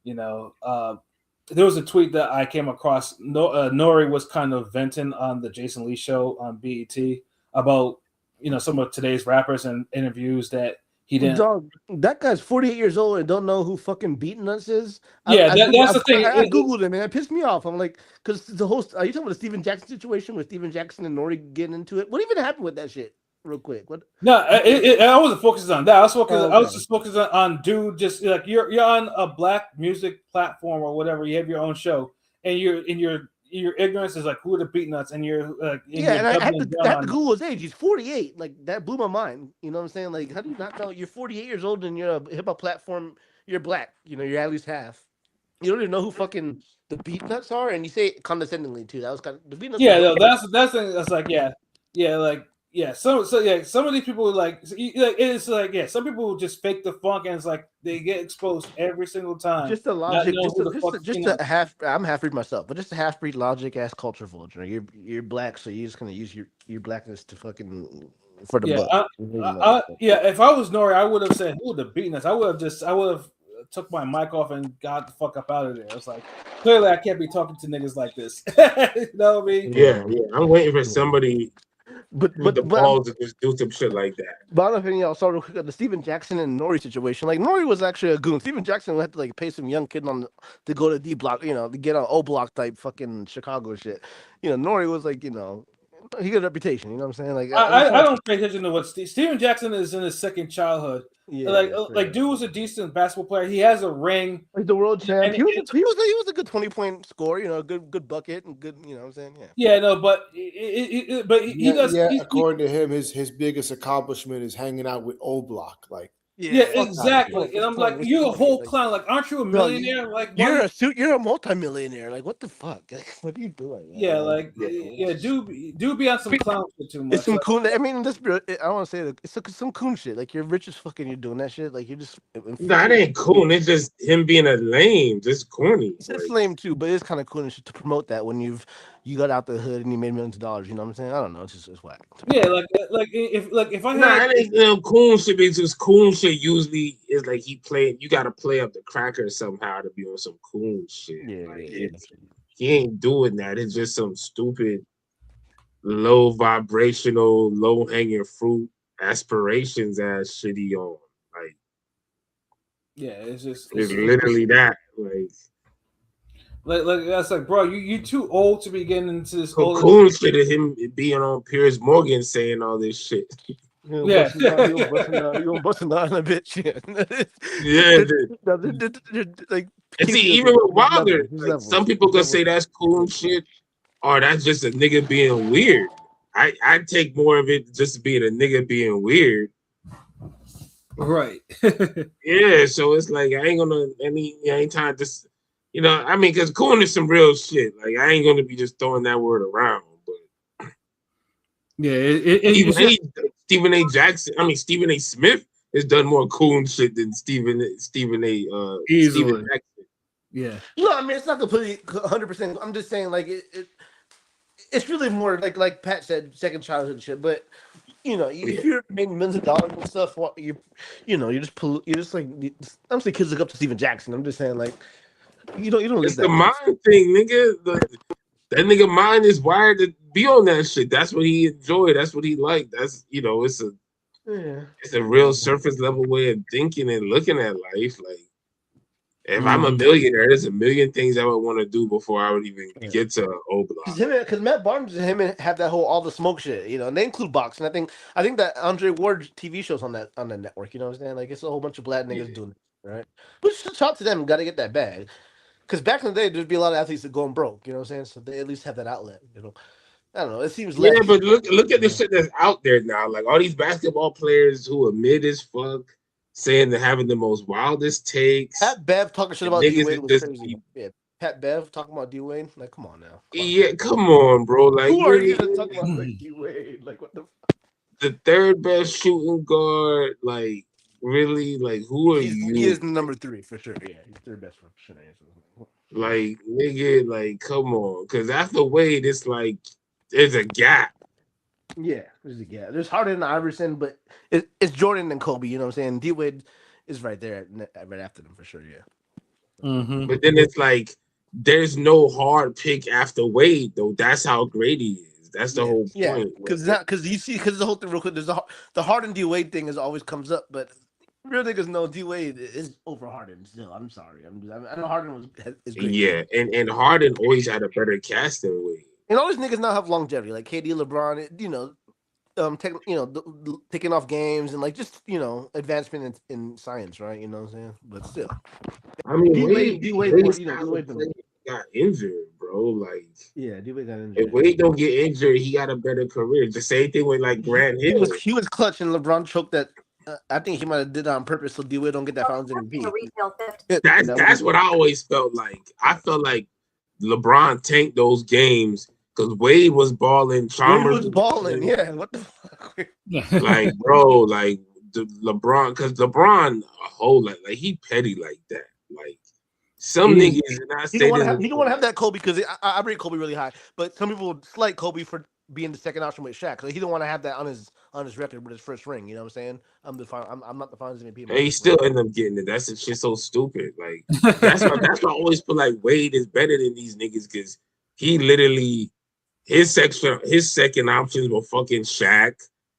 there was a tweet that I came across. Nori was kind of venting on the Jason Lee show on BET about, some of today's rappers and interviews that he didn't. Dog, that guy's 48 years old and don't know who fucking Beatnuts is. Yeah, that's the thing. I googled him and it pissed me off. I'm like, because the host. Are you talking about the Steven Jackson situation with Steven Jackson and Nori getting into it? What even happened with that shit? Real quick, what? No, I wasn't focusing on that. I was focusing. Okay. I was just focusing on dude. Just like you're on a black music platform or whatever. You have your own show, and your ignorance is like who are the Beatnuts, and you're like And I had to Google his age. He's 48. Like that blew my mind. You know what I'm saying? Like, how do you not know? You're 48 years old and you're a hip hop platform. You're black. You're at least half. You don't even know who fucking the Beatnuts are, and you say it condescendingly too. That was kind of the Beatnuts. Yeah, no, that's like some of these people like it's like some people just fake the funk and it's like they get exposed every single time. Just the logic, I'm half breed myself, but just a half breed logic ass culture vulture. You're black, so you're just gonna use your blackness to fucking for the buck. If I was Nori, I would have said who the Beatnuts. I would have took my mic off and got the fuck up out of there. It's like clearly I can't be talking to niggas like this. You know what I mean? Yeah. I'm waiting for somebody. But the balls to just do some shit like that. But I don't know if any of y'all saw the Steven Jackson and Nori situation. Like Nori was actually a goon. Steven Jackson had to like pay some young kid to go to D Block, to get on O Block type fucking Chicago shit. Nori was like, he got a reputation. You know what I'm saying? Like I don't pay attention to what Steven Jackson is in his second childhood. Yeah, like dude was a decent basketball player. He has a ring. Like the world champ. He was a good 20-point scorer. Good you and good. You know what I'm saying? Yeah. Yeah, no, but he does. Yeah, according to him, his biggest accomplishment is hanging out with O Block. Like. Yeah, exactly. And I'm like, you're a whole clown. Like, aren't you a millionaire? Like, you're a multimillionaire. Like, what the fuck? What are you doing? Man? Do be on some clown shit too much. It's some cool. I mean, I don't want to say it. It's some cool shit. Like, you're rich as fucking. You're doing that shit. Like, you're just. Nah, it ain't cool. It's just him being a lame, just corny. It's lame too, but it's kind of cool to promote that when you got out the hood and you made millions of dollars. You know what I'm saying? I don't know. It's whack. Yeah, if I had cool shit, because cool shit usually is like you got to play up the cracker somehow to be on some cool shit. Yeah, he ain't doing that. It's just some stupid, low vibrational, low hanging fruit aspirations ass shit he on. Like, yeah, it's literally that. Like that's like, bro, you too old to be getting into this cool shit of him being on Piers Morgan saying all this shit. Yeah, you busting out on a bitch. Like, even with Wilder, like, some people could say that's cool shit, or that's just a nigga being weird. I take more of it just being a nigga being weird. Right. Yeah, so it's like I ain't trying to just. Because cool is some real shit. Like, I ain't gonna be just throwing that word around. But yeah, Stephen A. Smith has done more cool shit than Stephen A. Stephen Jackson. Yeah. No, I mean it's not completely 100%. I'm just saying like it's really more like Pat said, second childhood shit. But if you're making millions of dollars and stuff, you're just like I'm saying kids look up to Steven Jackson. I'm just saying like. You don't. It's the mind thing, nigga. That nigga mind is wired to be on that shit. That's what he enjoyed. That's what he liked. That's it's a real surface level way of thinking and looking at life. Like, if I'm a millionaire, there's a million things I would want to do before I would even get to O Block. Because Matt Barnes and him have that whole all the smoke shit, and they include boxing. I think that Andre Ward TV shows on that network. You know what I'm saying? Like it's a whole bunch of black niggas doing it, right? But shout to them. Got to get that bag. Because back in the day, there'd be a lot of athletes that going broke, you know what I'm saying? So they at least have that outlet, I don't know. It seems less. Yeah, but look at the shit that's out there now. Like all these basketball players who are mid as fuck, saying they're having the most wildest takes. That Bev talking shit about D-Wade was crazy. Yeah. Pat Bev talking about D Wade. Like, come on now. Come on. Yeah, come on, bro. Like, Who are really, you to talk about like D Wade? Like, what the? the third best shooting guard. Like, really, like, who are He you? is number 3 for sure. Yeah, he's third best for sure. Like, nigga, like, come on. Because after Wade, it's like, there's a gap. Yeah, there's Harden and Iverson, but it's Jordan and Kobe. You know what I'm saying? D Wade is right there, right after them for sure. Yeah. Mm-hmm. But then it's like, there's no hard pick after Wade, though. That's how great he is. That's the whole point. Because the whole thing real quick. There's the Harden D Wade thing is always comes up, but real niggas know D Wade is over Harden still. I'm sorry. I know Harden is great. Yeah, and Harden always had a better cast than Wade. And all these niggas now have longevity, like KD, LeBron. You know, taking off games and like just advancement in science, right? You know what I'm saying? But still, I mean, D Wade, got injured, bro. Like, yeah, D Wade got injured. if Wade don't get injured, he got a better career. The same thing with like Grant Hill. He was clutch, and LeBron choked that. I think he might have did that on purpose so D Wade don't get that Finals MVP. That's what I always felt like. I felt like LeBron tanked those games because Wade was balling. Wade was balling, yeah. What the fuck? Like, bro, like the LeBron, because LeBron a whole lot, like he petty like that. Like some niggas, and I he say don't this, want to have that Kobe because I rate Kobe really high, but some people would slight Kobe for being the second option with Shaq. So he don't want to have that on his record with his first ring. You know what I'm saying? I'm not the Finals MVP. and he still ended up getting it. That's the shit so stupid. Like that's why I always feel like Wade is better than these niggas because he literally his second options were fucking Shaq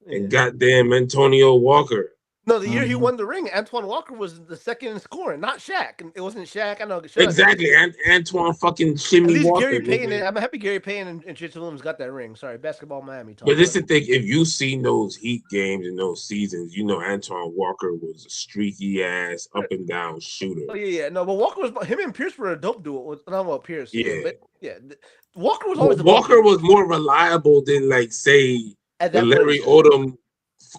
and goddamn Antonio Walker. No, the year he won the ring, Antoine Walker was the second in scoring, not Shaq. And it wasn't Shaq. I know. Exactly, Antoine fucking Shimmy At least Walker. Gary Payton. I'm happy Gary Payton and Tristan Williams got that ring. Sorry, Basketball Miami. But this is the thing: if you seen those Heat games and those seasons, you know Antoine Walker was a streaky ass up and down shooter. Oh yeah. No, but Walker was him and Pierce were a dope duo. Not about Pierce. Yeah, but yeah. Walker was always Walker was more reliable than like say the Larry Odom.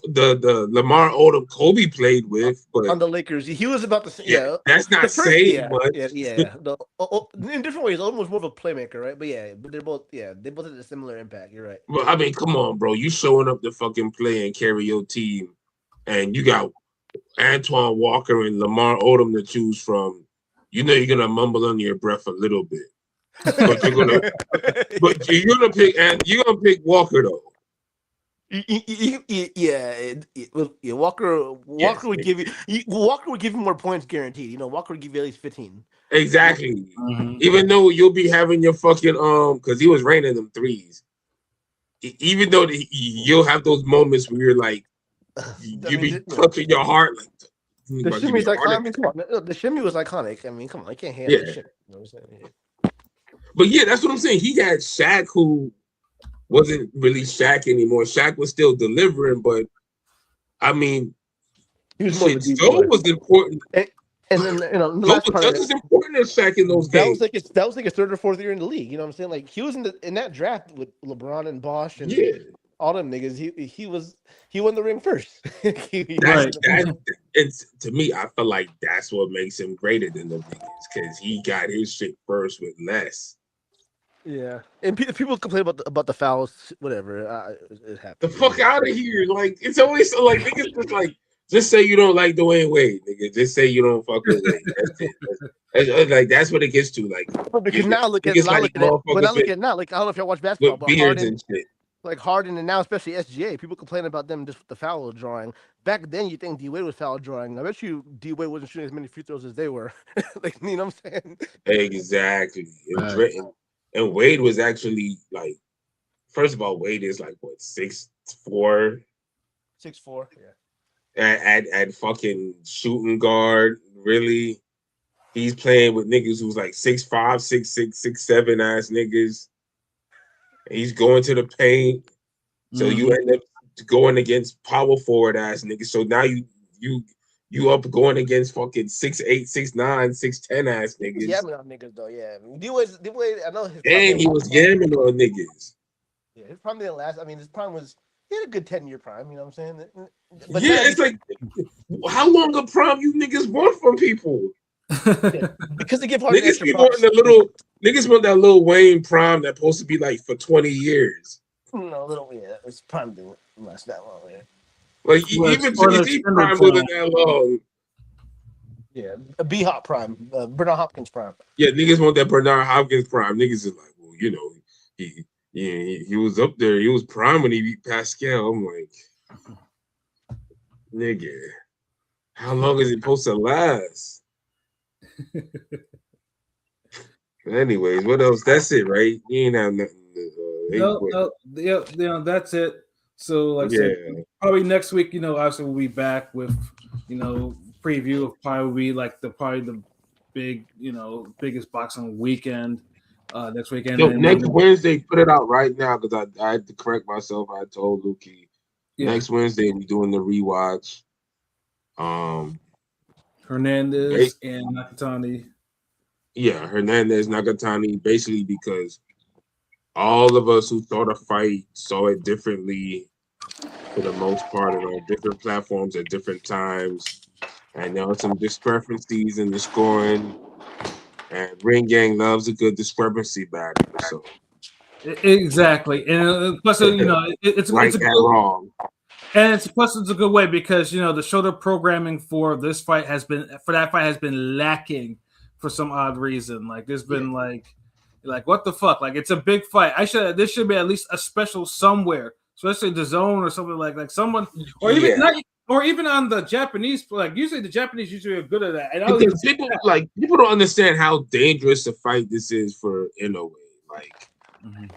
The Lamar Odom Kobe played with, but on the Lakers, he was about the same. Yeah, that's not saying much. Yeah. In different ways, Odom was more of a playmaker, right? But they both had a similar impact. You're right. Well, I mean, come on, bro. You showing up to fucking play and carry your team, and you got Antoine Walker and Lamar Odom to choose from. You know you're gonna mumble under your breath a little bit, but you're gonna pick Walker though. Walker would give you more points guaranteed. Walker would give you at least 15. Exactly. Mm-hmm. Even though you'll be having your fucking because he was raining them threes. Even though you'll have those moments where you're like, you be clutching your heart. Like, the shimmy's iconic. The shimmy was iconic. I mean, come on, I can't handle the shimmy. You know what I'm saying? But yeah, that's what I'm saying. He had Shaq who wasn't really Shaq anymore. Shaq was still delivering, but I mean, Joe was important. And then the last part just as important as Shaq in those games. That was like his third or fourth year in the league. You know what I'm saying? Like he was in that draft with LeBron and Bosh and all them niggas. He won the ring first. It's to me, I feel like that's what makes him greater than the niggas because he got his shit first with less. Yeah, and people complain about the fouls, whatever. It happens. The fuck out of here! Like it's always so like niggas just say you don't like Dwayne Wade, nigga. Just say you don't fuck with Wade. That's it. Like that's what it gets to. Like because now look at now. Like I don't know if y'all watch basketball, but beards and shit. Like Harden and now especially SGA, people complain about them just with the foul drawing. Back then, you think D Wade was foul drawing. I bet you D Wade wasn't shooting as many free throws as they were. Like you know what I'm saying? Exactly. And Wade was actually like, first of all, Wade is like what 6'4", 6'4", yeah. At fucking shooting guard, really. He's playing with niggas who's like 6'5", 6'6", 6'7" ass niggas. And he's going to the paint, so you end up going against power forward ass niggas. So now you up going against fucking 6'8", 6'9", 6'10" ass niggas. Yamming on niggas though, yeah. D-Wade, I know his and he was yamming on niggas. Yeah, his prime didn't last. I mean, his prime was he had a good 10-year prime. You know what I'm saying? But yeah, it's like how long a prime you niggas want from people? Because they give Harden Niggas extra be props. niggas want that little Wayne prime that's supposed to be like for 20 years. No, little it's prime didn't last that long. Yeah, Like Well, even for an Jay-Z extended prime time. wasn't that long. yeah. A B Hop prime, Bernard Hopkins prime. Yeah, niggas want that Bernard Hopkins prime. Niggas is like, well, you know, he was up there. He was prime when he beat Pascal. I'm like, nigga, how long is it supposed to last? Anyways, what else? That's it, right? You ain't have nothing. That's it. So, like I said, probably next week, obviously we'll be back with, preview of probably like the big, biggest boxing weekend next weekend. Yo, next Wednesday, put it out right now because I had to correct myself. I told Lukey next Wednesday we're doing the rewatch. Hernandez and Nakatani. Yeah, Hernandez, Nakatani, basically because all of us who saw the fight saw it differently for the most part on different platforms at different times. And there are some discrepancies in the scoring. And Ring Gang loves a good discrepancy battle. So exactly, and plus, it's right and wrong. And it's a good way because the shoulder programming for this fight has been lacking for some odd reason. Like there's been like what the fuck? Like it's a big fight. This should be at least a special somewhere, especially the zone or something like someone or even or even on the Japanese. Like usually the Japanese are good at that. And people don't understand how dangerous a fight this is for Inoue. Like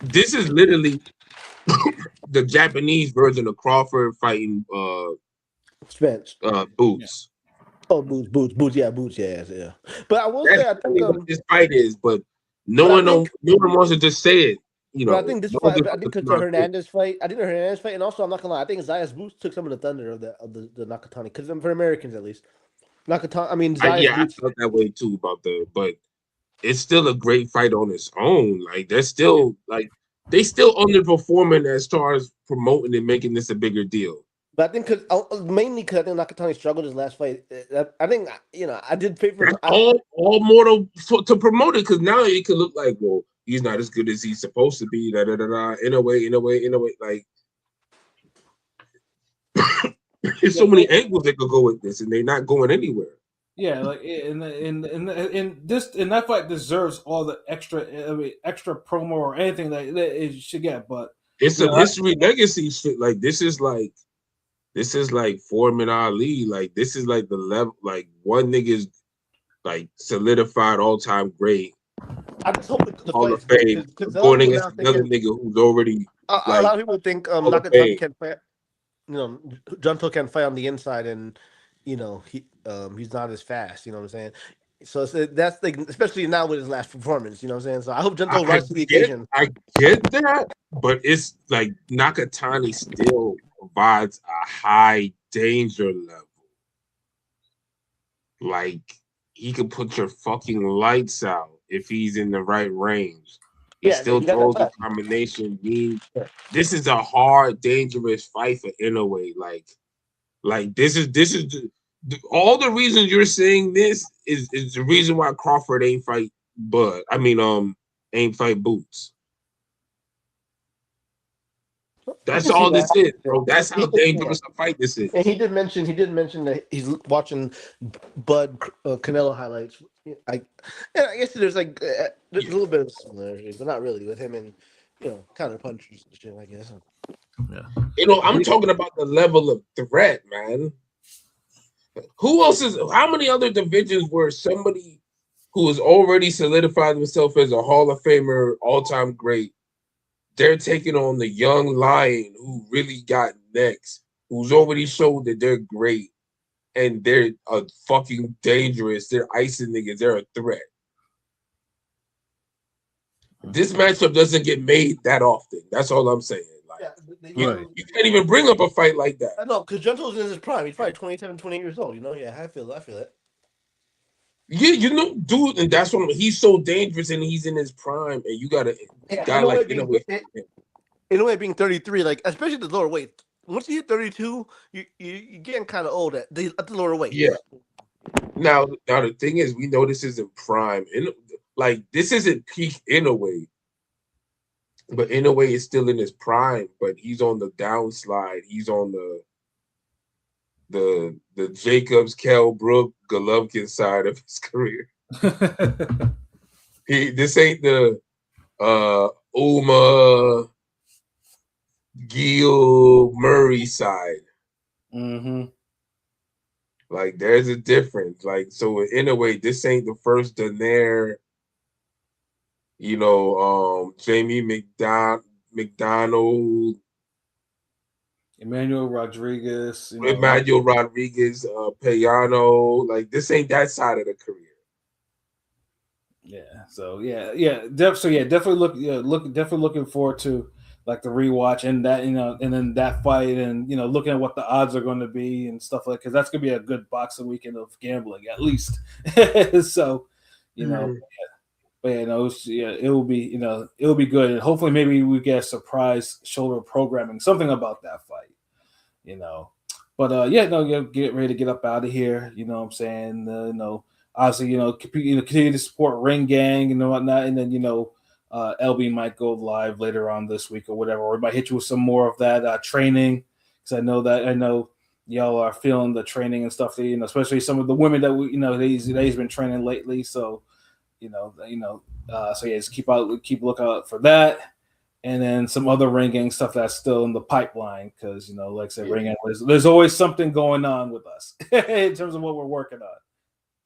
this is literally the Japanese version of Crawford fighting Spence. Boots. Oh, Boots. Yeah, Boots. Yeah. But I will say, I think what this fight is, but no one wants to just say it. But I think this fight, I think the Hernandez fight, and also I'm not gonna lie, I think Zayas Boots took some of the thunder of the Nakatani, because for Americans at least, Nakatani. I mean, Zayas Boots, I felt that way too but it's still a great fight on its own. Like they're still they still underperforming as far as promoting and making this a bigger deal. But I think mainly because I think Nakatani struggled his last fight. I think I did favor all more to promote it because now it could look like, well, he's not as good as he's supposed to be. In a way, like there's so many angles that could go with this, and they're not going anywhere. Yeah, like in that fight deserves all the extra promo or anything that it should get. But it's a history legacy shit. Like this is like Foreman Ali. Like this is like the level. Like one nigga's like solidified all time great. I just hope the Hall of Fame going against another nigga who's already. A lot of people think Nakatani can fight. Junto can fight on the inside, and he's not as fast. You know what I'm saying? So that's like, especially now with his last performance. You know what I'm saying? So I hope Junto rises to the occasion. I get that, but it's like Nakatani still provides a high danger level. Like he could put your fucking lights out if he's in the right range. He still throws the combination. This is a hard, dangerous fight for Inoue. Like this is all the reasons you're saying this is the reason why Crawford ain't fight ain't fight Boots. That's all this is, bro. That's how dangerous a fight this is. And he did mention that he's watching Bud Canelo highlights. I guess there's a little bit of similarities, but not really with him and counter punchers and shit. I guess. Yeah. I'm talking about the level of threat, man. Who else is? How many other divisions where somebody who has already solidified himself as a Hall of Famer, all-time great, they're taking on the young lion who really got next, who's already showed that they're great, and they're fucking dangerous. They're icing niggas. They're a threat. This matchup doesn't get made that often. That's all I'm saying. You can't even bring up a fight like that. I know, because Junto's in his prime. He's probably 27, 28 years old. Yeah, I feel it. Yeah, dude, and that's what he's so dangerous, and he's in his prime, and you gotta Inoue being 33, like especially the lower weight. Once you hit 32, you're getting kind of old at the lower weight. Yeah, Now the thing is, we know this isn't prime, like this isn't peak in a way, but in a way, it's still in his prime. But he's on the downslide. He's on the Jacobs, Kell Brook, Golovkin side of his career. This ain't the Uma Gil Murray side. Mm-hmm. Like there's a difference. Like so, in a way, this ain't the first Daenerys. Jamie McDonald, Emmanuel Rodriguez, Emmanuel Rodriguez, Payano. Like this ain't that side of the career. Yeah. So definitely looking forward to like the rewatch and that and then that fight and looking at what the odds are going to be and stuff like because that's gonna be a good boxing weekend of gambling at least. So but it will be it'll be good and hopefully maybe we get a surprise shoulder programming something about that fight. But get ready to get up out of here. You know what I'm saying? Obviously, continue to support Ring Gang and whatnot, and then LB might go live later on this week or whatever, or we might hit you with some more of that training because I know y'all are feeling the training and stuff. That, especially some of the women that he's been training lately. So just keep a lookout for that. And then some other Ring Gang stuff that's still in the pipeline because, like I said, Ring Gang, there's always something going on with us in terms of what we're working on.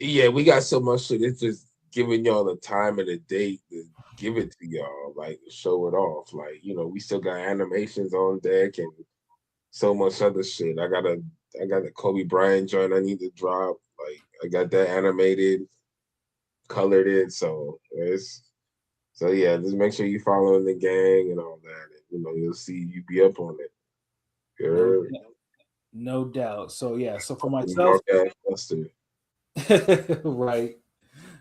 Yeah, we got so much shit. It's just giving y'all the time and the date to give it to y'all, like show it off. Like, we still got animations on deck and so much other shit. I got the Kobe Bryant joint I need to drop. Like, I got that animated, colored in. So just make sure you following the gang and all that. And, you'll see you be up on it. No doubt. So for myself, right.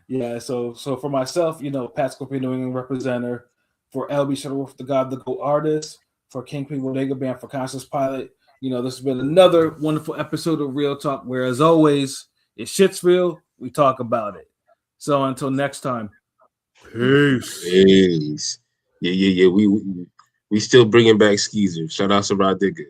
Yeah. So for myself, Pat Scorpio, New England representative, for LB Shuttleworth, the God, the Go artist, for Kingpin Bodega Band, for Conscious Pilot. This has been another wonderful episode of Real Talk, where as always, if shit's real, we talk about it. So until next time. Peace. Yeah. We still bringing back Skeezer. Shout out to Rod Digger.